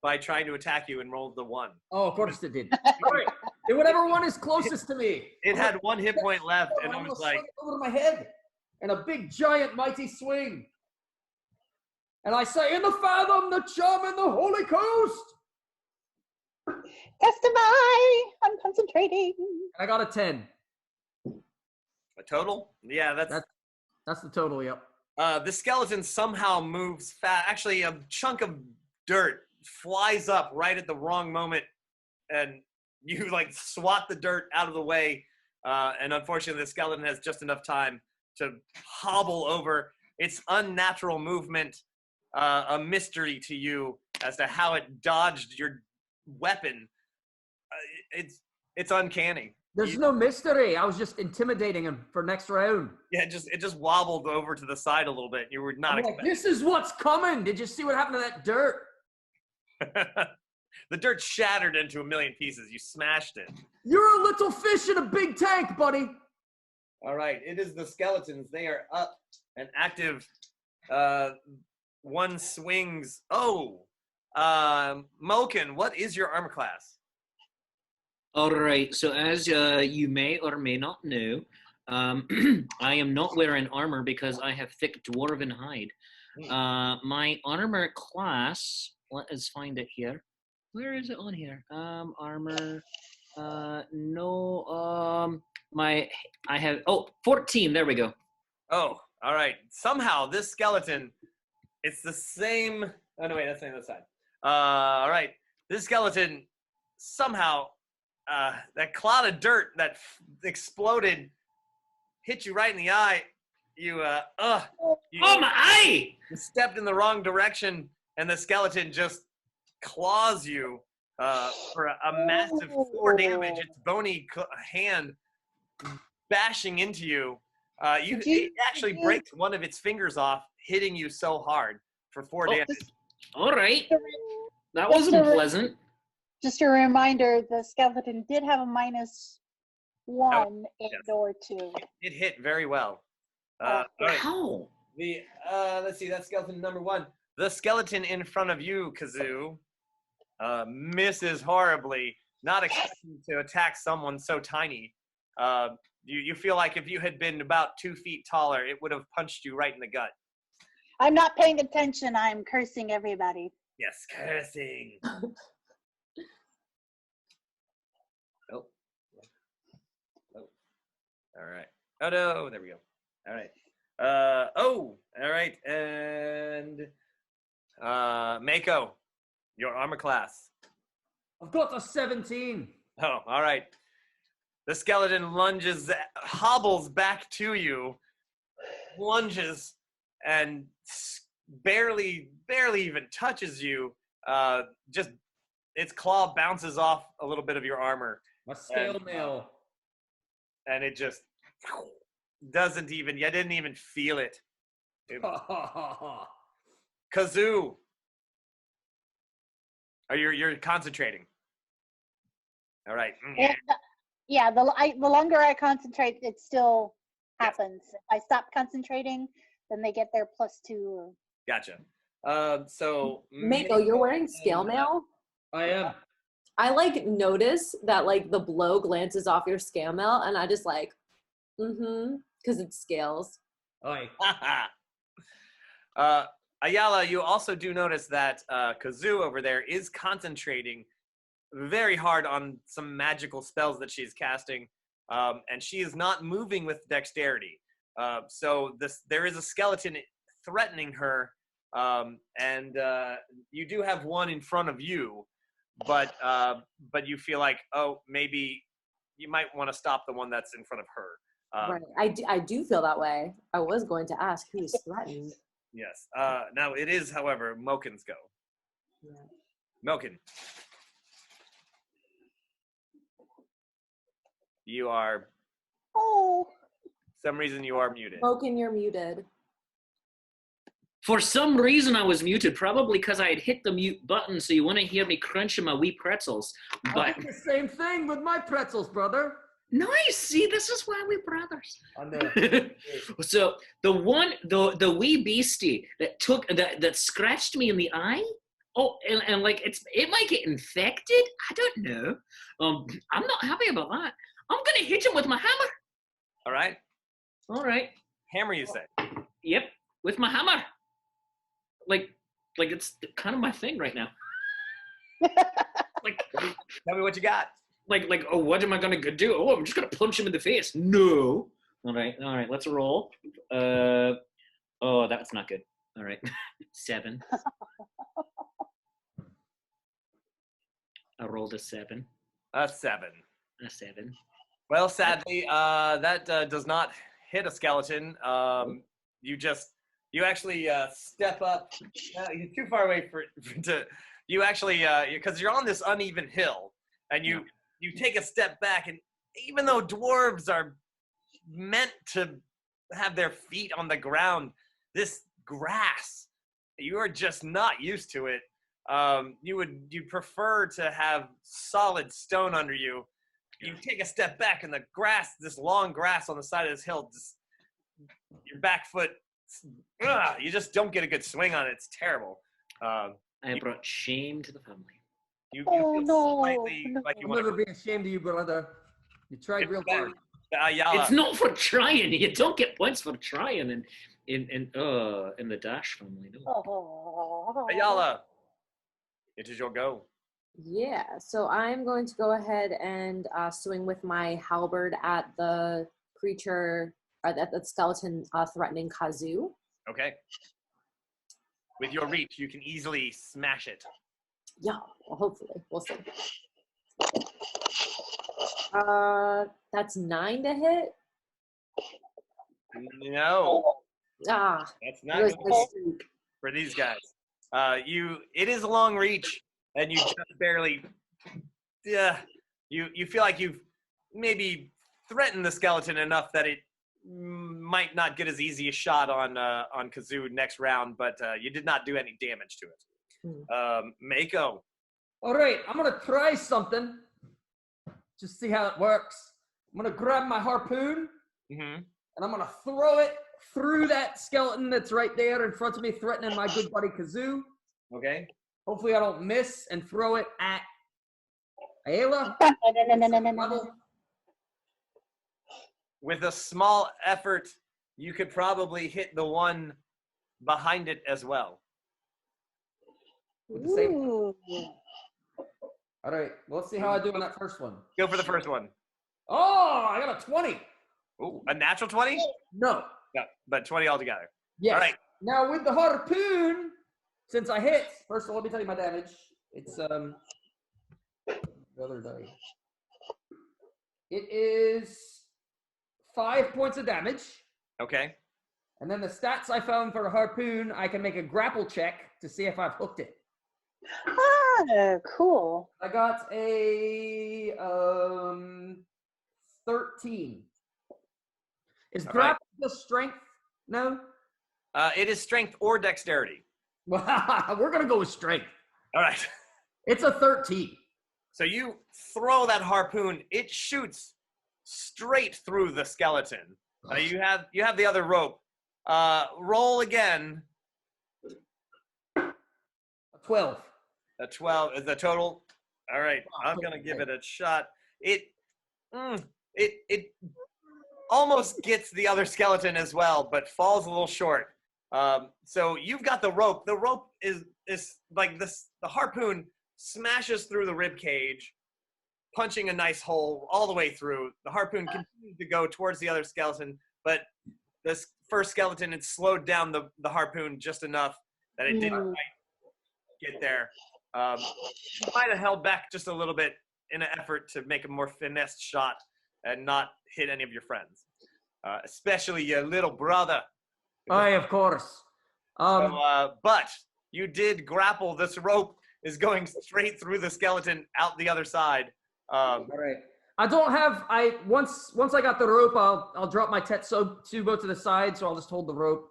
by trying to attack you and rolled the 1. Oh, of course it did. All right. Whatever one is closest to me. It had 1 hit point left, and I'm it was gonna like, swing it over to my head, and a big, giant, mighty swing. And I say, in the fathom, the charm, and the Holy Coast. Testify! I'm concentrating. I got a 10. a total? Yeah, That's the total, yep. the skeleton somehow moves fast. Actually, a chunk of dirt flies up right at the wrong moment, and you like swat the dirt out of the way. And unfortunately, the skeleton has just enough time to hobble over. Its unnatural movement, a mystery to you as to how it dodged your weapon. It's uncanny. There's no mystery. I was just intimidating him for next round. Yeah, it just wobbled over to the side a little bit. You were not expecting. This is what's coming. Did you see what happened to that dirt? The dirt shattered into a million pieces. You smashed it. You're a little fish in a big tank, buddy. All right, it is the skeletons. They are up and active. One swings. Oh, Mochen, what is your armor class? All right, so as you may or may not know, I am not wearing armor because I have thick dwarven hide. My armor class, let us find it here. Where is it on here? Armor, no, I have, 14, there we go. Oh, all right. Somehow this skeleton, it's the same, oh no, wait, that's on the other side. All right, this skeleton somehow, that cloud of dirt that exploded hit you right in the eye. You Oh, my eye! You stepped in the wrong direction, and the skeleton just claws you for a massive 4 damage. Its bony hand bashing into you. It actually breaks one of its fingers off, hitting you so hard for 4 damage. All right. That wasn't pleasant. Just a reminder, the skeleton did have a -1 and/or 2. It hit very well. All right. How? Let's see, that's skeleton number 1. The skeleton in front of you, Kazoo, misses horribly, not expecting to attack someone so tiny. You feel like if you had been about 2 feet taller, it would have punched you right in the gut. I'm not paying attention. I'm cursing everybody. Yes, cursing. Oh. All right. Oh no, there we go. All right. All right. And Mako, your armor class. I've got a 17. Oh, all right. The skeleton lunges, hobbles back to you, lunges, and barely even touches you. Just its claw bounces off a little bit of your armor. My scale mail. And it just doesn't even, you didn't even feel it. Kazoo. Oh, you're concentrating. All right. The longer I concentrate, it still Yes. happens. If I stop concentrating, then they get their +2. Gotcha. So Mako, you're wearing scale mail? I am. I like notice that like the blow glances off your scale mail and I just like, because it scales. Oi. Ayala, you also do notice that Kazoo over there is concentrating very hard on some magical spells that she's casting, and she is not moving with dexterity. So there is a skeleton threatening her, and you do have one in front of you, but you feel like, oh, maybe you might want to stop the one that's in front of her. Right. I do feel that way. I was going to ask who is threatened. Yes. Now it is, however, Mochen's go. Yeah. Mochen. You are, Oh. some reason you are muted. Mochen, you're muted. For some reason, I was muted, probably because I had hit the mute button, so you want to hear me crunching my wee pretzels. I But did the same thing with my pretzels, brother. nice, see, this is why we're brothers. I know. So the wee beastie that scratched me in the eye. Oh, and like it might get infected. I don't know. I'm not happy about that. I'm gonna hit him with my hammer. All right. All right. Hammer, you say? Yep, with my hammer. Like it's kind of my thing right now. Like, Tell me what you got. like, oh, what am I gonna do? Oh, I'm just gonna punch him in the face. No. All right, let's roll. Oh, that's not good. All right, 7. I rolled a 7. A 7. A 7. Well, sadly, that does not hit a skeleton. You actually step up. You're too far away to. You actually, because you're on this uneven hill, and you take a step back, and even though dwarves are meant to have their feet on the ground, this grass, you are just not used to it. You prefer to have solid stone under you. You take a step back, and the grass, this long grass on the side of this hill, just your back foot, you just don't get a good swing on it. It's terrible. I brought shame to the family. You feel slightly like you I'll want never be ashamed of you, brother. You tried real hard. Ayala. It's not for trying. You don't get points for trying in the Dash family. No. Oh. Ayala, it is your go. Yeah, so I'm going to go ahead and swing with my halberd at the creature, or at the skeleton threatening Kazoo. Okay. With your reach, you can easily smash it. Yeah, well, hopefully. We'll see. That's 9 to hit. No, Ah, that's it not was good the streak. for these guys. It is a long reach, and you just barely. Yeah, you feel like you've maybe threatened the skeleton enough that it might not get as easy a shot on Kazoo next round, but you did not do any damage to it. Mako. All right, I'm gonna try something. Just see how it works. I'm gonna grab my harpoon and I'm gonna throw it through that skeleton that's right there in front of me, threatening my good buddy Kazoo. Okay. Hopefully I don't miss and throw it at Ayala. No. With a small effort, you could probably hit the one behind it as well. With the same. Ooh. All right, well, let's see how I do on that first one. Go for the first one. Oh, I got a 20. Ooh, a natural 20? No. No, but 20 altogether. Yes. All right. Now with the harpoon, since I hit, first of all, let me tell you my damage. It's the other die. It is 5 points of damage. Okay. And then the stats I found for the harpoon, I can make a grapple check to see if I've hooked it. Ah, cool. I got a 13. Is All grapple just strength? No? It is strength or dexterity. We're gonna go with strength. All right. It's a 13. So you throw that harpoon. It shoots straight through the skeleton. You have the other rope. Roll again. A 12. A 12 is the total. All right, I'm gonna give it a shot. It almost gets the other skeleton as well, but falls a little short. So you've got the rope. The rope is like this. The harpoon smashes through the rib cage, punching a nice hole all the way through. The harpoon continues to go towards the other skeleton, but this first skeleton had slowed down the harpoon just enough that it didn't quite get there. You might have held back just a little bit in an effort to make a more finessed shot and not hit any of your friends, especially your little brother. Aye, of course. But you did grapple. This rope is going straight through the skeleton out the other side. All right. I don't have. Once I got the rope, I'll drop my Tetsubo to the side, so I'll just hold the rope.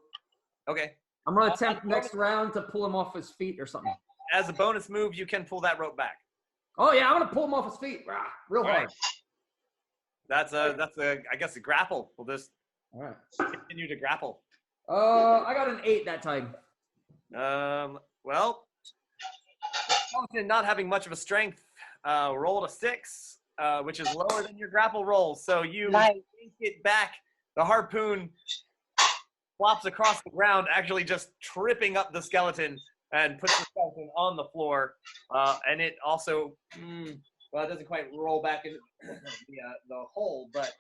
Okay. I'm gonna attempt next round to pull him off his feet or something. As a bonus move, you can pull that rope back. Oh yeah, I'm gonna pull him off his feet, real hard. Right. That's I guess a grapple. We'll just All right. continue to grapple. I got an 8 that time. Well, skeleton not having much of a strength, rolled a 6, which is lower than your grapple roll. So you get back. The harpoon flops across the ground, actually just tripping up the skeleton and puts the skeleton on the floor. And it also, well, it doesn't quite roll back in the hole, but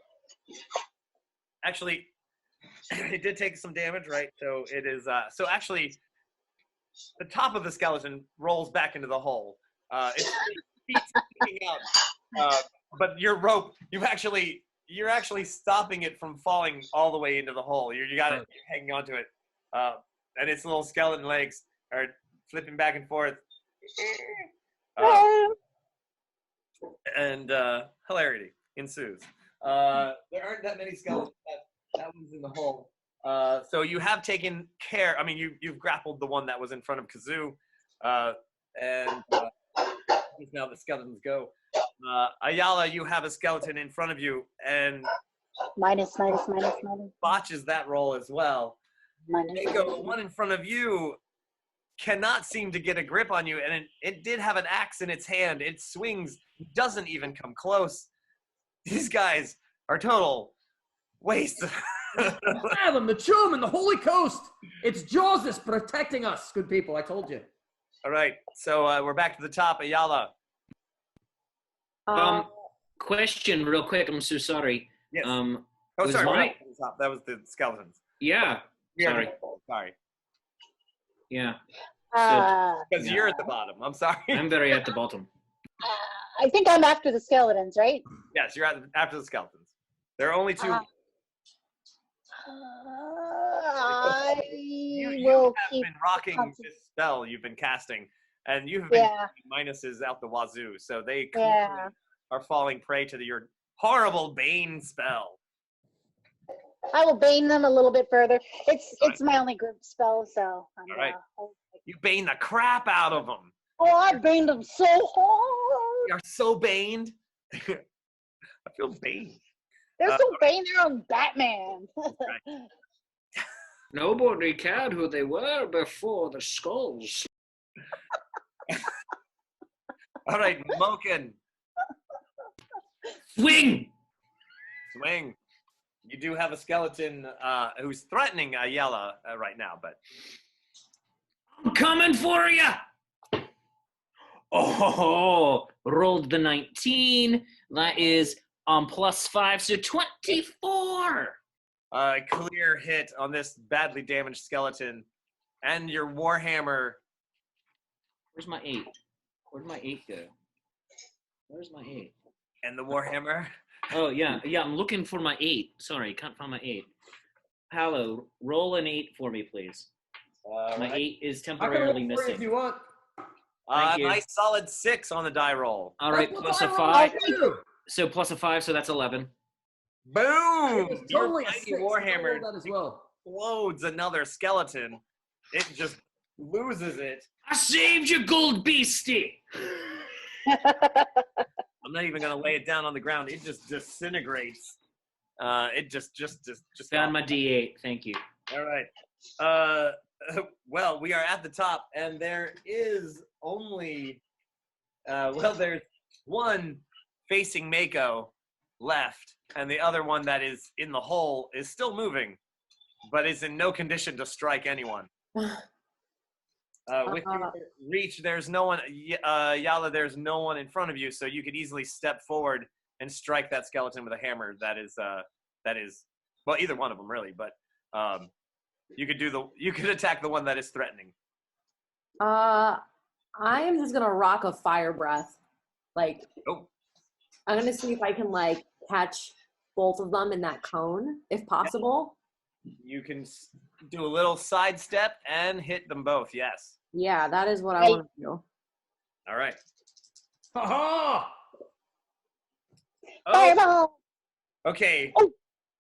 actually, it did take some damage, right? So it is. So actually, the top of the skeleton rolls back into the hole. Its feet sticking out, but your rope, you're actually stopping it from falling all the way into the hole. You got it, you're hanging onto it, and its little skeleton legs are flipping back and forth, and hilarity ensues. There aren't that many skeletons. That one's in the hole. So you have taken care. I mean, you've grappled the one that was in front of Kazoo, and now the skeletons go. Ayala, you have a skeleton in front of you, and minus. botches that roll as well. Mako, the one in front of you cannot seem to get a grip on you, and it did have an axe in its hand. It swings, doesn't even come close. These guys are total waste. Fathom, the Chum, and the Holy Coast. It's Jawsus protecting us, good people. I told you. All right, so we're back to the top. Ayala. Question real quick. I'm so sorry. Yes. Sorry. That was the skeletons. Yeah. Sorry. Sorry. Yeah. Because you're at the bottom. I'm sorry. I'm very at the bottom. I think I'm after the skeletons, right? Yes, you're after the skeletons. There are only 2. You have been rocking this spell you've been casting, and you have been minuses out the wazoo, so they clearly are falling prey to your horrible Bane spell. I will bane them a little bit further. It's my only group spell, so I'm all right. You bane the crap out of them. Oh, I baned them so hard. You're so baned. I feel baned. They're so baned, they're on Batman. Right. Nobody cared who they were before the skulls. All right, Mochen. Swing! Swing. You do have a skeleton who's threatening Ayala right now, but... I'm coming for you! Oh, rolled the 19. That is +5, so 24. Clear hit on this badly damaged skeleton, and your warhammer. Where's my 8? Where'd my 8 go? Where's my 8? And the warhammer. Oh yeah. I'm looking for my 8. Sorry, can't find my 8. Paolo, roll an 8 for me, please. My 8 is temporarily missing. If you want. Nice solid 6 on the die roll. All right, plus a 5. So plus a 5, so that's 11. Boom! Your Totally mighty warhammer that as well. explodes another skeleton. It just loses it. I saved you, gold beastie. I'm not even gonna lay it down on the ground. It just disintegrates. It just Found my D8. Thank you. All right. Well, we are at the top, and there is only there's one facing Mako left, and the other one that is in the hole is still moving, but is in no condition to strike anyone. With your reach, there's no one, Ayala, there's no one in front of you, so you could easily step forward and strike that skeleton with a hammer. That is, well, either one of them really, but you could attack the one that is threatening. I am just gonna rock a fire breath. Like, I'm gonna see if I can like catch both of them in that cone, if possible. You can do a little sidestep and hit them both. Yes. Yeah, that is what I want to do. All right. Ha Fireball! Okay. Oh.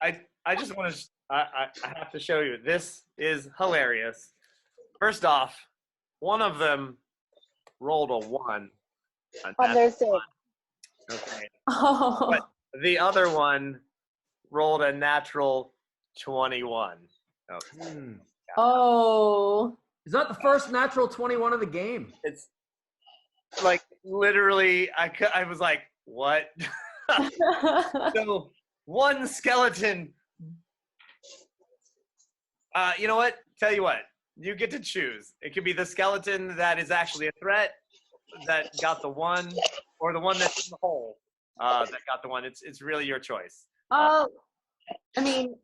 I just want to. I have to show you. This is hilarious. First off, one of them rolled a 1. On their save. Okay. Oh. But the other one rolled a natural 21. Oh. Oh. Is that the first natural 21 of the game? It's like literally, I was like, what? So one skeleton. You know what? Tell you what. You get to choose. It could be the skeleton that is actually a threat that got the 1, or the one that's in the hole that got the 1. It's really your choice. I mean,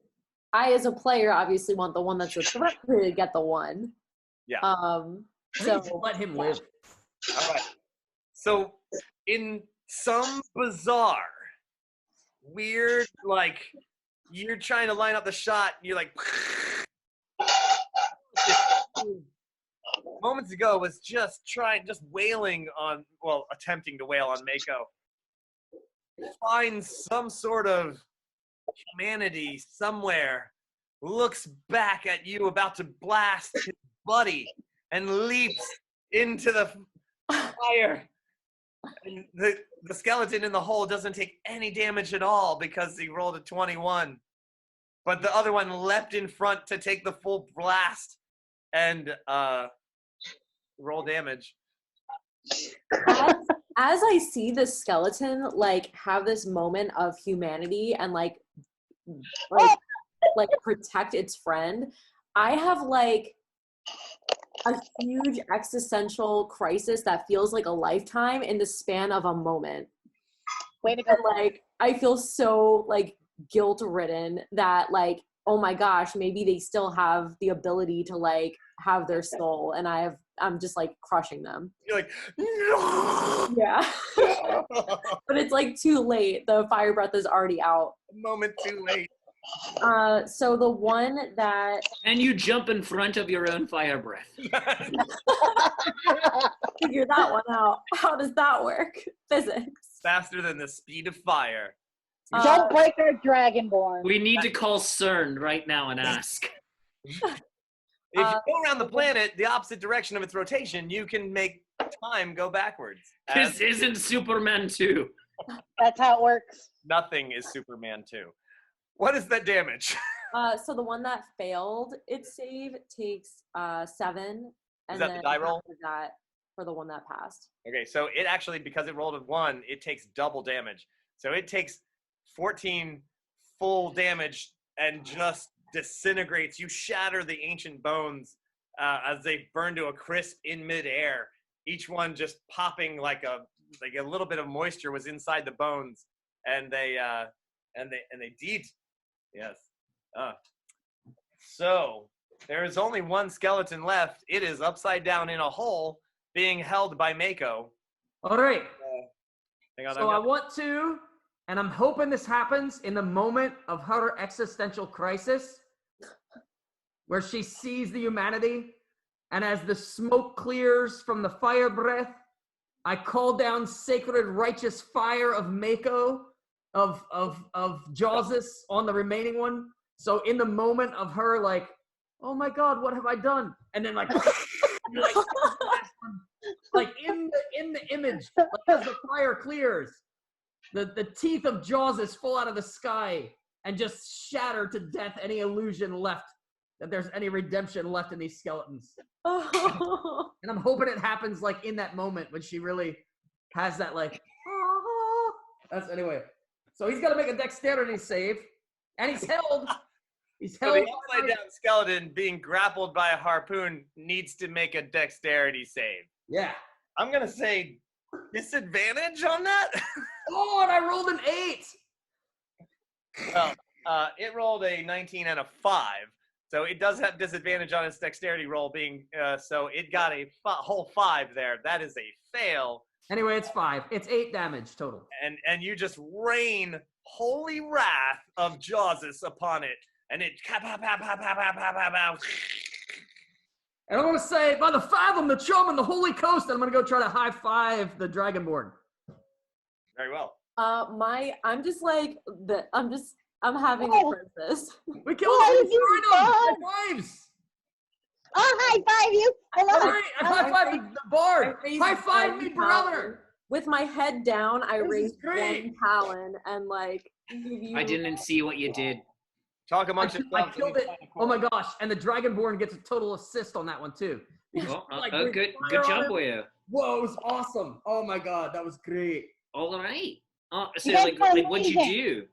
I as a player obviously want the one that's a threat to get the 1. Yeah. So Let him live. All right. So in some bizarre, weird, like, you're trying to line up the shot, and you're like, moments ago was just wailing on, well, attempting to wail on Mako. Finds some sort of humanity somewhere, looks back at you about to blast his buddy, and leaps into the fire. And the skeleton in the hole doesn't take any damage at all because he rolled a 21. But the other one leapt in front to take the full blast and roll damage. as I see the skeleton like have this moment of humanity and like protect its friend, I have like a huge existential crisis that feels like a lifetime in the span of a moment. Way to go. And, like, I feel so like guilt-ridden that like, oh my gosh, maybe they still have the ability to like have their soul, and I'm just like crushing them. You're like, no! Yeah. But it's like too late. The fire breath is already out. A moment too late. So the one that And you jump in front of your own fire breath. figure that one out. How does that work? Physics. Faster than the speed of fire. Don't break our dragonborn. We need to call CERN right now and ask. If you go around the planet the opposite direction of its rotation, you can make time go backwards. This isn't Superman 2. That's how it works. Nothing is Superman 2. What is that damage? So the one that failed its save takes 7. Is that the die roll? after that for the one that passed. Okay, so it actually, because it rolled a 1, it takes double damage. So it takes 14 full damage and just disintegrates. You shatter the ancient bones as they burn to a crisp in midair. Each one just popping like a little bit of moisture was inside the bones, and they deed. Yes. So there is only one skeleton left. It is upside down in a hole, being held by Mako. All right. Hang on, So I want to, and I'm hoping this happens in the moment of her existential crisis, where she sees the humanity, and as the smoke clears from the fire breath, I call down sacred righteous fire of Mako, of Jawsus on the remaining one. So in the moment of her like, oh my God, what have I done? And then like like in the image, like as the fire clears, the teeth of Jawsus fall out of the sky and just shatter to death any illusion left that there's any redemption left in these skeletons. And I'm hoping it happens like in that moment when she really has that like. That's anyway. So he's got to make a dexterity save, and he's held. He's So held. the upside down skeleton being grappled by a harpoon needs to make a dexterity save. Yeah. I'm gonna say disadvantage on that. Oh, and I rolled an 8. Well, it rolled a 19 and a 5, so it does have disadvantage on its dexterity roll. Being so it got a whole 5 there. That is a fail. Anyway, it's 5. It's 8 damage total. And you just rain holy wrath of Jawsus upon it, and it And I want to say, by the fathom, the chum, and the holy coast, I'm going to go try to high five the dragonborn. Very well. I'm just like I'm having a princess. We killed him. High fives. I'll high five you. Hello. Right, I high five the bard. High five me, brother. With my head down, I raised one talon and like. I didn't see what you did. Talk amongst yourselves. I killed it. Oh my gosh! And the dragonborn gets a total assist on that one too. Good job, boyo. Whoa, it was awesome. Oh my god, that was great. All right. So like what'd you do?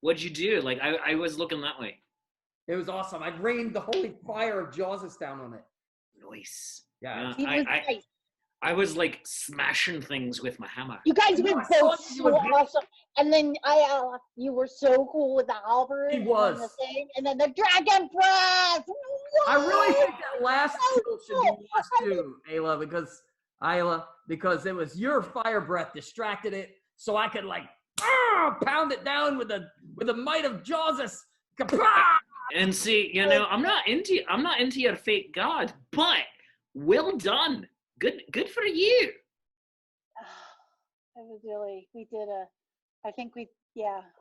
What'd you do? Like I was looking that way. It was awesome. I rained the holy fire of Jawsus down on it. Nice. Yeah. I was like smashing things with my hammer. You guys were both so awesome. And then Ayala, you were so cool with the halberd. He was. And the thing, and then the dragon breath. Whoa! I really think that last kill should be lost too, Ayala, because it was your fire breath distracted it, so I could like pound it down with the might of Jawsus. And see, I'm not into your fake god, but well done. Good for you. It was really, we did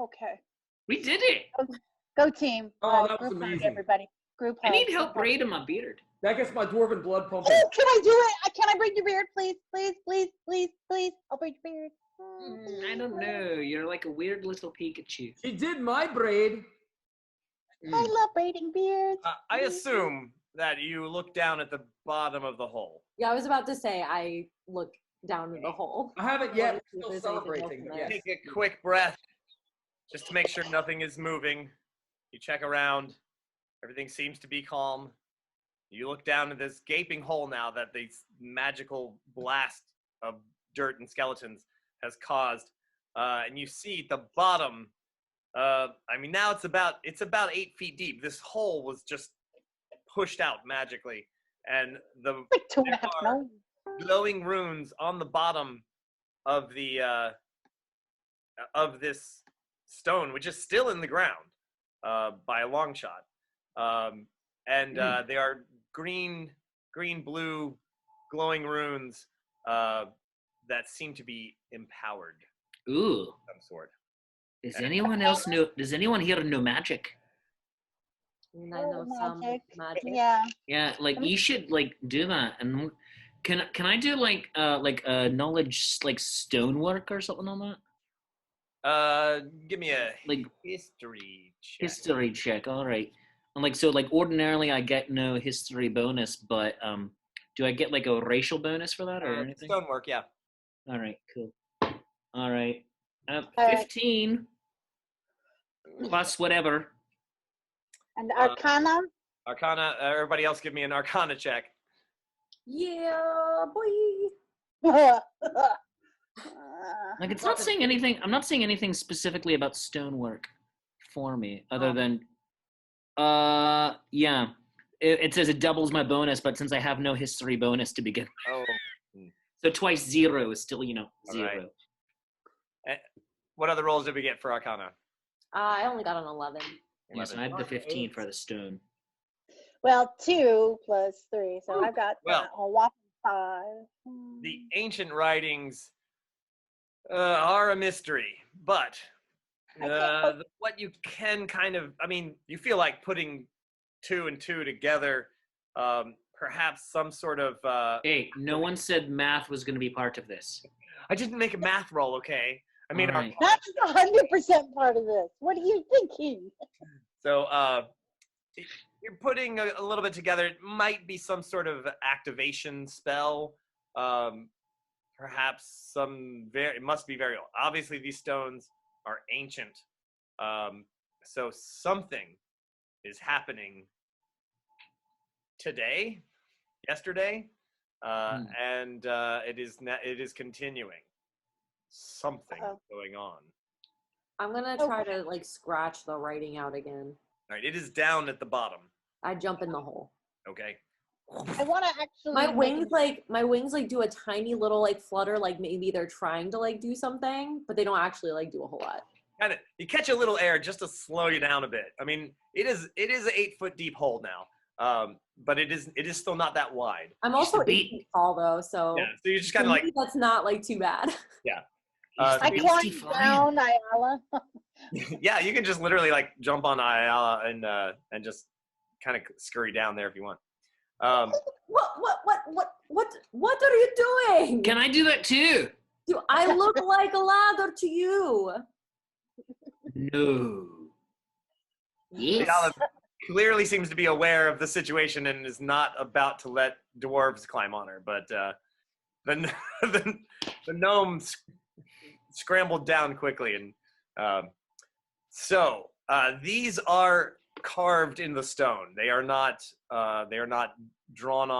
okay. We did it. Go team. Oh, that was group hug, amazing. everybody. Group hug. I need help braiding my beard. That gets my dwarven blood pumping. Oh, can I do it? Can I braid your beard, please? Please. I'll braid your beard. I don't know. You're like a weird little Pikachu. She did my braid. I love braiding beards. I assume that you look down at the bottom of the hole. Yeah, I was about to say I look down in the hole. I haven't yet. If Still there's celebrating. anything else in Yes. there. Take a quick breath just to make sure nothing is moving. You check around. Everything seems to be calm. You look down at this gaping hole now that the magical blast of dirt and skeletons has caused. And you see at the bottom, now it's about 8 feet deep. This hole was just pushed out magically. And the Like 2.5 no. glowing runes on the bottom of the of this stone, which is still in the ground by a long shot, they are green, blue, glowing runes that seem to be empowered. Ooh. Of some sort. Does anyone here know magic? And I know some magic. Yeah. Yeah, like you should like do that. And can I do like a knowledge like stonework or something on that? Give me a Like history check. history check. All right. And like so like ordinarily I get no history bonus, but do I get like a racial bonus for that or anything? Stonework, yeah. All right, cool. All right. All right. 15 plus whatever. And Arcana? Arcana, everybody else give me an Arcana check. Yeah, boy. Like it's not saying anything. I'm not saying anything specifically about stonework for me, other than, yeah. It says it doubles my bonus, but since I have no history bonus to begin, so twice 0 is still 0. Right. What other rolls did we get for Arcana? I only got an 11. Yes, and I have the 15 for the stone. Well, 2 plus 3, so I've got Well, a whopping 5. The ancient writings are a mystery, but what you can kind of, you feel like putting 2 and 2 together perhaps some sort of. Hey, no one said math was going to be part of this. I didn't make a math roll, okay? I mean, All right. That's 100% part of this. What are you thinking? So you're putting a little bit together. It might be some sort of activation spell. Perhaps it must be very old. Obviously, these stones are ancient. So something is happening today, yesterday, and it is continuing. Something is going on. I'm gonna try to like scratch the writing out again. All right, it is down at the bottom. I jump in the hole. Okay. I want to actually. My wings do a tiny little like flutter, like maybe they're trying to like do something, but they don't actually like do a whole lot. Kind of, you catch a little air just to slow you down a bit. I mean, it is an 8-foot deep hole now, but it is still not that wide. I'm also 8 feet tall though, so yeah. So you just kind of like that's not like too bad. Yeah. I climbed down Ayala. Yeah, you can just literally like jump on Ayala and just kind of scurry down there if you want. What are you doing? Can I do that too? Do I look like a ladder to you? No. Yes. Ayala clearly seems to be aware of the situation and is not about to let dwarves climb on her, but the gnome scrambled down quickly, and so these are carved in the stone. They are not drawn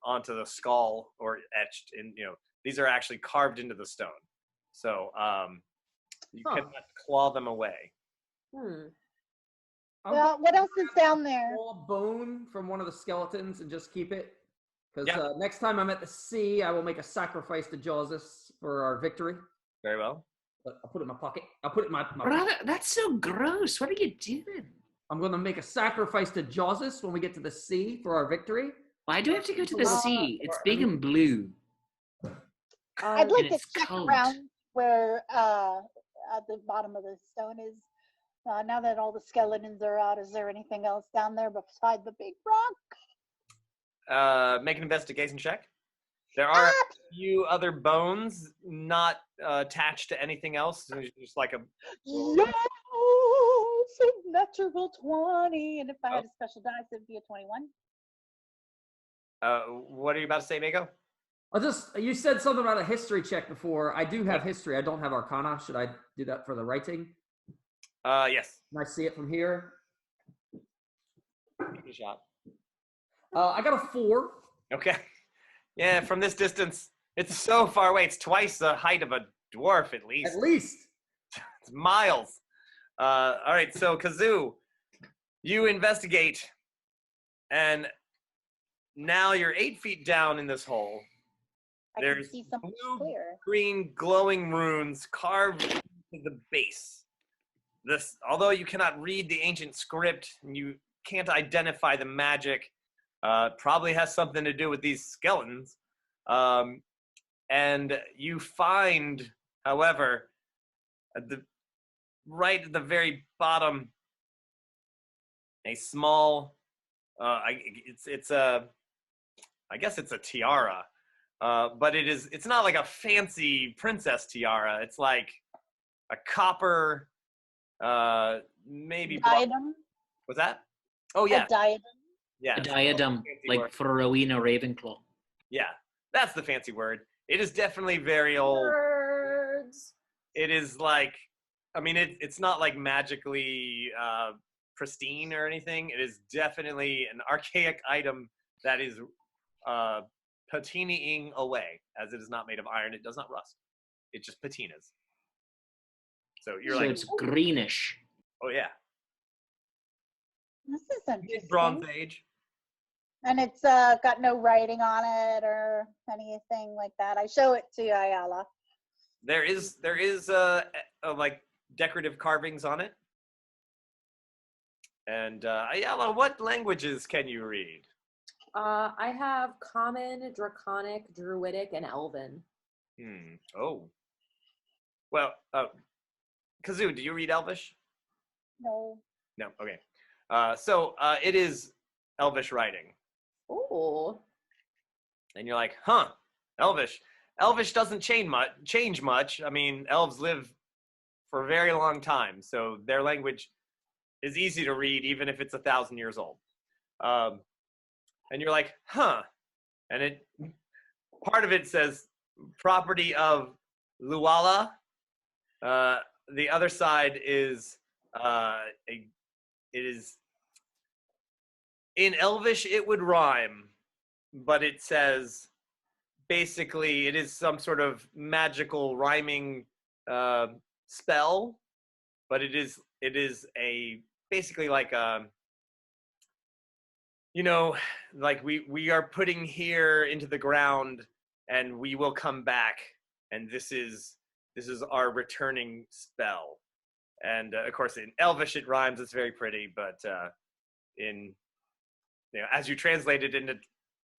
onto the skull or etched in. These are actually carved into the stone. So you cannot claw them away. Well, what else is down there? Pull a bone from one of the skeletons and just keep it. Because Yeah. Next time I'm at the sea, I will make a sacrifice to Jawsus for our victory. Very well. But I'll put it in my pocket. I'll put it in my Brother, that's so gross. What are you doing? I'm going to make a sacrifice to Jawsus when we get to the sea for our victory. Why do we have to go to the sea? It's big and blue. I'd like And to it's check cold. around where at the bottom of the stone is. Now that all the skeletons are out, is there anything else down there beside the big rock? Make an investigation check. There are a few other bones not attached to anything else. There's just like a. Yes, a natural 20, and if I had a special dice, it'd be a 21. What are you about to say, Mako? You said something about a history check before. I do have history. I don't have Arcana. Should I do that for the writing? Yes. Can I see it from here? Give it a shot. I got a 4. Okay. Yeah, from this distance, it's so far away. It's twice the height of a dwarf, at least. At least. It's miles. All right, so Kazoo, you investigate, and now you're 8 feet down in this hole. I There's can see something blue, clear. green, glowing runes carved into the base. Although you cannot read the ancient script, and you can't identify the magic, probably has something to do with these skeletons. And you find, however, right at the very bottom, a small, I guess it's a tiara, but it's not like a fancy princess tiara. It's like a copper, maybe. Diadem? What's that? Oh yeah. A diadem? Yeah. A diadem, like for Rowena Ravenclaw. Yeah, that's the fancy word. It is definitely very old. Birds. It is like, I mean, it's not like magically pristine or anything. It is definitely an archaic item that is patinaing away, as it is not made of iron. It does not rust. It just patinas. So you're So like, it's greenish. oh yeah, This is interesting. Bronze Age. And it's got no writing on it or anything like that. I show it to Ayala. There is like decorative carvings on it. And Ayala, what languages can you read? I have Common, Draconic, Druidic, and Elven. Oh. Well, Kazoo, do you read Elvish? No. No. Okay. So it is Elvish writing. Oh. And you're like, huh, Elvish. Elvish doesn't change much. I mean, elves live for a very long time, so their language is easy to read, even if it's 1,000 years old. And you're like, huh. And part of it says property of Luala. The other side is it is in Elvish. It would rhyme, but it says basically it is some sort of magical rhyming spell, but it is a basically like a, you know, like we are putting here into the ground and we will come back, and this is our returning spell. And of course in Elvish it rhymes, it's very pretty, but in, you know, as you translate it into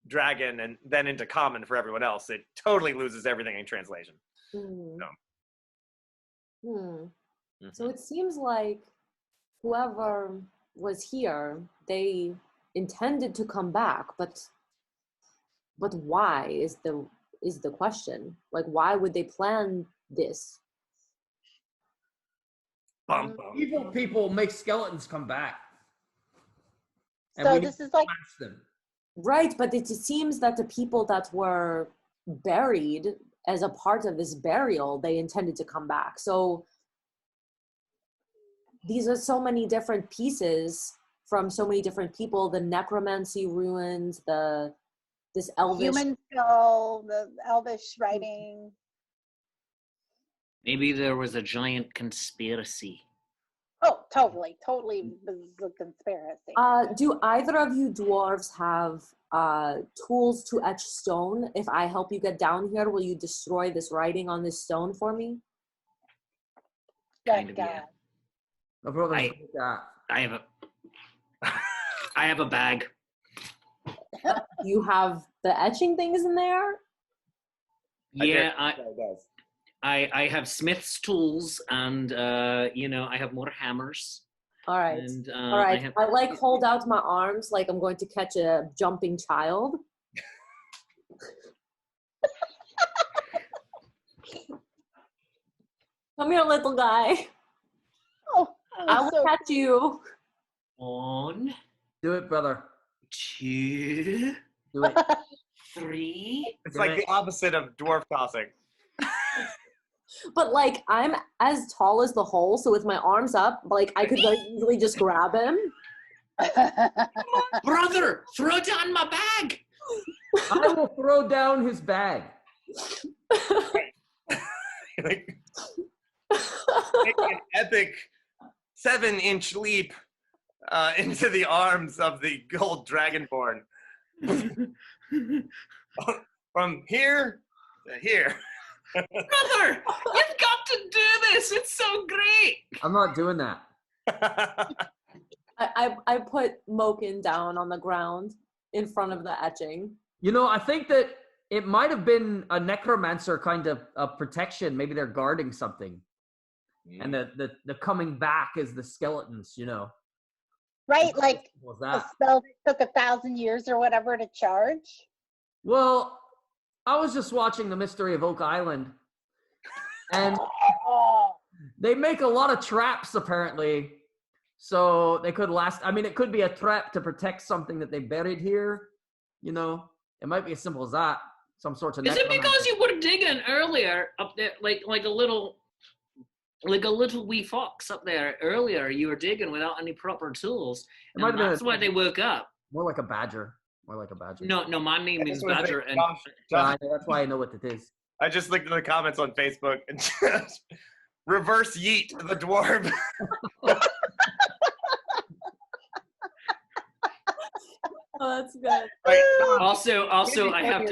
Dragon and then into Common for everyone else, it totally loses everything in translation. So it seems like whoever was here, they intended to come back, but why is the question? Like, why would they plan this? Evil people make skeletons come back. And So this is like them. Right, but it seems that the people that were buried as a part of this burial, they intended to come back. So these are so many different pieces from so many different people. The necromancy ruins, this Elvish human skull, the Elvish writing. Maybe there was a giant conspiracy. Oh, totally the conspiracy. Do either of you dwarves have tools to etch stone? If I help you get down here, will you destroy this writing on this stone for me? Kind of, yeah. No problem. I have a bag. You have the etching things in there? Yeah, I have smith's tools, and you know, I have more hammers. All right. And, all right. I like hold out my arms like I'm going to catch a jumping child. Come here, little guy. Oh, I will catch you. 1, Do it, brother. 2, Do it. 3. It's like the opposite of dwarf tossing. But like I'm as tall as the hole, so with my arms up, like I could like easily just grab him. Brother, throw down my bag. I will throw down his bag. Like, make an epic 7-inch leap into the arms of the gold dragonborn. From here to here. Brother, you've got to do this. It's so great. I'm not doing that. I put Mochen down on the ground in front of the etching. You know, I think that it might have been a necromancer kind of protection. Maybe they're guarding something. And the coming back is the skeletons, you know. Right, like was a that? spell that took 1,000 years or whatever to charge. Well, I was just watching The Mystery of Oak Island, and they make a lot of traps apparently, so they could last. I mean, it could be a trap to protect something that they buried here. You know, it might be as simple as that. Some sorts of. Is it because you were digging earlier up there, like a little wee fox up there earlier? You were digging without any proper tools, and that's why they woke up. More like a badger. More like a badger. No, my name is Badger, and that's why I know what it is. I just looked at the comments on Facebook and just reverse yeet the dwarf. Oh, that's good. Right. Also, I have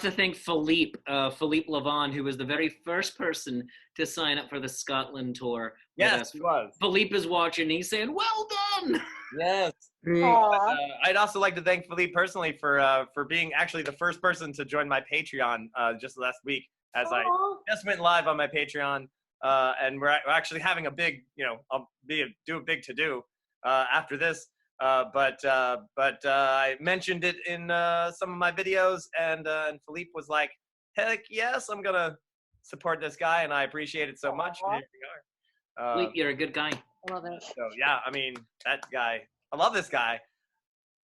to thank Philippe Lavon, who was the very first person to sign up for the Scotland tour. Yes, he was. Philippe is watching. He's saying, "Well done." Yes. I'd also like to thank Philippe personally for being actually the first person to join my Patreon just last week, as I just went live on my Patreon, and we're actually having a big, do a big to-do after this. But I mentioned it in some of my videos, and Philippe was like, "Heck yes, I'm gonna support this guy," and I appreciate it so much. And here we are. Wait, you're a good guy. I love it. So yeah, I mean that guy. I love this guy.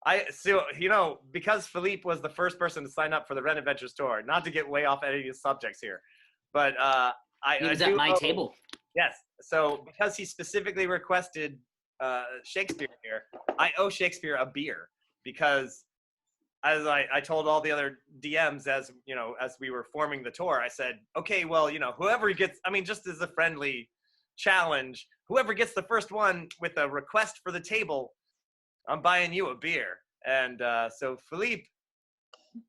Because Philippe was the first person to sign up for the Ren Adventures tour. Not to get way off any of these subjects here, but He was at my table. Yes. So because he specifically requested Shakespeare here, I owe Shakespeare a beer because, as I told all the other DMs as we were forming the tour, I said, okay, well, whoever gets, I mean, just as a friendly challenge, whoever gets the first one with a request for the table, I'm buying you a beer. And so Philippe,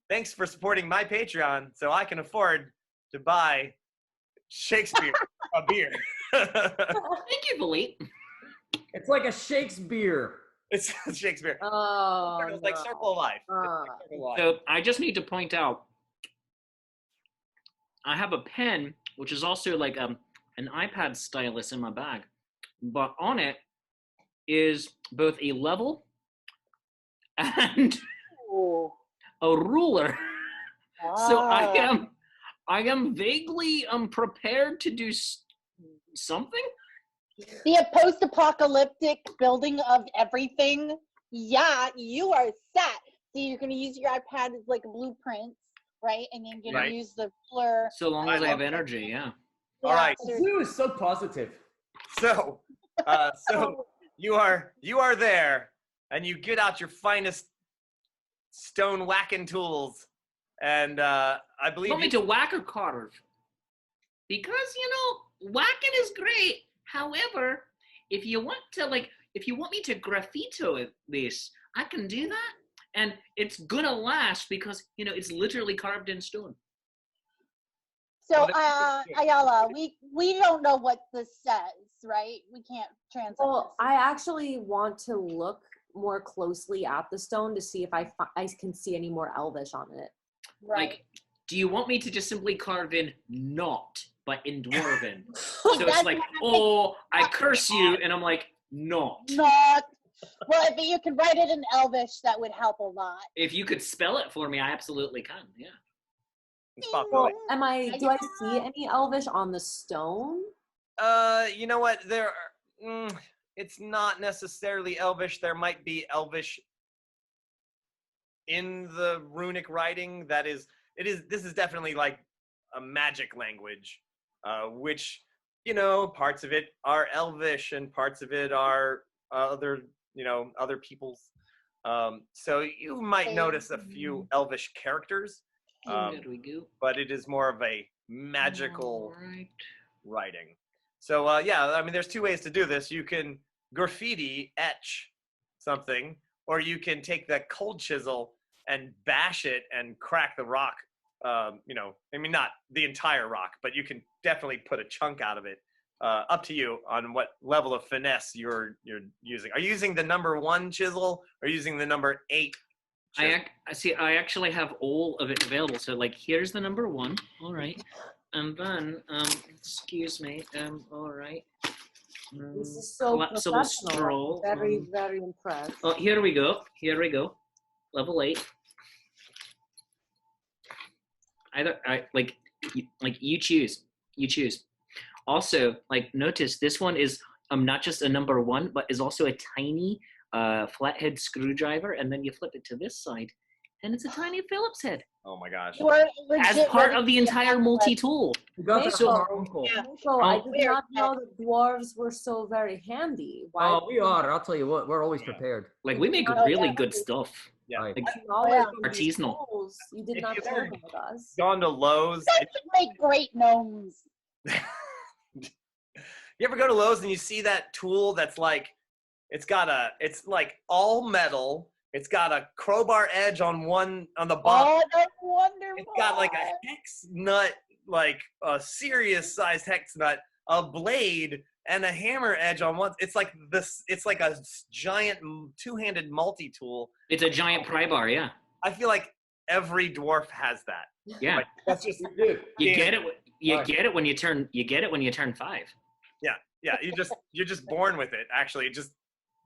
thanks for supporting my Patreon so I can afford to buy Shakespeare a beer. Thank you, Philippe. It's like a Shakespeare. It's Shakespeare. Oh, It's like Circle of Life. It's like Circle of Life. So I just need to point out, I have a pen, which is also like an iPad stylus in my bag, but on it is both a level and a ruler. So I am vaguely prepared to do something. The post-apocalyptic building of everything. Yeah, you are set. So you're going to use your iPad as like blueprints, right? And then you're going to use the ruler. So long as I have energy, yeah. All right. Zoo is so positive. So you are there, and you get out your finest stone whacking tools, and I believe You want me to whack or carve? Because whacking is great. However, if you want me to graffito this, I can do that, and it's gonna last because it's literally carved in stone. So Ayala, we don't know what this says, right? We can't translate. Well, this. I actually want to look more closely at the stone to see if I can see any more Elvish on it. Right. Like, do you want me to just simply carve in not, but in dwarven? So it's like, oh, I curse you, and I'm like, not. Not. Well, if you can write it in Elvish, that would help a lot. If you could spell it for me, I absolutely can. Yeah. It's possible. Well, do I see any Elvish on the stone? You know what? It's not necessarily Elvish. There might be Elvish in the runic writing. This is definitely like a magic language, which, parts of it are Elvish and parts of it are other people's. So you might notice a few Elvish characters, There we go. but it is more of a magical writing. So I mean, there's two ways to do this. You can graffiti etch something, or you can take the cold chisel and bash it and crack the rock. I mean, not the entire rock, but you can definitely put a chunk out of it. Up to you on what level of finesse you're using. Are you using the number 1 chisel or using the number 8? I actually have all of it available. So like, here's the number 1. All right. And then, excuse me. All right. This is so Collapsible professional. scroll. Very, very impressed. Oh, here we go. Level 8. You choose. Also, notice this one is not just a number 1, but is also a tiny flathead screwdriver, and then you flip it to this side, and it's a tiny Phillips head. Oh my gosh. As part of the entire multi-tool. We got this from our uncle. So I did not know that dwarves were so very handy. Why? Oh, we are. I'll tell you what. We're always prepared. Like, we make really good stuff. Yeah. Right. Like, artisanal. You did not you've share ever them with us. Gone to Lowe's. That could make great gnomes. You ever go to Lowe's and you see that tool that's like, it's like all metal. It's got a crowbar edge on the bottom. Oh, that's wonderful. It's got like a hex nut, like a serious sized hex nut, a blade, and a hammer edge on one. It's like this. It's like a giant two-handed multi-tool. It's a giant pry bar, yeah. I feel like every dwarf has that. Yeah. Like, that's just You get it. You get it when you turn. You get it when you turn 5. Yeah. You're just born with it. Actually, it just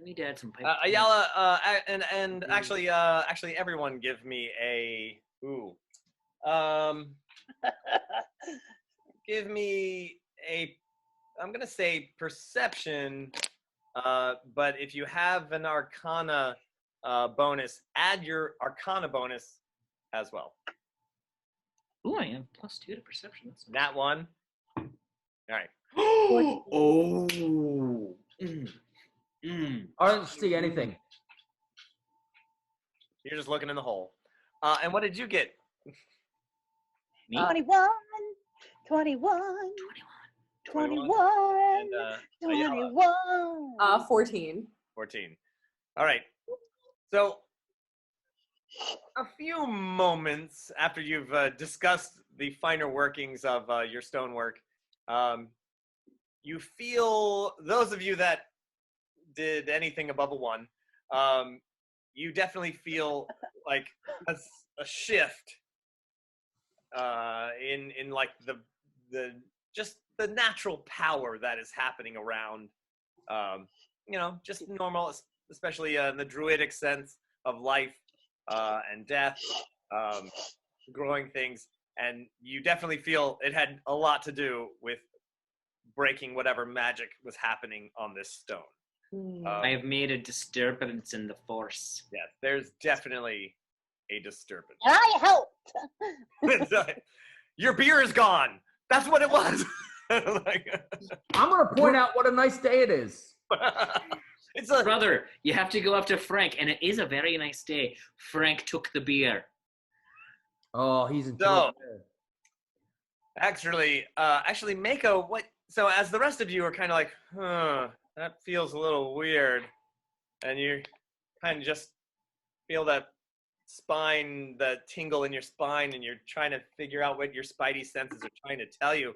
I need to add some pipe. Ayala, and actually everyone give me a give me a, I'm gonna say perception, but if you have an Arcana bonus, add your Arcana bonus as well. Ooh, I am +2 to perception. That's nice. Nat 1. All right. Oh. I don't see anything. You're just looking in the hole. And what did you get? Me? 21, 21, 21, And, Ayala, 21. 14. 14. All right. So a few moments after you've discussed the finer workings of your stonework, you feel, those of you that did anything above a 1, you definitely feel like a shift in like the just the natural power that is happening around, just normal, especially in the druidic sense of life and death, growing things, and you definitely feel it had a lot to do with breaking whatever magic was happening on this stone. I have made a disturbance in the force. Yes, there's definitely a disturbance. And I helped. Your beer is gone. That's what it was. I'm gonna point out what a nice day it is. It's a Brother, you have to go up to Frank, and it is a very nice day. Frank took the beer. Oh, he's in So, actually, Mako, what? So as the rest of you are kind of like, that feels a little weird, and you kind of just feel that spine, the tingle in your spine, and you're trying to figure out what your spidey senses are trying to tell you.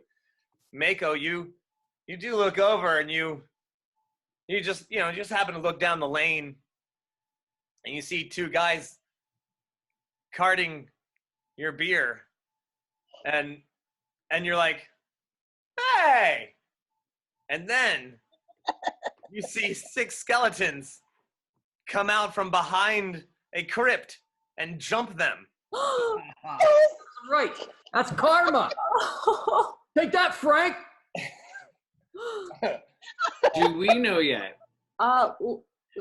Mako, you do look over, and you just happen to look down the lane, and you see 2 guys carting your beer, and you're like, hey! And then you see 6 skeletons come out from behind a crypt and jump them. Right. That's karma. Take that, Frank. Do we know yet?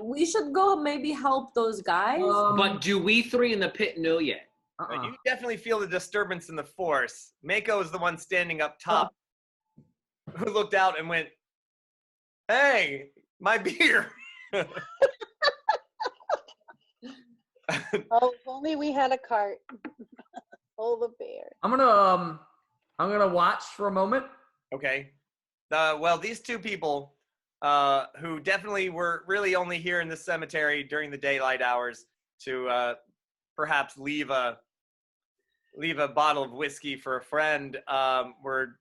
We should go maybe help those guys. But do we 3 in the pit know yet? But you definitely feel the disturbance in the force. Mako is the one standing up top who looked out and went, hey, my beer. Oh, if only we had a cart full of beer. I'm gonna watch for a moment. Okay. Well, these 2 people who definitely were really only here in the cemetery during the daylight hours to perhaps leave a bottle of whiskey for a friend, were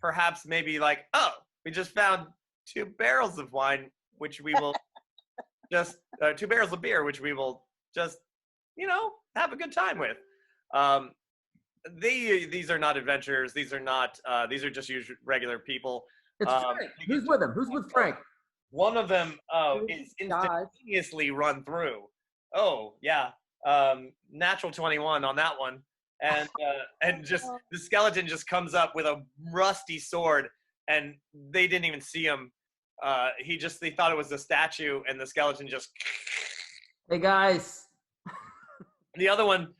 perhaps maybe like, oh, we just found 2 barrels of wine, which we will just 2 barrels of beer, which we will just have a good time with. These are not adventurers. These are not. These are just regular people. It's Frank. Who's with him? Who's with Frank? One of them is instantaneously run through. Oh yeah, natural 21 on that one, and just the skeleton just comes up with a rusty sword, and they didn't even see him. They thought it was a statue, and the skeleton just. Hey guys. The other one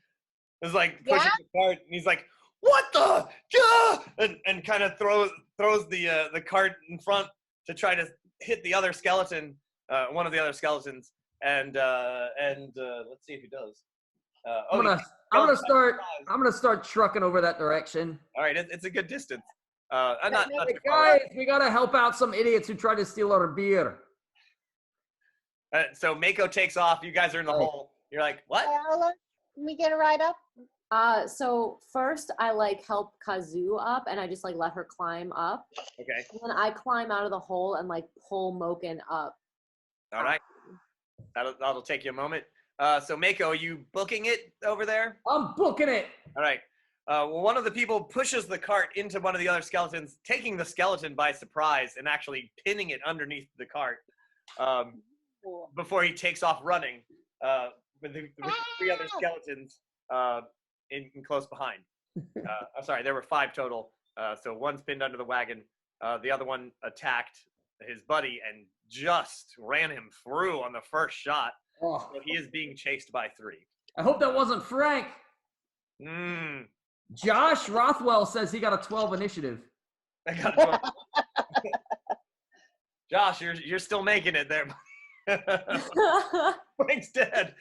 was like pushing the cart, and he's like, "What the?" Yeah! And kind of throws the cart in front to try to hit the other skeleton, one of the other skeletons, and let's see if he does. I'm gonna start trucking over that direction. All right, it's a good distance. Guys, we gotta help out some idiots who tried to steal our beer. So Mako takes off. You guys are in the hole. You're like, what? Ayala, can we get a ride up? So first I help Kazoo up, and I just let her climb up. Okay. And then I climb out of the hole and pull Mochen up. All right. That'll take you a moment. So Mako, are you booking it over there? I'm booking it. All right. Well, one of the people pushes the cart into one of the other skeletons, taking the skeleton by surprise and actually pinning it underneath the cart. Cool. before he takes off running with the 3 other skeletons in close behind. I'm sorry, there were 5 total. So one's pinned under the wagon. The other one attacked his buddy and just ran him through on the first shot. Oh. So he is being chased by 3. I hope that wasn't Frank. Josh Rothwell says he got a 12 initiative. I got a 12. Josh, you're still making it there. Frank's dead.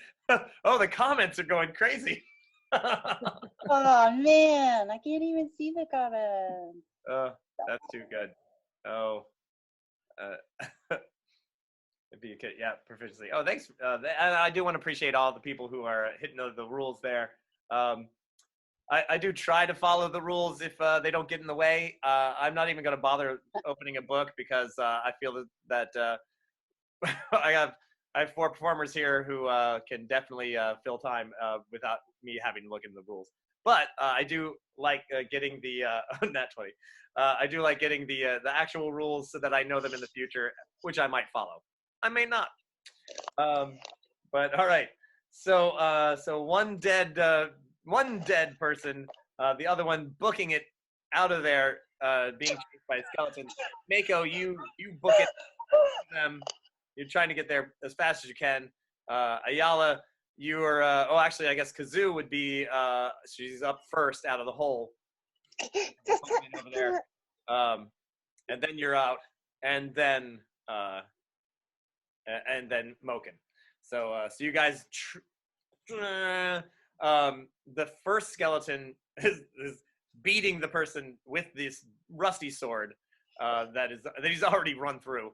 Oh, the comments are going crazy. Oh man, I can't even see the comments. That's too good. Oh, if you could, yeah, proficiency. Oh, thanks. And I do want to appreciate all the people who are hitting the rules there. I do try to follow the rules if they don't get in the way. I'm not even going to bother opening a book because I feel that I have 4 performers here who can definitely fill time without me having to look into the rules. But I do like getting the Nat 20. I do like getting the actual rules so that I know them in the future, which I might follow. I may not. But all right. So one dead person, the other one booking it out of there, being chased by a skeleton. Mako, you book it. You're trying to get there as fast as you can. Ayala, you are. Actually, I guess Kazoo would be. She's up first out of the hole. Over there. And then you're out, and then Mochen. So you guys. The first skeleton is beating the person with this rusty sword that he's already run through,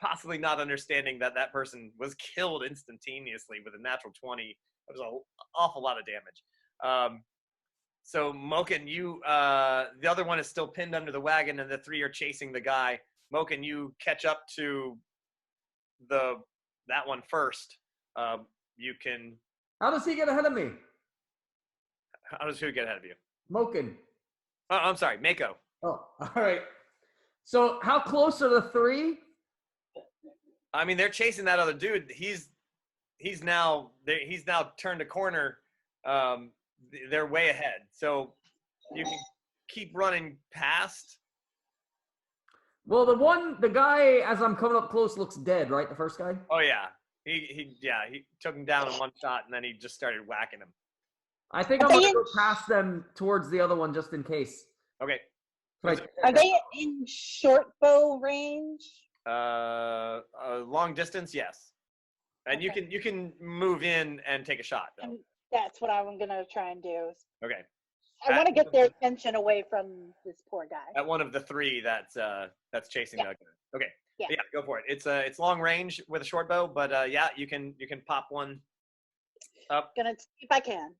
possibly not understanding that person was killed instantaneously with a natural 20. It was an awful lot of damage. So Mochen, you the other one is still pinned under the wagon, and the 3 are chasing the guy. Mochen, you catch up to that one first. You can. How does he get ahead of me? How does who get ahead of you? Mochen. Oh, I'm sorry, Mako. Oh, all right. So how close are the 3? I mean, they're chasing that other dude. He's now turned a corner. They're way ahead. So you can keep running past. Well, the guy, as I'm coming up close, looks dead, right? The first guy? Oh, yeah. He took him down in one shot, and then he just started whacking him. I think I'm going to go past them towards the other one just in case. Okay. Right. Are they in short bow range? Long distance, yes. And Okay. you can move in and take a shot, though. And that's what I'm gonna try and do. Okay. I want to get their attention away from this poor guy. At one of the 3 that's chasing the guy. Okay. Yeah. Yeah, go for it. It's long range with a short bow, but yeah, you can pop one up. Gonna see if I can.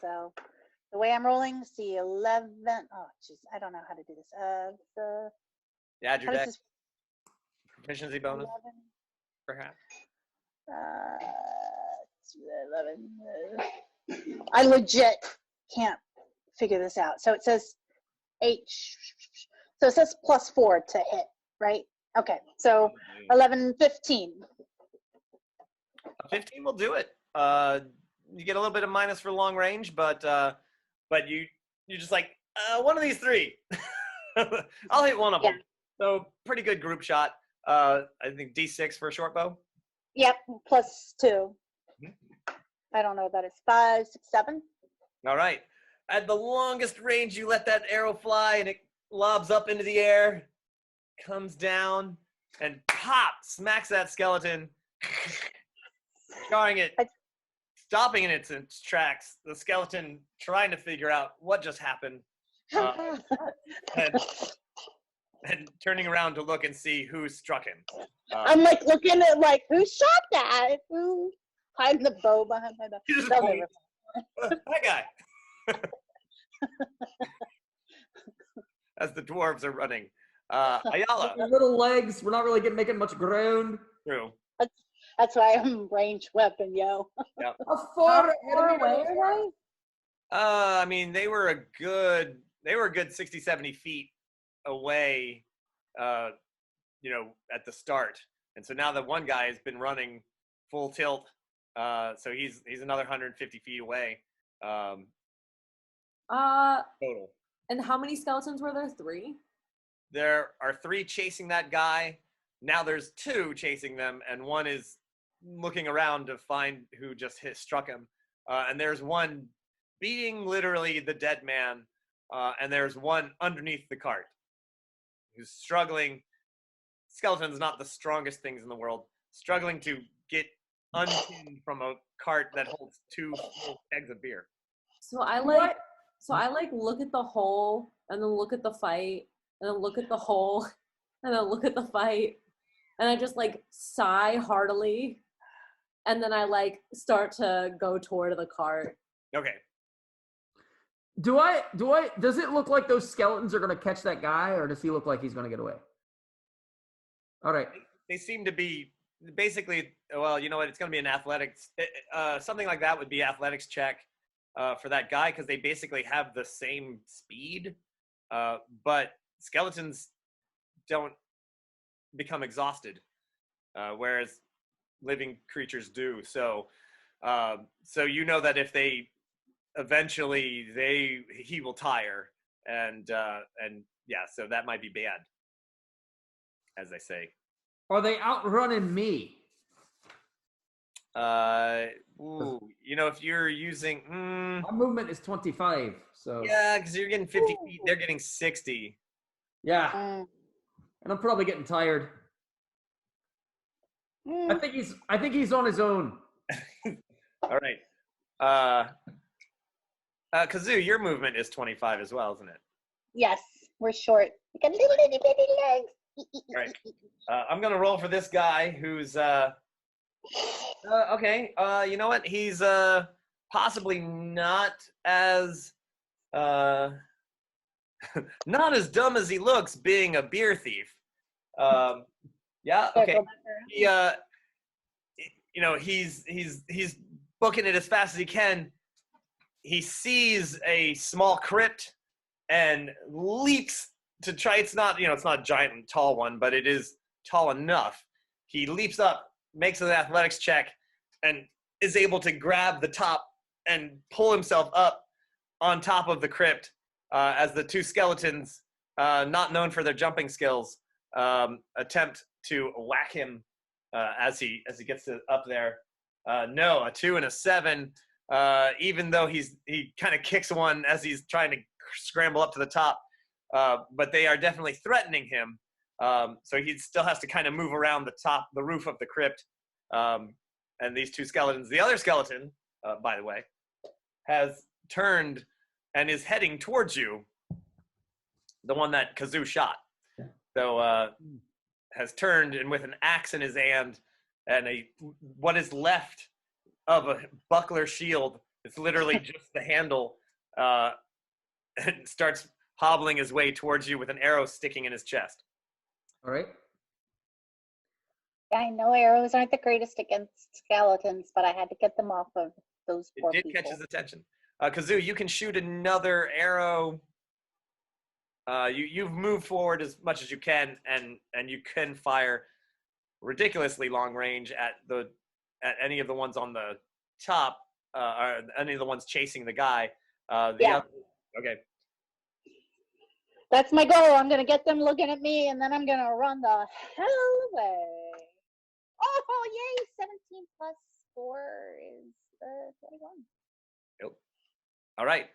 So the way I'm rolling, see 11. Oh, jeez, I don't know how to do this. Yeah, add your how does deck. this? Proficiency bonus, 11. perhaps. 11. I legit can't figure this out. So it says 8. So it says +4 to hit, right? Okay. So 11, 15. 15 will do it. You get a little bit of minus for long range, but you're just like one of these 3. I'll hit one of them. So pretty good group shot. I think D6 for a short bow. Yep, +2. I don't know what that is. 5, 6, 7. All right. At the longest range, you let that arrow fly, and it lobs up into the air, comes down, and pop, smacks that skeleton, jarring it, stopping in its tracks. The skeleton trying to figure out what just happened, and turning around to look and see who struck him. I'm like looking at like, who shot that? Who hiding the bow behind my back? Just They'll never- that guy. As the dwarves are running. Ayala. Little legs. We're not really making much ground. True. That's why I'm ranged weapon, yo. Yep. How far away are they? I mean, they were a good 60, 70 feet away, at the start. And so now the one guy has been running full tilt. So he's another 150 feet away. Total. And how many skeletons were there? 3? There are 3 chasing that guy. Now there's 2 chasing them, and one is looking around to find who just struck him. And there's one beating literally the dead man, and there's one underneath the cart who's struggling. Skeleton's not the strongest things in the world, struggling to get unpinned from a cart that holds 2 full kegs of beer. So I look at the hole and then look at the fight and then look at the hole and then look at the fight and I just like sigh heartily and then I like start to go toward the cart. Okay. Does it look like those skeletons are going to catch that guy, or does he look like he's going to get away? All right. They seem to be basically, well, you know what? It's going to be an athletics. Something like that would be athletics check for that guy, because they basically have the same speed. But skeletons don't become exhausted, whereas living creatures do. So you know that if they eventually he will tire, and yeah, so that might be bad, as they say. Are they outrunning me? You know, if you're using my movement is 25, so yeah, because you're getting 50 feet, they're getting 60. Yeah, and I'm probably getting tired. I think he's on his own. All right. Kazoo, your movement is 25 as well, isn't it? Yes, we're short. We got little bitty legs. All right. I'm gonna roll for this guy who's okay. You know what? He's possibly not as not as dumb as he looks, being a beer thief. Yeah. Okay. He you know, he's booking it as fast as he can. He sees a small crypt and leaps to try. It's not a giant and tall one, but it is tall enough. He leaps up, makes an athletics check, and is able to grab the top and pull himself up on top of the crypt as the 2 skeletons, not known for their jumping skills, attempt to whack him as he gets up there. No, a 2 and a 7. Even though he kind of kicks one as he's trying to scramble up to the top, but they are definitely threatening him. So he still has to kind of move around the roof of the crypt. And these 2 skeletons, the other skeleton, by the way, has turned and is heading towards you. The one that Kazoo shot. So has turned, and with an axe in his hand and what is left of a buckler shield, it's literally just the handle, and starts hobbling his way towards you with an arrow sticking in his chest. All right. I know arrows aren't the greatest against skeletons, but I had to get them off of those poor It did people. catch his attention. Kazoo, you can shoot another arrow. You've moved forward as much as you can, and you can fire ridiculously long range at any of the ones on the top, or any of the ones chasing the guy. Okay. That's my goal. I'm gonna get them looking at me, and then I'm gonna run the hell away. Oh, yay! 17 plus 4 is 21. Nope. All right.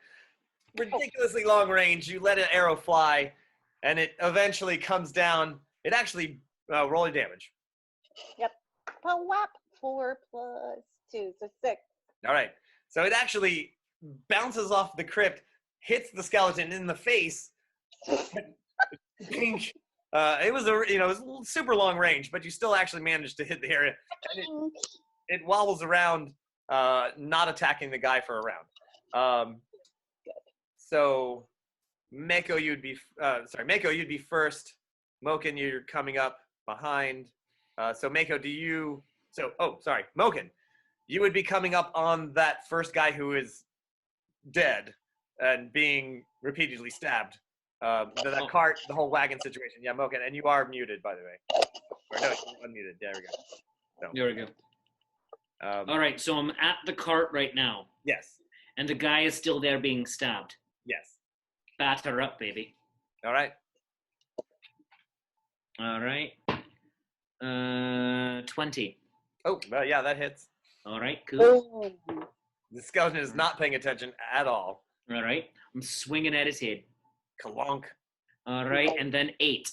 Ridiculously long range. You let an arrow fly, and it eventually comes down. It actually roll your damage. Yep. Whap. 4 plus 2, so 6. All right. So it actually bounces off the crypt, hits the skeleton in the face. Pink. It was it was super long range, but you still actually managed to hit the area. And it wobbles around, not attacking the guy for a round. So Mako, you'd be first. Mochen, you're coming up behind. So Mako, Mochen, you would be coming up on that first guy who is dead and being repeatedly stabbed. the cart, the whole wagon situation. Yeah, Mochen, and you are muted, by the way. Or no, you're unmuted. There we go. So, There we go. All right, so I'm at the cart right now, yes, and the guy is still there being stabbed. yes. Batter up, baby. All right. All right. 20. Oh, yeah, that hits. All right, cool. Boom. The skeleton is not paying attention at all. All right, I'm swinging at his head. Kalonk. All right, and then 8.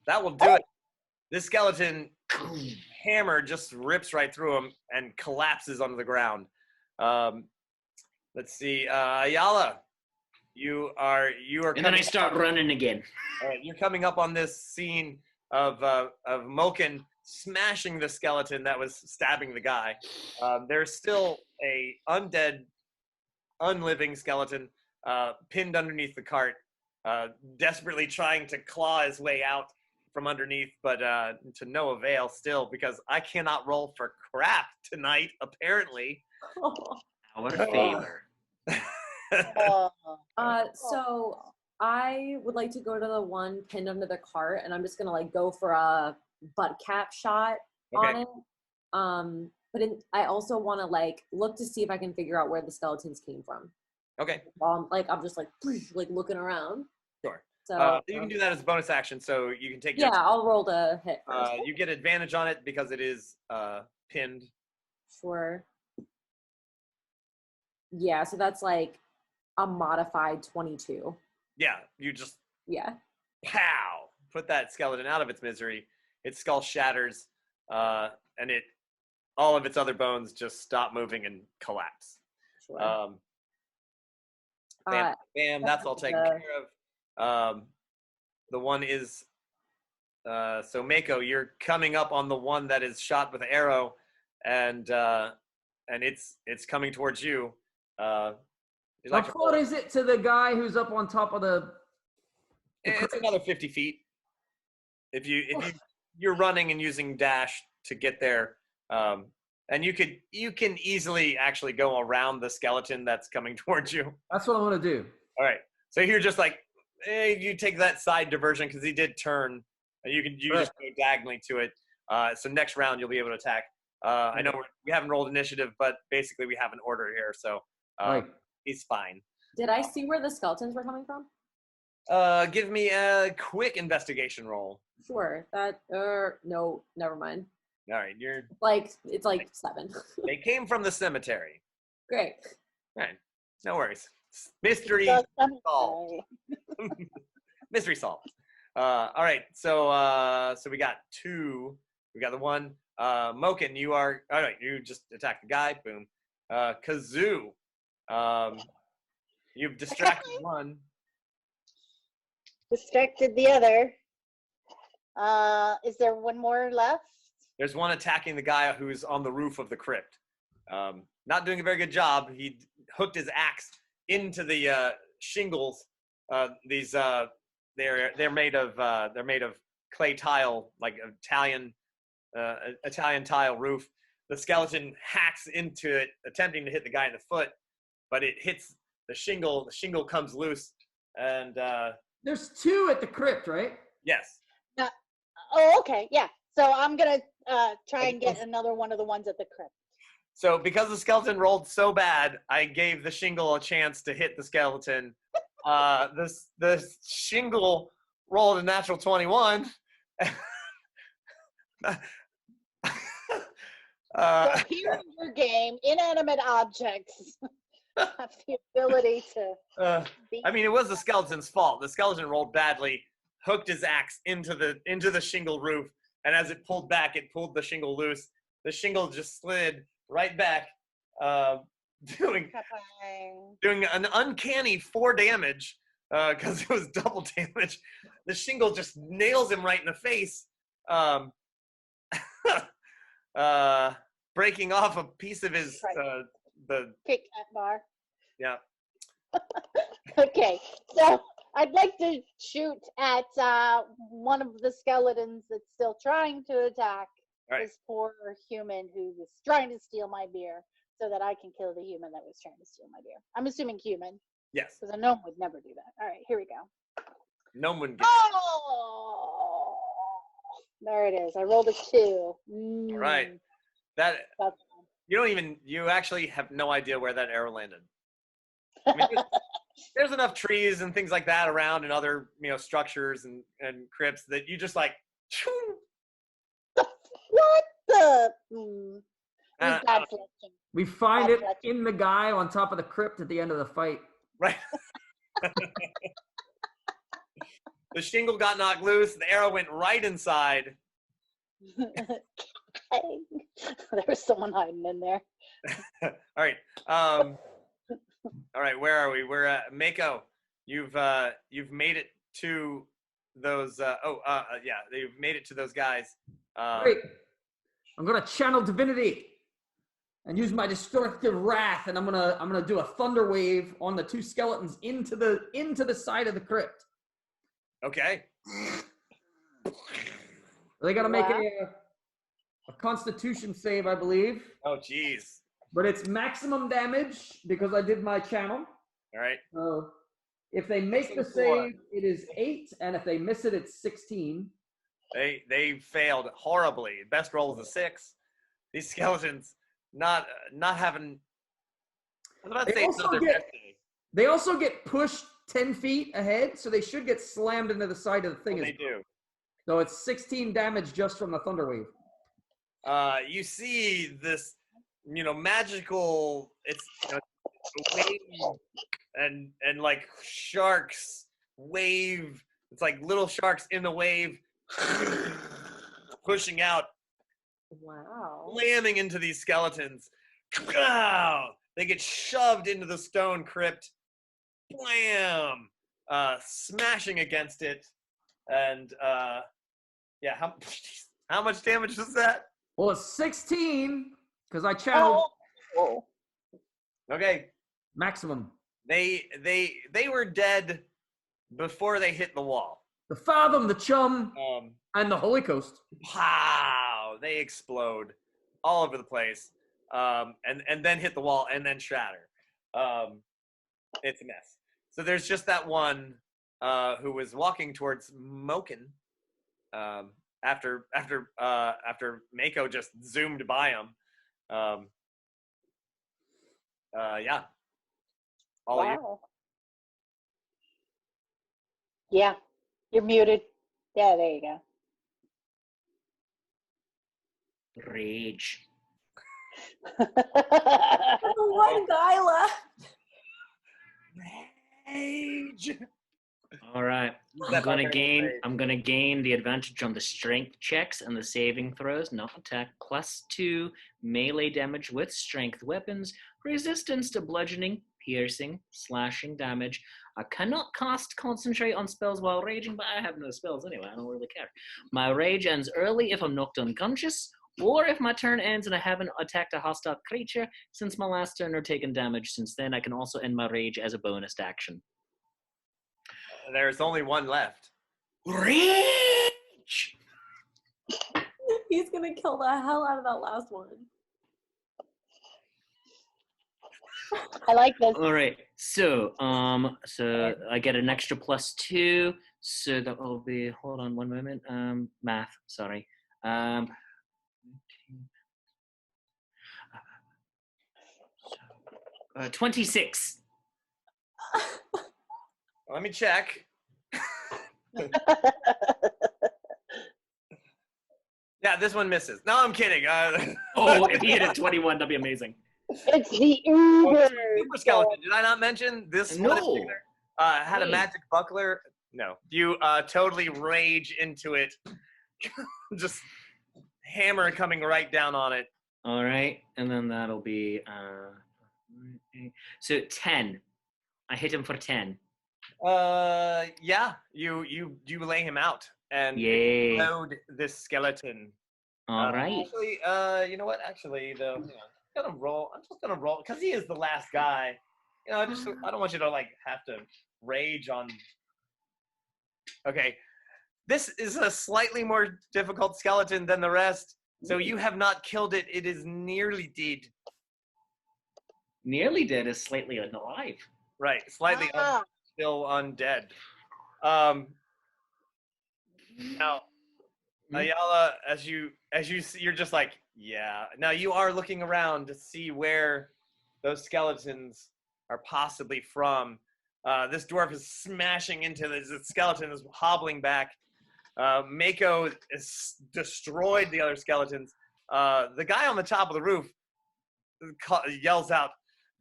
That will do it. This skeleton hammer just rips right through him and collapses onto the ground. Let's see, Ayala, you are. And then I start running again. All right, you're coming up on this scene of Mochen smashing the skeleton that was stabbing the guy. There's still a undead, unliving skeleton pinned underneath the cart, desperately trying to claw his way out from underneath, but to no avail still, because I cannot roll for crap tonight, apparently. Our favor. So I would like to go to the one pinned under the cart, and I'm just gonna like go for a butt cap shot on it. But I also want to like look to see if I can figure out where the skeletons came from. Okay. I'm just like looking around. Sure. So You can do that as a bonus action, so you can take. Yeah, I'll roll the hit first. You get advantage on it because it is pinned. Sure. Yeah, so that's like a modified 22. Yeah, you just Yeah. pow, put that skeleton out of its misery. Its skull shatters, and all of its other bones just stop moving and collapse. Sure. Bam, bam, that's all taken care of. The one is, so Mako, you're coming up on the one that is shot with an arrow, and it's coming towards you. How far is it to the guy who's up on top of the It's another 50 feet. If you're running and using dash to get there, and you can easily actually go around the skeleton that's coming towards you. That's what I want to do. All right. So you're just like, you take that side diversion because he did turn, and you just go diagonally to it. So next round you'll be able to attack. I know we haven't rolled initiative, but basically we have an order here, so he's fine. Did I see where the skeletons were coming from? Give me a quick investigation roll. Sure. That no, never mind. All right, It's like 7. They came from the cemetery. Great. All right, no worries. Mystery solved. Mystery solved. All right, so we got 2. We got the one. Mochen, you are all right. You just attack the guy. Boom. Kazoo, you've distracted one. Distracted the other. Is there one more left? There's one attacking the guy who's on the roof of the crypt. Not doing a very good job. He hooked his axe into the shingles. They're made of clay tile, like Italian tile roof. The skeleton hacks into it, attempting to hit the guy in the foot, but it hits the shingle. The shingle comes loose, and there's 2 at the crypt, right? Yes. Oh, okay, yeah. So I'm gonna try and get another one of the ones at the crypt. So because the skeleton rolled so bad, I gave the shingle a chance to hit the skeleton. The shingle rolled a natural 21. So here in your game, inanimate objects have the ability to. I mean, it was the skeleton's fault. The skeleton rolled badly, hooked his axe into the shingle roof, and as it pulled back, it pulled the shingle loose. The shingle just slid right back, doing an uncanny 4 damage because it was double damage. The shingle just nails him right in the face, breaking off a piece of his the Kit Kat bar. Yeah. Okay, so I'd like to shoot at one of the skeletons that's still trying to attack this poor human who was trying to steal my beer, so that I can kill the human that was trying to steal my beer. I'm assuming human. Yes. Because a gnome would never do that. All right, here we go. Gnome wouldn't get. Oh, there it is. I rolled a 2. All right. That you actually have no idea where that arrow landed. I mean, there's enough trees and things like that around and other, structures and crypts that you just like. What the? Bad selection. We find it in the guy on top of the crypt at the end of the fight. Right. The shingle got knocked loose. The arrow went right inside. There was someone hiding in there. All right. All right. Where are we? We're at Mako. You've made it to those. You've made it to those guys. Great. I'm gonna channel divinity and use my destructive wrath, and I'm gonna do a thunder wave on the 2 skeletons into the side of the crypt. Okay. They gotta make a Constitution save, I believe. Oh, jeez. But it's maximum damage because I did my channel. All right. So if they make the save, it is 8, and if they miss it, it's 16. They failed horribly. Best roll is a 6. These skeletons not having. I was about to say it's not their best day. They also get pushed 10 feet ahead, so they should get slammed into the side of the thing. They do. So it's 16 damage just from the thunder wave. You see this, magical. It's wave and like sharks wave. It's like little sharks in the wave, pushing out. Wow. Slamming into these skeletons. They get shoved into the stone crypt. Blam! Smashing against it. And, how much damage was that? Well, it's 16, because I channeled. Oh. Okay. Maximum. They were dead before they hit the wall. The Fathom, the Chum, and the Holy Coast. Pow! They explode all over the place. And then hit the wall and then shatter. It's a mess. So there's just that one who was walking towards Mochen after Mako just zoomed by him. All of you. Yeah, you're muted. Yeah, there you go. Rage. One guy left. Rage. All right. I'm gonna gain the advantage on the strength checks and the saving throws, not attack, +2 melee damage with strength weapons, resistance to bludgeoning, piercing, slashing damage. I cannot cast concentrate on spells while raging, but I have no spells anyway. I don't really care. My rage ends early if I'm knocked unconscious, or if my turn ends and I haven't attacked a hostile creature since my last turn or taken damage since then. I can also end my rage as a bonus action. There's only one left. Rage! He's gonna kill the hell out of that last one. I like this. All right. So I get an extra +2. So that will be. Hold on one moment. Math. Sorry. 26. Let me check. Yeah, this one misses. No, I'm kidding. Oh, if he hit a 21, that'd be amazing. It's the Uber. Super skeleton. Did I not mention this one? No. Had a magic buckler. No, you totally rage into it. Just hammer coming right down on it. All right, and then that'll be so 10. I hit him for 10. Yeah, you lay him out and Yay. load this skeleton. All right. Actually, you know what? Actually, though, I'm just gonna roll because he is the last guy. I don't want you to have to rage on. Okay, this is a slightly more difficult skeleton than the rest. So you have not killed it. It is nearly dead. Nearly dead is slightly alive. Right, slightly still undead. Now, Ayala, as you see, you're just like, yeah. Now you are looking around to see where those skeletons are possibly from. This dwarf is smashing into this skeleton, is hobbling back. Mako has destroyed the other skeletons. The guy on the top of the roof yells out,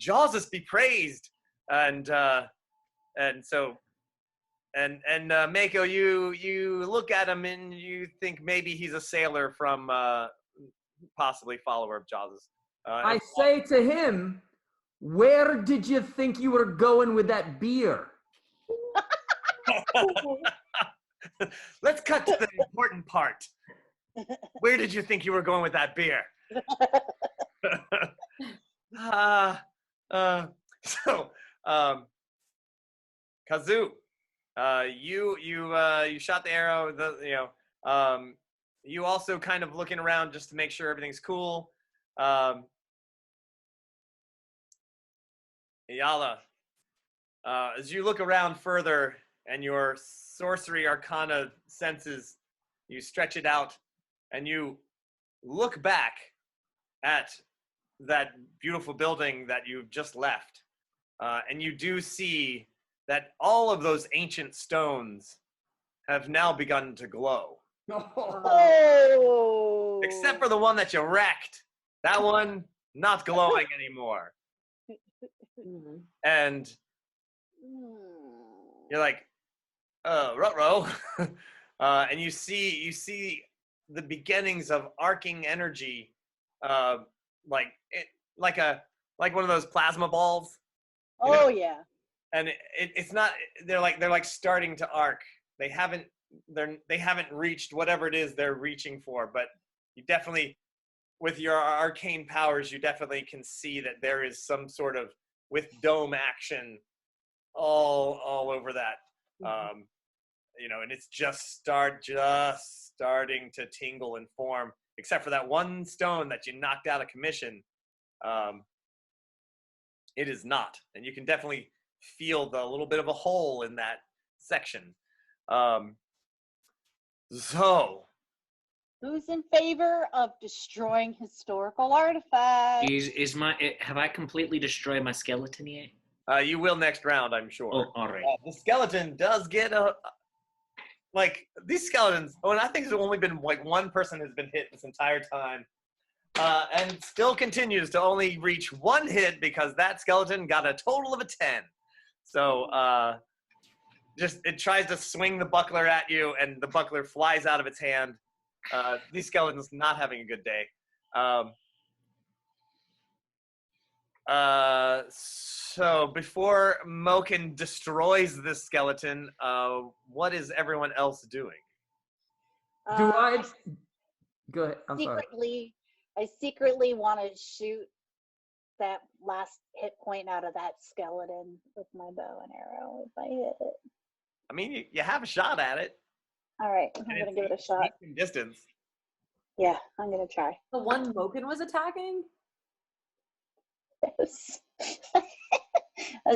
"Jawsus be praised!" And so Mako, you look at him and you think maybe he's a sailor from possibly follower of Jawsus. I say to him, where did you think you were going with that beer? Let's cut to the important part. Where did you think you were going with that beer? Kazoo, you shot the arrow. You also kind of looking around just to make sure everything's cool. Ayala, as you look around further and your sorcery arcana senses, you stretch it out and you look back at that beautiful building that you just left. And you do see that all of those ancient stones have now begun to glow. Oh. Except for the one that you wrecked. That one, not glowing anymore. And you're like, ruh-roh. And you see the beginnings of arcing energy, like one of those plasma balls. Oh yeah. And it's not. They're like starting to arc. They haven't reached whatever it is they're reaching for. But you definitely, with your arcane powers, you definitely can see that there is some sort of with dome action all over that. And it's just starting to tingle and form, except for that one stone that you knocked out of commission. It is not, and you can definitely feel the little bit of a hole in that section. So, who's in favor of destroying historical artifacts? Have I completely destroyed my skeleton yet? You will next round, I'm sure. Oh, all right. The skeleton does get these skeletons. Oh, and I think there's only been one person has been hit this entire time, and still continues to only reach one hit because that skeleton got a total of a 10. So it tries to swing the buckler at you, and the buckler flies out of its hand. These skeletons not having a good day. So before Mochen destroys this skeleton, what is everyone else doing? Go ahead. I'm sorry. I secretly want to shoot that last hit point out of that skeleton with my bow and arrow if I hit it. I mean, you have a shot at it. All right, I'm going to give it a shot. Distance. Yeah, I'm going to try. The one Mochen was attacking? Yes.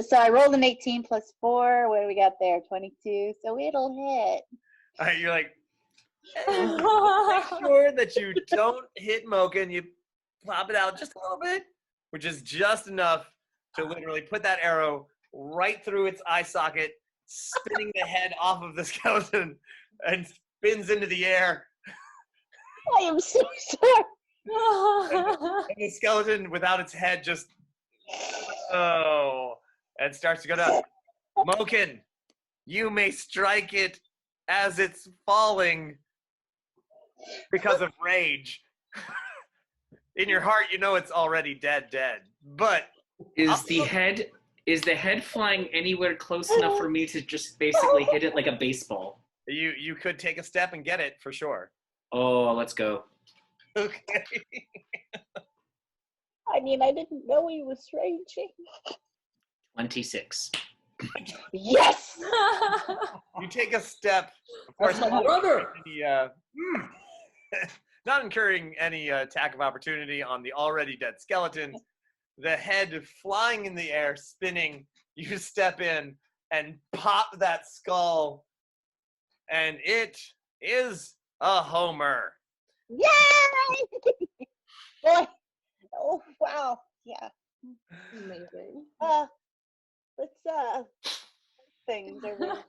So I rolled an 18 plus 4. What do we got there? 22. So it'll hit. You're like, make sure that you don't hit Mochen. You plop it out just a little bit, which is just enough to literally put that arrow right through its eye socket, spinning the head off of the skeleton, and spins into the air. I am so sorry. And the skeleton, without its head, just and starts to go down. Mochen, you may strike it as it's falling because of rage. In your heart, you know it's already dead. But is the head flying anywhere close enough for me to just basically hit it like a baseball? You could take a step and get it for sure. Oh, let's go. Okay. I mean, I didn't know he was raging. 26. Yes! You take a step. Of course, That's my brother! Not incurring any attack of opportunity on the already dead skeleton. The head flying in the air, spinning. You step in and pop that skull, and it is a homer. Yay! Boy. Oh, wow. Yeah. Amazing. Let's things are really...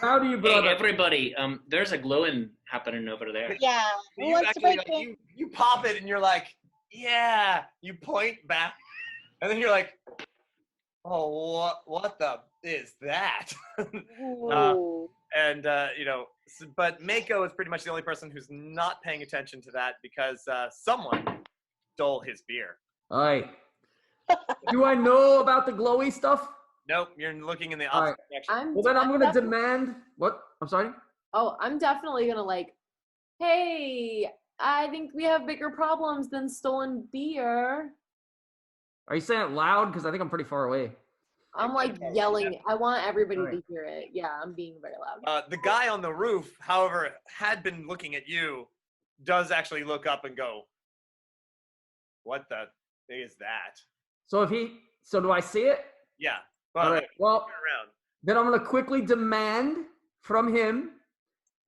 How do you, Hey, brother? everybody, there's a glowing happening over there. Yeah. Who You wants to actually, break like, in? you pop it and you're like, yeah. You point back, and then you're like, oh, what the is that? Ooh. And but Mako is pretty much the only person who's not paying attention to that because someone stole his beer. All right. Do I know about the glowy stuff? Nope, you're looking in the All opposite direction. Well, then I'm gonna definitely- demand. What? I'm sorry. Oh, I'm definitely gonna like, hey, I think we have bigger problems than stolen beer. Are you saying it loud? Because I think I'm pretty far away. I'm like yelling. I want everybody Alright. to hear it. Yeah, I'm being very loud. The guy on the roof, however, had been looking at you, does actually look up and go, what the is that? So do I see it? Yeah. Well, All right. Well, turn around. then I'm gonna quickly demand from him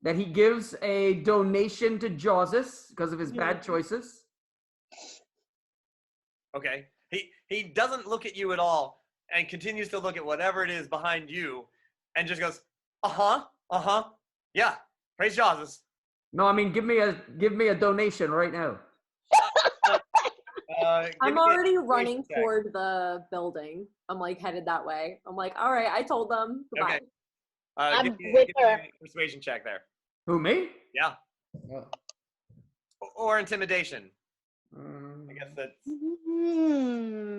that he gives a donation to Jawsus because of his bad choices. Okay. He doesn't look at you at all and continues to look at whatever it is behind you and just goes, yeah, praise Jawsus. No, I mean give me a donation right now. Give I'm me a already persuasion running check. toward the building. I'm like headed that way. I'm like, all right, I told them. Goodbye. Okay. I'm give me with her. a persuasion check there. Who, me? Yeah. Oh. Or intimidation. I guess that's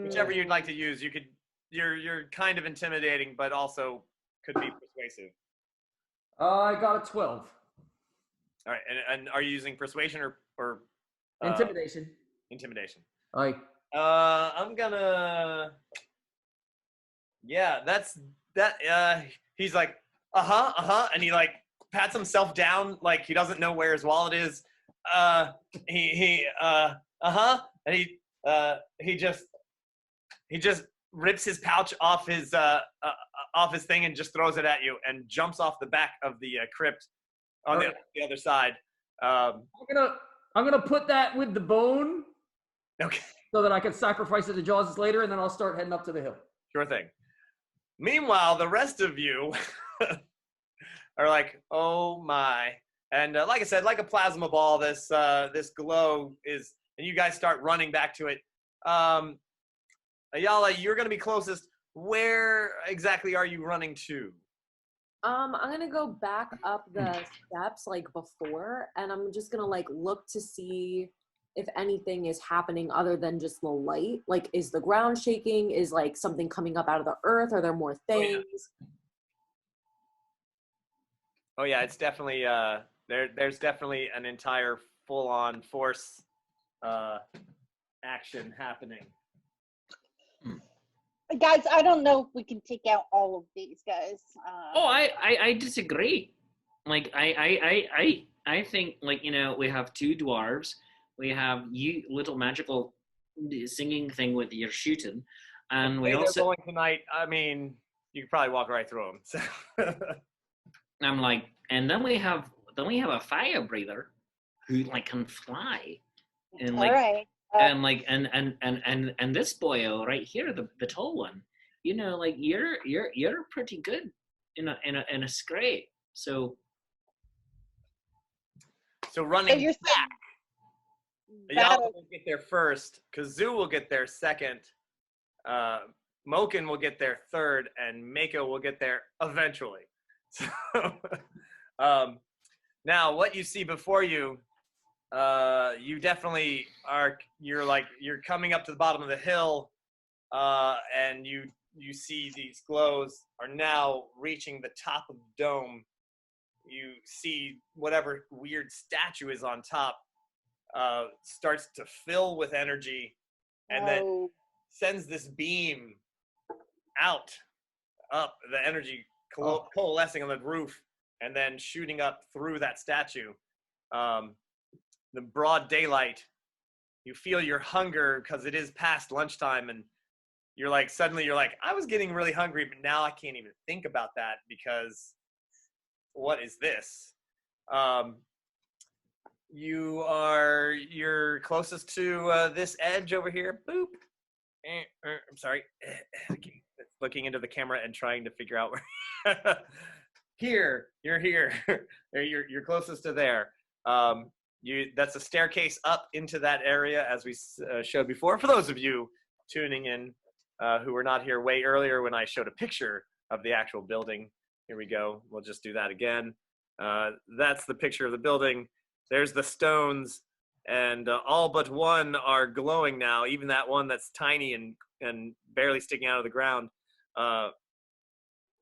whichever you'd like to use. You could. You're kind of intimidating, but also could be persuasive. I got a 12. All right, and are you using persuasion or Intimidation. intimidation? Like, I'm gonna. Yeah, that's that. He's like, and he like pats himself down like he doesn't know where his wallet is. And he just rips his pouch off his thing and just throws it at you and jumps off the back of the crypt on the other side. I'm gonna put that with the bone Okay, so that I can sacrifice it to Jawsus later, and then I'll start heading up to the hill. sure thing. Meanwhile, the rest of you are like, oh my. And like I said, like a plasma ball, this glow is, and you guys start running back to it. Ayala, you're going to be closest. Where exactly are you running to? I'm gonna go back up the steps like before, and I'm just gonna like look to see if anything is happening other than just the light. Like, is the ground shaking? Is like something coming up out of the earth? Are there more things? Oh yeah, it's definitely there's definitely an entire full-on force action happening. Guys, I don't know if we can take out all of these guys. I disagree. Like I think, like, you know, we have two dwarves, we have you little magical singing thing with your shooting, and we They're also going tonight. I mean, you could probably walk right through them. So. I'm like, and then we have a fire breather who like can fly, and like, all right. and like and this boyo right here, the tall one, you know, like you're pretty good in a scrape. So running you're back. Ayala will get there first. Kazoo will get there second. Mochen will get there third, and Mako will get there eventually. So, now what you see before you, you definitely are. You're coming up to the bottom of the hill, and you see these glows are now reaching the top of the dome. You see whatever weird statue is on top starts to fill with energy, and then sends this beam out, up, the energy coalescing on the roof, and then shooting up through that statue. The broad daylight, you feel your hunger because it is past lunchtime, and you're like, I was getting really hungry, but now I can't even think about that because what is this? You're closest to this edge over here. Boop. I'm sorry. Looking into the camera and trying to figure out where. Here, you're here. You're closest to there. That's a staircase up into that area, as we showed before. For those of you tuning in who were not here way earlier when I showed a picture of the actual building, here we go. We'll just do that again. That's the picture of the building. There's the stones, and all but one are glowing now, even that one that's tiny and barely sticking out of the ground.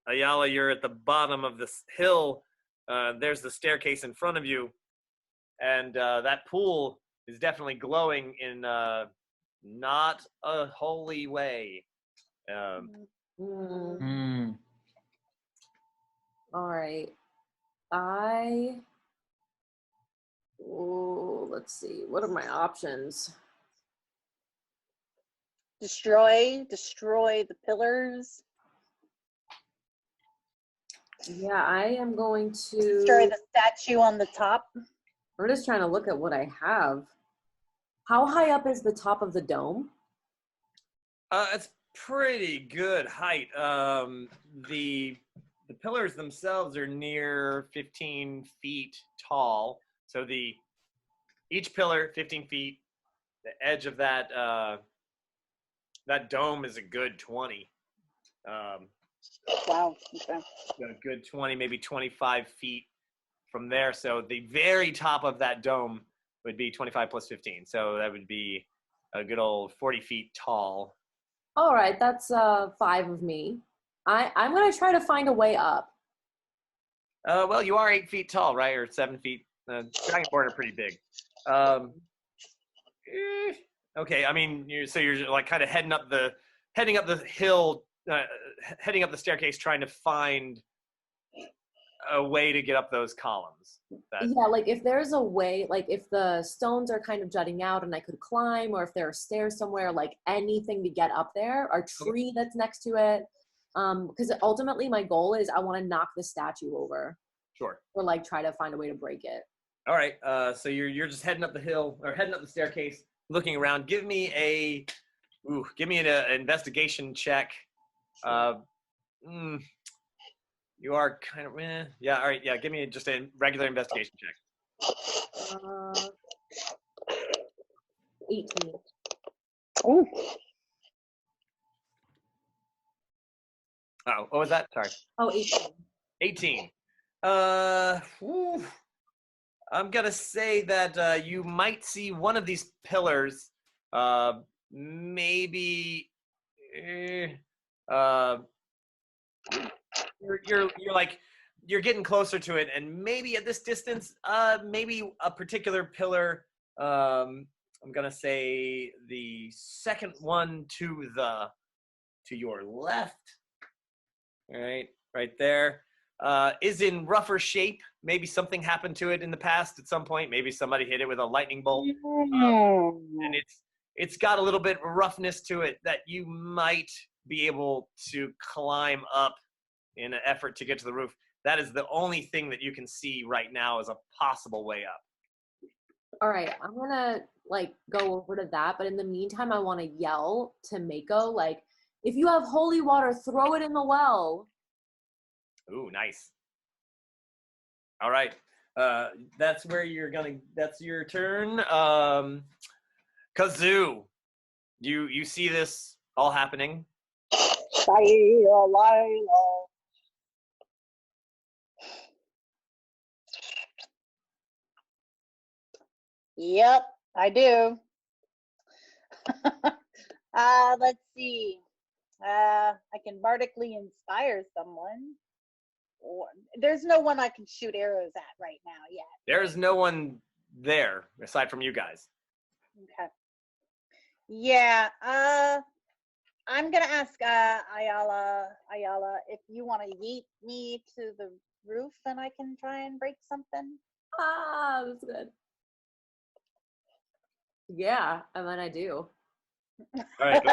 Ayala, you're at the bottom of this hill. There's the staircase in front of you, and that pool is definitely glowing in not a holy way. All right. Let's see. What are my options? Destroy the pillars. Yeah, I am going to Destroy the statue on the top. I'm just trying to look at what I have. How high up is the top of the dome? It's pretty good height. The pillars themselves are near 15 feet tall. So each pillar 15 feet. The edge of that dome is a good 20. Wow. Okay. A good 20, maybe 25 feet from there. So the very top of that dome would be 25 plus 15. So that would be a good old 40 feet tall. All right, that's 5 of me. I'm going to try to find a way up. Well, you are 8 feet tall, right? Or 7 feet. Dragonborn are pretty big. Okay, I mean, you're like kind of heading up the hill, heading up the staircase, trying to find a way to get up those columns. Yeah, like if there's a way, like if the stones are kind of jutting out and I could climb, or if there are stairs somewhere, like anything to get up there, or tree that's next to it. Because ultimately my goal is I want to knock the statue over. Sure. Or like try to find a way to break it. All right. So you're just heading up the hill or heading up the staircase, looking around. Give me an investigation check. You are kind of yeah. All right. Yeah. Give me just a regular investigation check. 18. Ooh. Oh, what was that? Sorry. Oh, 18. 18. I'm gonna say that you might see one of these pillars. Maybe. You're getting closer to it, and maybe at this distance, maybe a particular pillar. I'm gonna say the second one to your left. All right there. Is in rougher shape. Maybe something happened to it in the past at some point. Maybe somebody hit it with a lightning bolt, and it's got a little bit of roughness to it that you might be able to climb up in an effort to get to the roof. That is the only thing that you can see right now as a possible way up. All right, I'm gonna like go over to that, but in the meantime, I want to yell to Mako, like, if you have holy water, throw it in the well. Ooh, nice. All right. That's where that's your turn. Kazoo, you see this all happening? Yep, I do. Let's see. I can bardically inspire someone. There's no one I can shoot arrows at right now yet. There's no one there aside from you guys. Okay. Yeah. I'm gonna ask Ayala if you want to yeet me to the roof and I can try and break something. That's good. Yeah, and then I do. All right.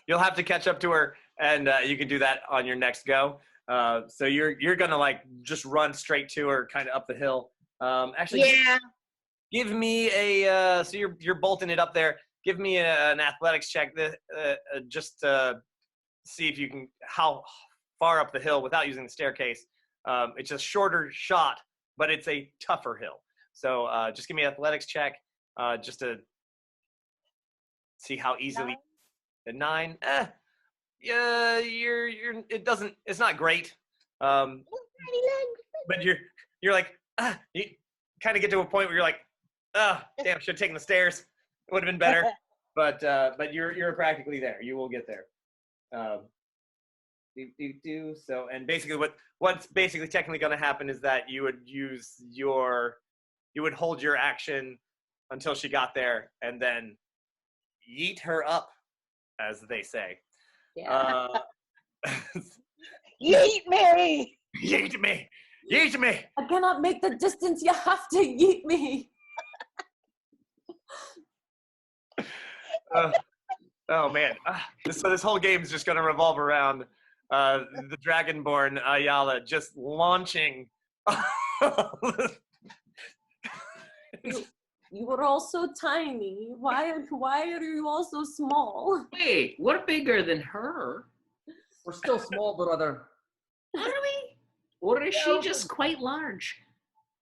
You'll have to catch up to her, and you can do that on your next go. So you're gonna like just run straight to her, kind of up the hill. Actually, Yeah. give me a. So you're bolting it up there. Give me an athletics check. Just to see if you can how far up the hill without using the staircase. It's a shorter shot, but it's a tougher hill. So just give me an athletics check, just to see how easily. A 9. Yeah, it doesn't. It's not great. But you're like you kind of get to a point where you're like, damn, should have taken the stairs. It would have been better. But you're practically there. You will get there. So, and basically what's basically technically going to happen is that you would hold your action until she got there, and then yeet her up, as they say. Yeah. Yeet me! Yeet me! Yeet me! I cannot make the distance. You have to yeet me. Oh man! So this whole game is just going to revolve around the dragonborn Ayala just launching. You were all so tiny. Why are you all so small? Wait, we're bigger than her. We're still small, brother. Are we? Or is she just quite large?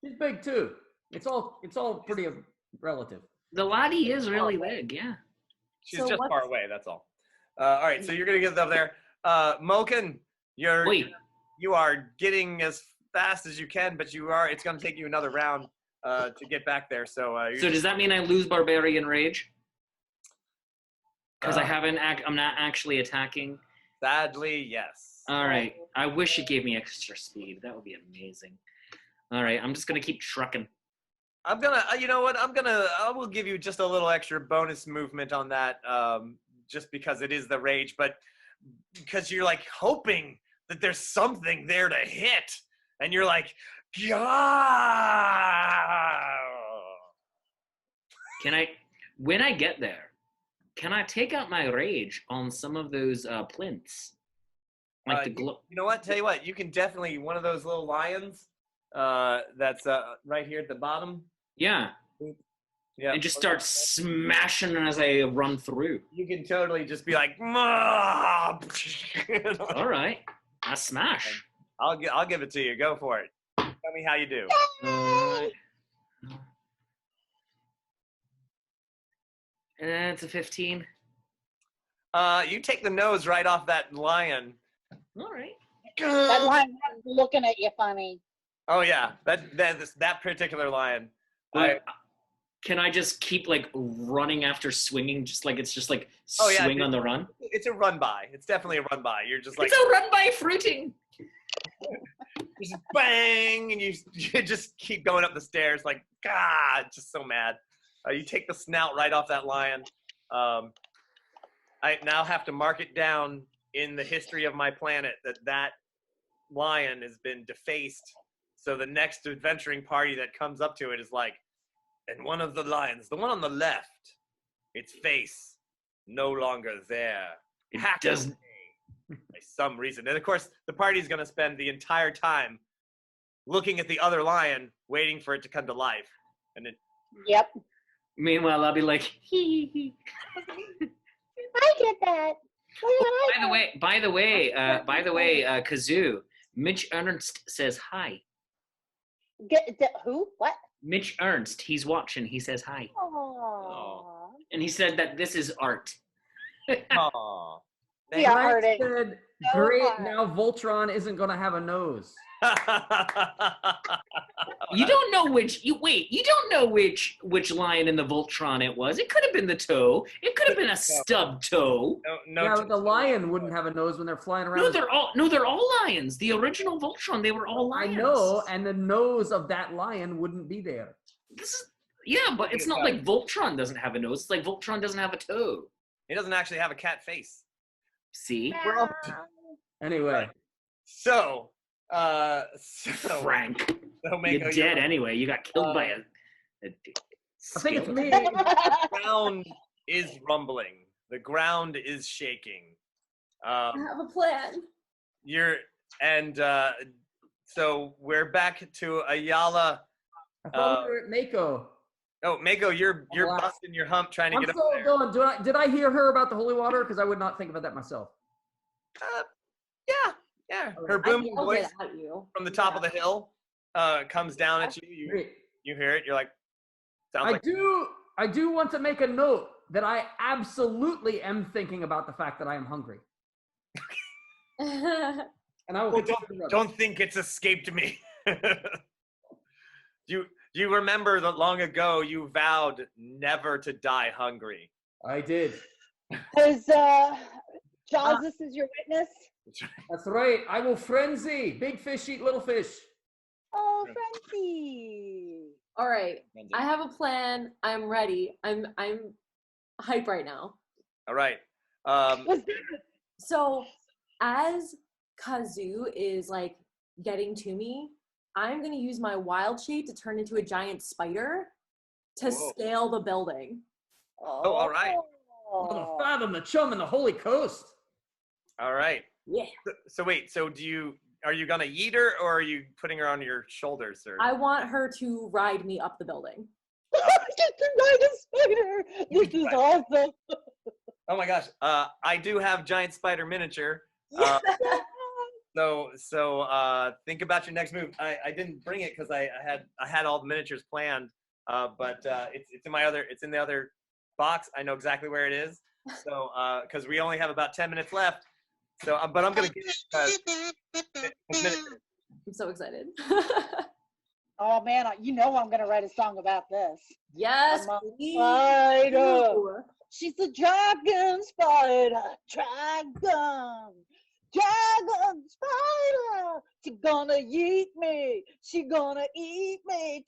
She's big too. It's all pretty relative. The laddie is really big, yeah. She's just far away. That's all. All right, so you're gonna get up there. Mochen, you are getting as fast as you can, but it's gonna take you another round to get back there. So does that mean I lose barbarian rage? Because I'm not actually attacking. Sadly, yes. All right. I wish it gave me extra speed. That would be amazing. All right, I'm just gonna keep trucking. I'm gonna, you know what? I will give you just a little extra bonus movement on that, just because it is the rage, but because you're like hoping that there's something there to hit, and you're like, when I get there, can I take out my rage on some of those plinths? Like you know what? Tell you what, you can definitely, one of those little lions that's right here at the bottom. Yeah. Yeah. And just start smashing as I run through. You can totally just be like, all right, I smash. I'll give it to you. Go for it. Tell me how you do. And it's a 15. You take the nose right off that lion. All right. That lion was looking at you funny. Oh yeah, that particular lion. Can I just keep like running after swinging, just like it's just like swing on the run? It's a run by. It's definitely a run by. You're just like it's a run by fruiting. Just bang, and you just keep going up the stairs like just so mad. You take the snout right off that lion. I now have to mark it down in the history of my planet that lion has been defaced. So the next adventuring party that comes up to it is like, and one of the lions, the one on the left, its face no longer there. It doesn't. By some reason. And of course, the party's going to spend the entire time looking at the other lion, waiting for it to come to life. And it. Yep. Meanwhile, I'll be like, hee hee. I get that. By the way, Kazoo, Mitch Ernst says hi. Who? What? Mitch Ernst. He's watching. He says hi. Aww. And he said that this is art. Aww. Yeah, said, great, now Voltron isn't going to have a nose. You don't know you don't know which lion in the Voltron it was. It could have been the toe. It could have been a stub toe. No, but the lion wouldn't have a nose when they're flying around. No, they're all lions. The original Voltron, they were all lions. I know, and the nose of that lion wouldn't be there. But it's not like Voltron doesn't have a nose. It's like Voltron doesn't have a toe. He doesn't actually have a cat face. See? Anyway. So Frank, Mako, you're dead anyway. You got killed by a I think it's me. The ground is rumbling. The ground is shaking. I have a plan. And so we're back to Ayala. I thought we were at Mako. Oh, Mako, you're busting your hump trying to I'm get up still there. going. Did I hear her about the holy water? Because I would not think about that myself. Yeah. Her booming voice at you. from the top of the hill comes down at you. You hear it. You're like, sounds like. I do want to make a note that I absolutely am thinking about the fact that I am hungry. And I will don't think it's escaped me. Do you remember that long ago you vowed never to die hungry? I did. Because Jawsus is your witness. That's right. I will frenzy. Big fish eat little fish. Oh, frenzy. All right. I have a plan. I'm ready. I'm hype right now. All right. So as Kazoo is like getting to me, I'm going to use my wild shape to turn into a giant spider to scale the building. Oh, all right. Oh, the fathom, the chum, and the holy coast. All right. Yeah. So wait, are you gonna yeet her or are you putting her on your shoulders, sir? I want her to ride me up the building. Get to ride a spider. This is awesome. Oh my gosh. I do have giant spider miniature. So think about your next move. I didn't bring it because I had all the miniatures planned. But it's in the other box. I know exactly where it is. So because we only have about 10 minutes left. So but I'm gonna get it. I'm so excited. Oh man, you know I'm gonna write a song about this. Yes, please. Spider. She's a dragon spider. Dragon spider. She gonna eat me. She gonna eat me.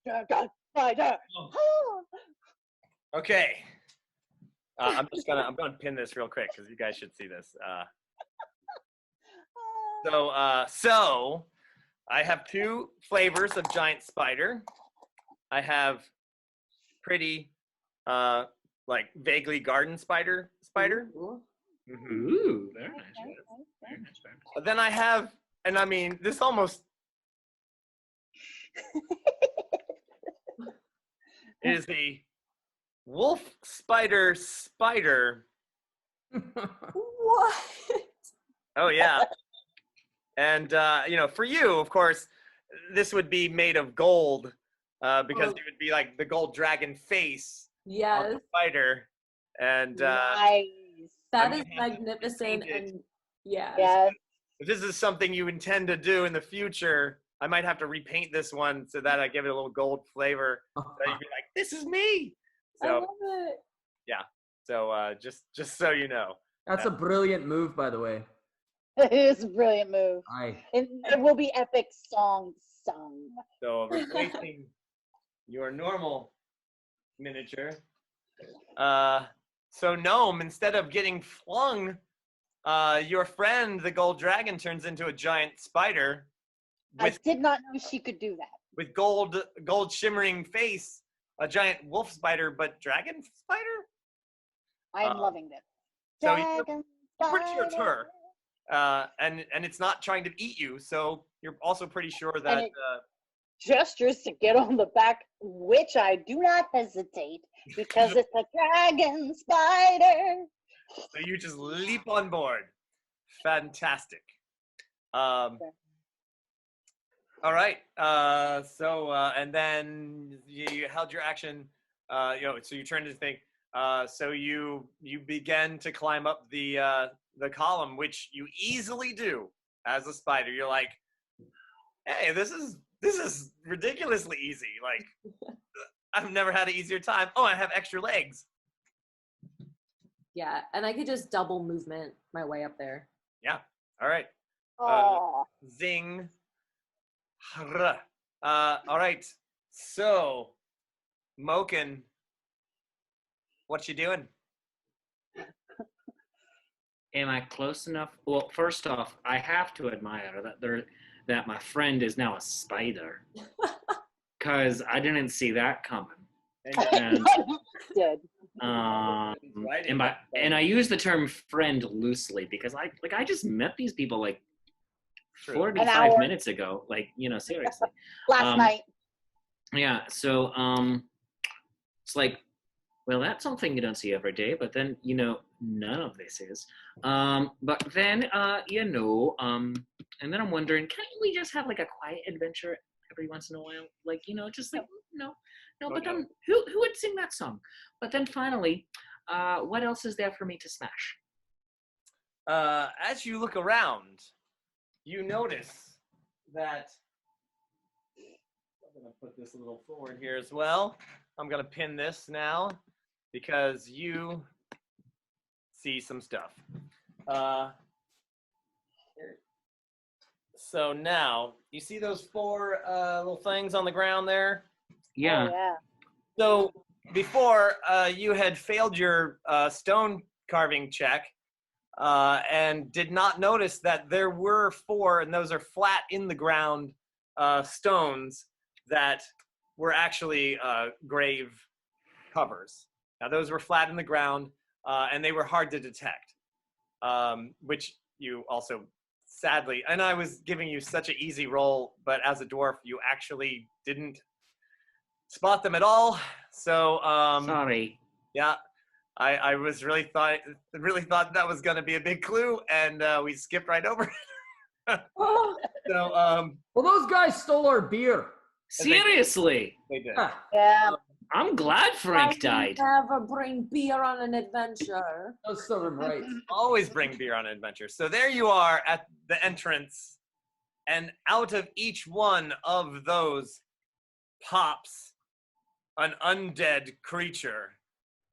Dragon spider. Oh. Okay. I'm gonna pin this real quick because you guys should see this. So I have two flavors of giant spider. I have pretty, like vaguely garden spider. Mm-hmm. Ooh, very nice. Very nice. But then I have, and I mean, this almost is a wolf spider. What? Oh yeah. And for you, of course, this would be made of gold, because it would be like the gold dragon face on the spider. And nice. That is magnificent. And yes. If this is something you intend to do in the future, I might have to repaint this one so that I give it a little gold flavor. So you'd be like, "This is me." So, I love it. Yeah. So just so you know. That's a brilliant move, by the way. It is a brilliant move. It will be epic song sung. So replacing your normal miniature. So gnome, instead of getting flung, your friend, the gold dragon, turns into a giant spider. I did not know she could do that. With gold shimmering face, a giant wolf spider, but dragon spider? I am loving this. So you're pretty sure it's her. And it's not trying to eat you, so you're also pretty sure that gestures to get on the back, which I do not hesitate because it's a dragon spider. So you just leap on board. Fantastic. All right. And then you held your action. So you turned to think. So you begin to climb up the column, which you easily do as a spider. You're like, hey, this is ridiculously easy. Like, I've never had an easier time. Oh, I have extra legs. Yeah, and I could just double movement my way up there. Yeah. All right. Zing. All right. So, Mochen, what you doing? Am I close enough? Well, first off, I have to admire that my friend is now a spider, because I didn't see that coming. And, and I use the term friend loosely because I just met these people like True. 45 hour. minutes ago. Like, seriously. Last night. Yeah, so it's like, well, that's something you don't see every day, but then, none of this is. But then, and then I'm wondering, can't we just have like a quiet adventure every once in a while? Like, just like, no, but then who would sing that song? But then finally, what else is there for me to smash? As you look around, you notice that, I'm going to put this a little forward here as well. I'm going to pin this now because you see some stuff. So now, you see those 4 little things on the ground there? Yeah. Oh, yeah. So before, you had failed your stone carving check and did not notice that there were 4, and those are flat in the ground stones that were actually grave covers. Now those were flat in the ground and they were hard to detect, which you also sadly, and I was giving you such an easy roll, but as a dwarf you actually didn't spot them at all. So Sorry. yeah, I was really thought that was going to be a big clue, and we skipped right over it. So Well, those guys stole our beer. Seriously. they did. Yeah. I'm glad Frank died. Never bring beer on an adventure. Those serve him right. Always bring beer on an adventure. So there you are at the entrance, and out of each one of those pops an undead creature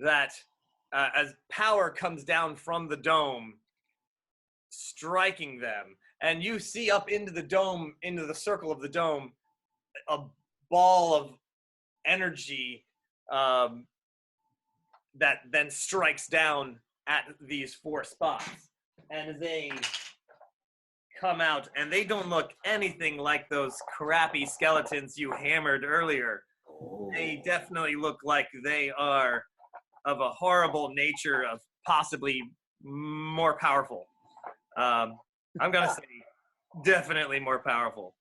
that, as power comes down from the dome, striking them. And you see up into the dome, into the circle of the dome, a ball of energy that then strikes down at these 4 spots. And they come out, and they don't look anything like those crappy skeletons you hammered earlier. They definitely look like they are of a horrible nature, of possibly more powerful. I'm going to say definitely more powerful.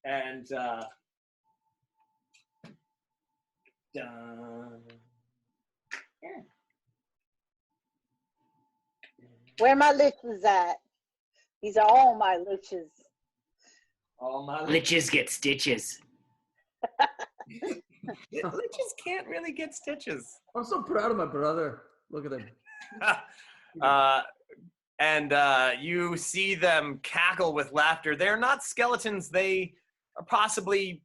And Where my liches at? These are all my liches. all my Liches get stitches. liches can't really get stitches. I'm so proud of my brother. Look at him. And you see them cackle with laughter. They're not skeletons. They are possibly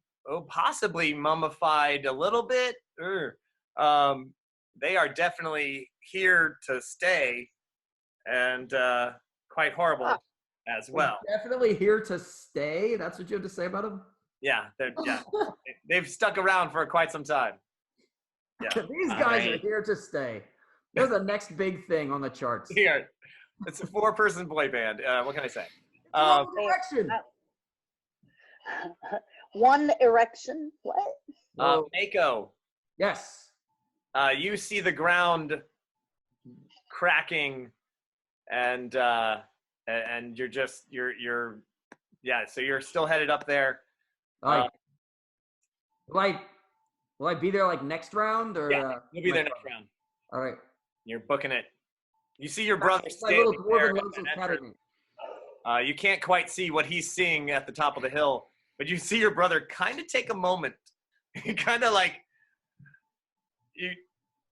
mummified a little bit. They are definitely here to stay, and quite horrible as well. Definitely here to stay. That's what you have to say about them? Yeah, they've stuck around for quite some time. Yeah, These guys are here to stay. They're the next big thing on the charts. here. It's a 4-person boy band. What can I say? One direction. One erection. What? Mako, Yes. you see the ground cracking, and you're so you're still headed up there. Like, will I be there like next round or? Yeah, you'll be there next round. All right. You're booking it. You see your brother My little standing there dwarven at loves the of entrance. Academy. You can't quite see what he's seeing at the top of the hill, but you see your brother kind of take a moment. Kind of like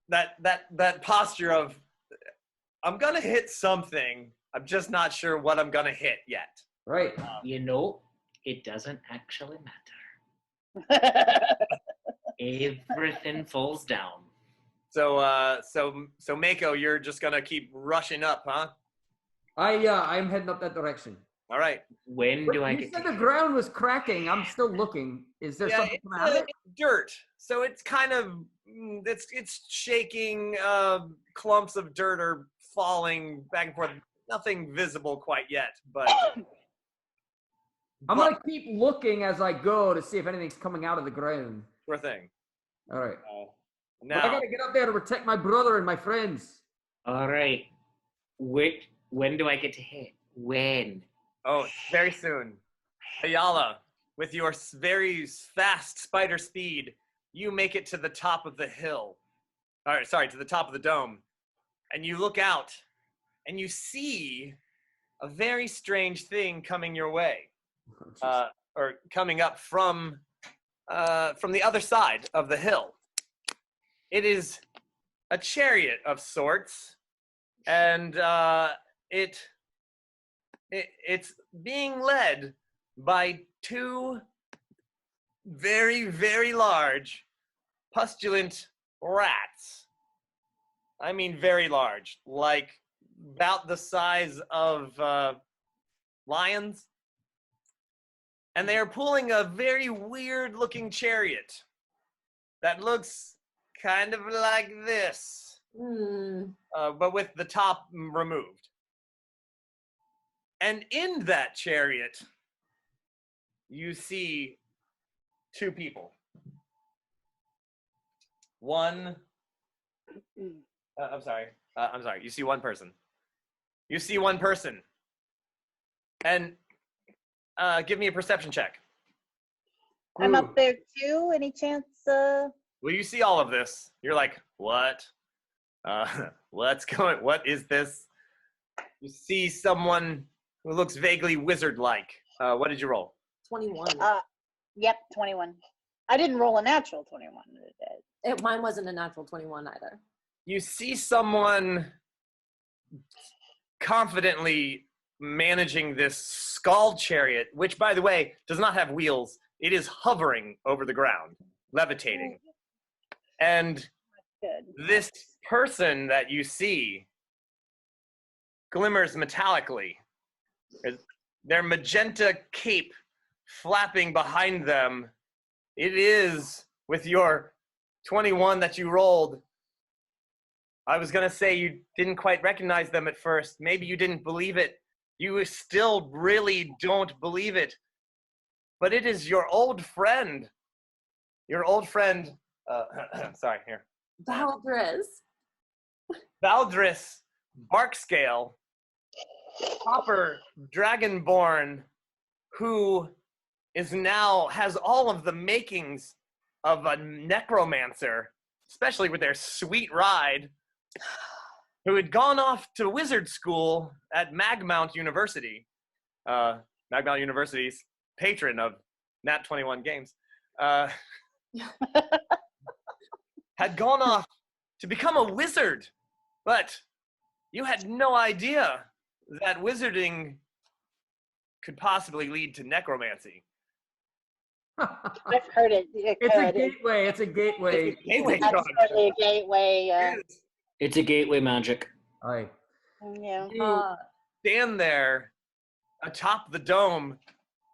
that posture of, I'm gonna hit something. I'm just not sure what I'm gonna hit yet. Right. It doesn't actually matter. Everything falls down. So Mako, you're just gonna keep rushing up, huh? I'm heading up that direction. All right. When do I You get said to the ground was cracking. I'm still looking. Is there something coming out of it? It's dirt, so it's kind of it's shaking. Clumps of dirt are falling back and forth. Nothing visible quite yet, but I'm gonna keep looking as I go to see if anything's coming out of the ground. sure thing. All right. But I Now, gotta get up there to protect my brother and my friends. All right. When do I get to hit? When? Oh, very soon. Ayala, with your very fast spider speed, you make it to the top of the hill. To the top of the dome. And you look out, and you see a very strange thing coming your way. Or coming up from the other side of the hill. It is a chariot of sorts, and it's being led by two very, very large, pustulent rats. I mean very large, like about the size of lions. And they are pulling a very weird-looking chariot that looks kind of like this, but with the top removed. And in that chariot, you see two people. One, I'm sorry. You see one person. You see one person. And give me a perception check. I'm up there too. Any chance? Well, you see all of this. You're like, what? What is this? You see someone who looks vaguely wizard-like. What did you roll? 21. Yep, 21. I didn't roll a natural 21. Mine wasn't a natural 21 either. You see someone confidently managing this skull chariot, which, by the way, does not have wheels. It is hovering over the ground, levitating. And this person that you see glimmers metallically. Their magenta cape flapping behind them. It is, with your 21 that you rolled, I was going to say you didn't quite recognize them at first. Maybe you didn't believe it. You still really don't believe it. But it is your old friend. Your old friend, sorry, here. Valdris Barkscale, proper dragonborn, who has all of the makings of a necromancer, especially with their sweet ride, who had gone off to wizard school at Magmount University. Magmount University's patron of Nat21 games. Had gone off to become a wizard, but you had no idea that wizarding could possibly lead to necromancy. I've heard it. It's a gateway. It's a gateway. Absolutely a gateway. It's a gateway magic. Aye. Yeah. You stand there atop the dome,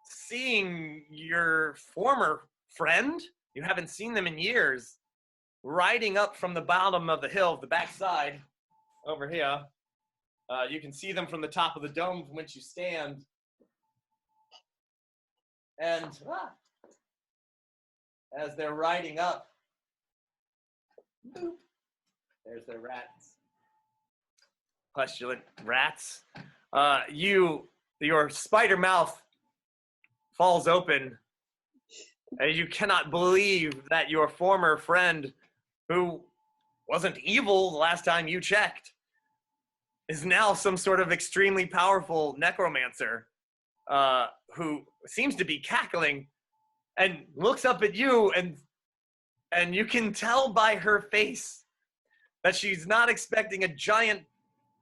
seeing your former friend, you haven't seen them in years, riding up from the bottom of the hill, the backside, over here. You can see them from the top of the dome from which you stand. And as they're riding up, boop, there's their rats. Pustulent rats. Your spider mouth falls open, and you cannot believe that your former friend, who wasn't evil the last time you checked, is now some sort of extremely powerful necromancer who seems to be cackling and looks up at you, and you can tell by her face that she's not expecting a giant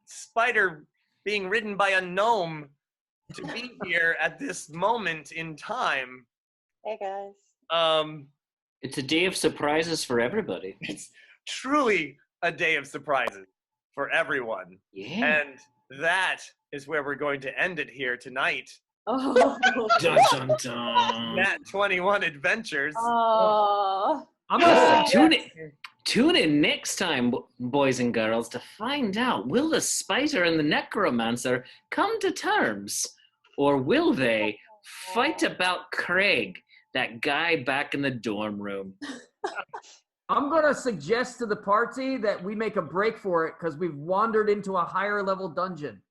spider being ridden by a gnome to be here at this moment in time. Hey, guys. It's a day of surprises for everybody. It's truly a day of surprises for everyone. Yeah. And that is where we're going to end it here tonight. Oh. Dun, dun, dun. Nat21 Adventures. Oh. I'm gonna say Tune in next time, boys and girls, to find out, will the spider and the necromancer come to terms? Or will they fight about Craig, that guy back in the dorm room? I'm gonna suggest to the party that we make a break for it because we've wandered into a higher level dungeon.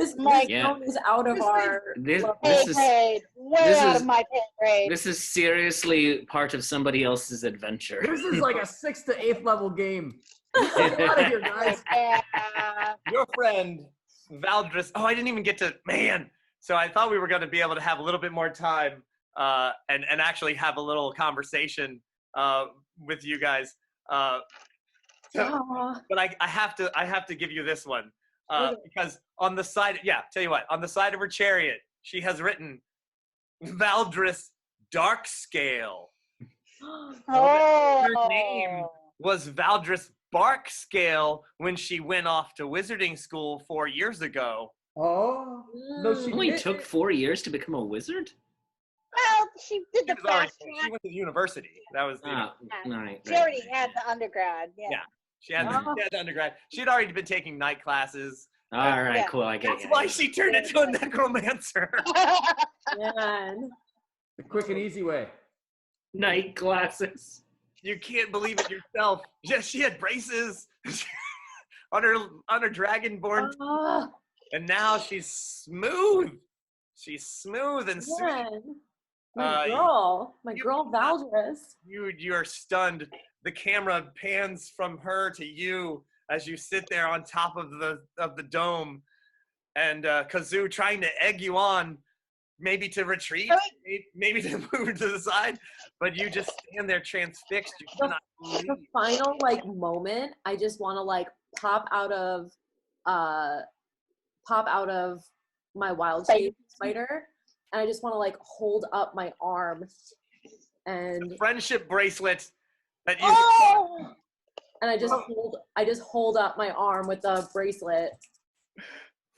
This Like, zone is out of our. This pay is grade. Way this out is- of my pay grade. this is seriously part of somebody else's adventure. This is like a 6th to 8th level game. Get out of here, guys. Yeah. Your friend Valdris. Oh, I didn't even get to man. So I thought we were going to be able to have a little bit more time and actually have a little conversation with you guys. But I have to give you this one because on the side, tell you what, on the side of her chariot, she has written Valdris Darkscale. Oh. Her name was Valdris Barkscale when she went off to wizarding school 4 years ago. Oh, no, she It only did. took 4 years to become a wizard? Well, she did the She was already, fast she track. went to university. That was the Right. She already had the undergrad. Yeah. Yeah. She had the undergrad. She'd already been taking night classes. All right, Yeah. cool. I get That's it. why she turned into a necromancer. Man. The quick and easy way. Night classes. You can't believe it yourself. Yeah, she had braces on her dragonborn, and now she's smooth. She's smooth and sweet. Man. My you- girl Valdris. You're stunned. The camera pans from her to you as you sit there on top of the dome, and Kazoo trying to egg you on, maybe to retreat, maybe to move to the side, but you just stand there transfixed. You cannot The believe. final moment, I just want to pop out of my wild shape spider, and I just want to hold up my arm and Friendship bracelet that you. Oh! and I just hold up my arm with the bracelet.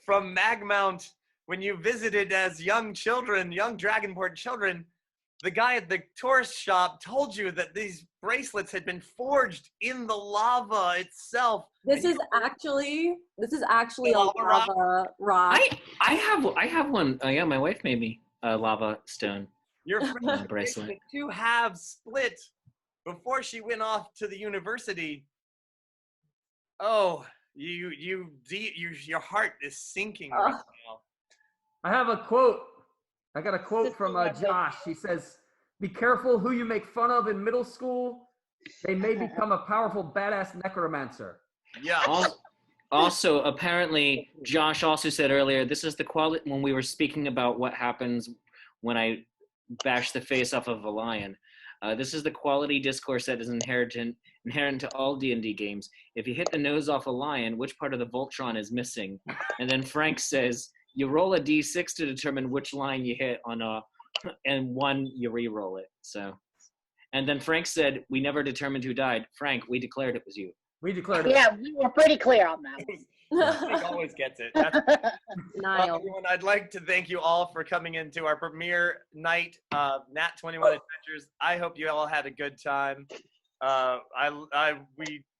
From Magmount, when you visited as young dragonborn children, the guy at the tourist shop told you that these bracelets had been forged in the lava itself. This is actually a Lava rock? lava rock. I have one. Yeah, my wife made me a lava stone. Your friend's Bracelet. bracelet two halves split before she went off to the university. Oh, your heart is sinking right now. I have a quote. I got a quote from Josh. He says, "Be careful who you make fun of in middle school. They may become a powerful badass necromancer." Yeah. Also, apparently, Josh also said earlier, this is the quality when we were speaking about what happens when I bash the face off of a lion. This is the quality discourse that is inherent to all D&D games. If you hit the nose off a lion, which part of the Voltron is missing? And then Frank says, you roll a d6 to determine which line you hit and one you re-roll it. So, and then Frank said, we never determined who died. Frank, we declared it was you. We declared it. Yeah, we were pretty clear on that. Frank always gets it. Niall. Everyone, I'd like to thank you all for coming into our premiere night of Nat21 Adventures. I hope you all had a good time.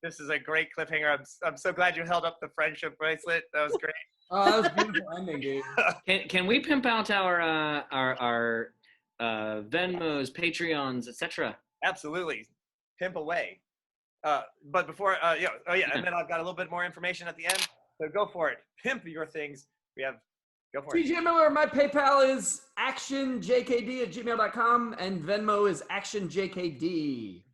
This is a great cliffhanger. I'm so glad you held up the friendship bracelet. That was great. Oh, that was a beautiful ending, dude. Can we pimp out our Venmos, Patreons, etc.? Absolutely, pimp away. But before, and then I've got a little bit more information at the end. So go for it. Pimp your things. Go for it. TJ Miller, my PayPal is actionjkd@gmail.com and Venmo is actionjkd.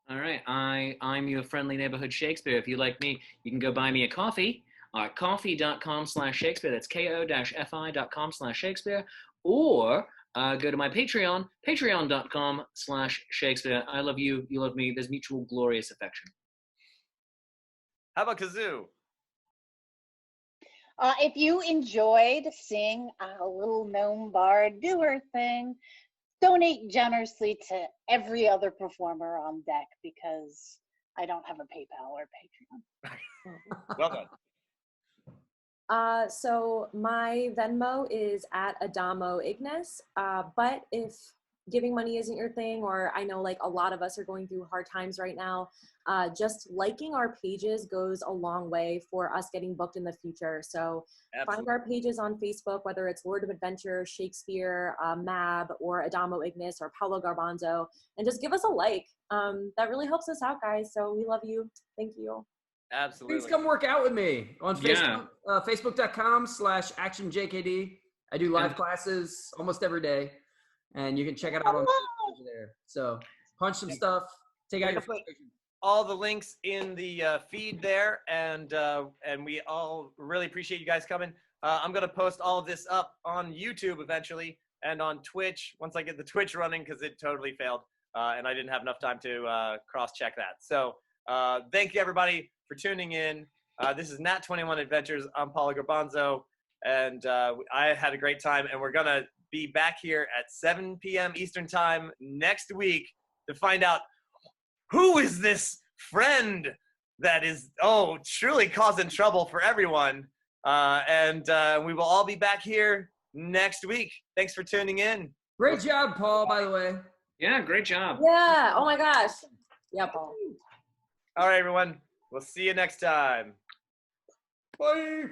All right, I'm your friendly neighborhood Shakespeare. If you like me, you can go buy me a coffee at coffee.com/Shakespeare. That's ko-fi.com/Shakespeare. Or go to my Patreon, patreon.com/Shakespeare. I love you, you love me. There's mutual glorious affection. How about Kazoo? If you enjoyed seeing a little gnome bard do her thing, donate generously to every other performer on deck because I don't have a PayPal or Patreon. Well done. So my Venmo is at Adamo Ignis. But if giving money isn't your thing, or I know a lot of us are going through hard times right now, just liking our pages goes a long way for us getting booked in the future. So find our pages on Facebook, whether it's Lord of Adventure, Shakespeare, Mab, or Adamo Ignis, or Paolo Garbanzo, and just give us a like. That really helps us out, guys. So we love you. Thank you. Absolutely. Please come work out with me on Yeah. Facebook, facebook.com/actionjkd. I do live And- classes almost every day, and you can check it out on Facebook there. So punch some stuff, take out your frustration. All the links in the feed there, and we all really appreciate you guys coming. I'm gonna post all of this up on YouTube eventually, and on Twitch once I get the Twitch running, because it totally failed, and I didn't have enough time to cross-check that. So thank you everybody for tuning in. This is Nat21 Adventures. I'm Paolo Garbanzo, and I had a great time, and we're gonna be back here at 7 p.m. Eastern time next week to find out who is this friend that is, truly causing trouble for everyone. And we will all be back here next week. Thanks for tuning in. Great job, Paul, by the way. Yeah, great job. Yeah. Oh my gosh. Yeah, Paul. All right, everyone. We'll see you next time. Bye.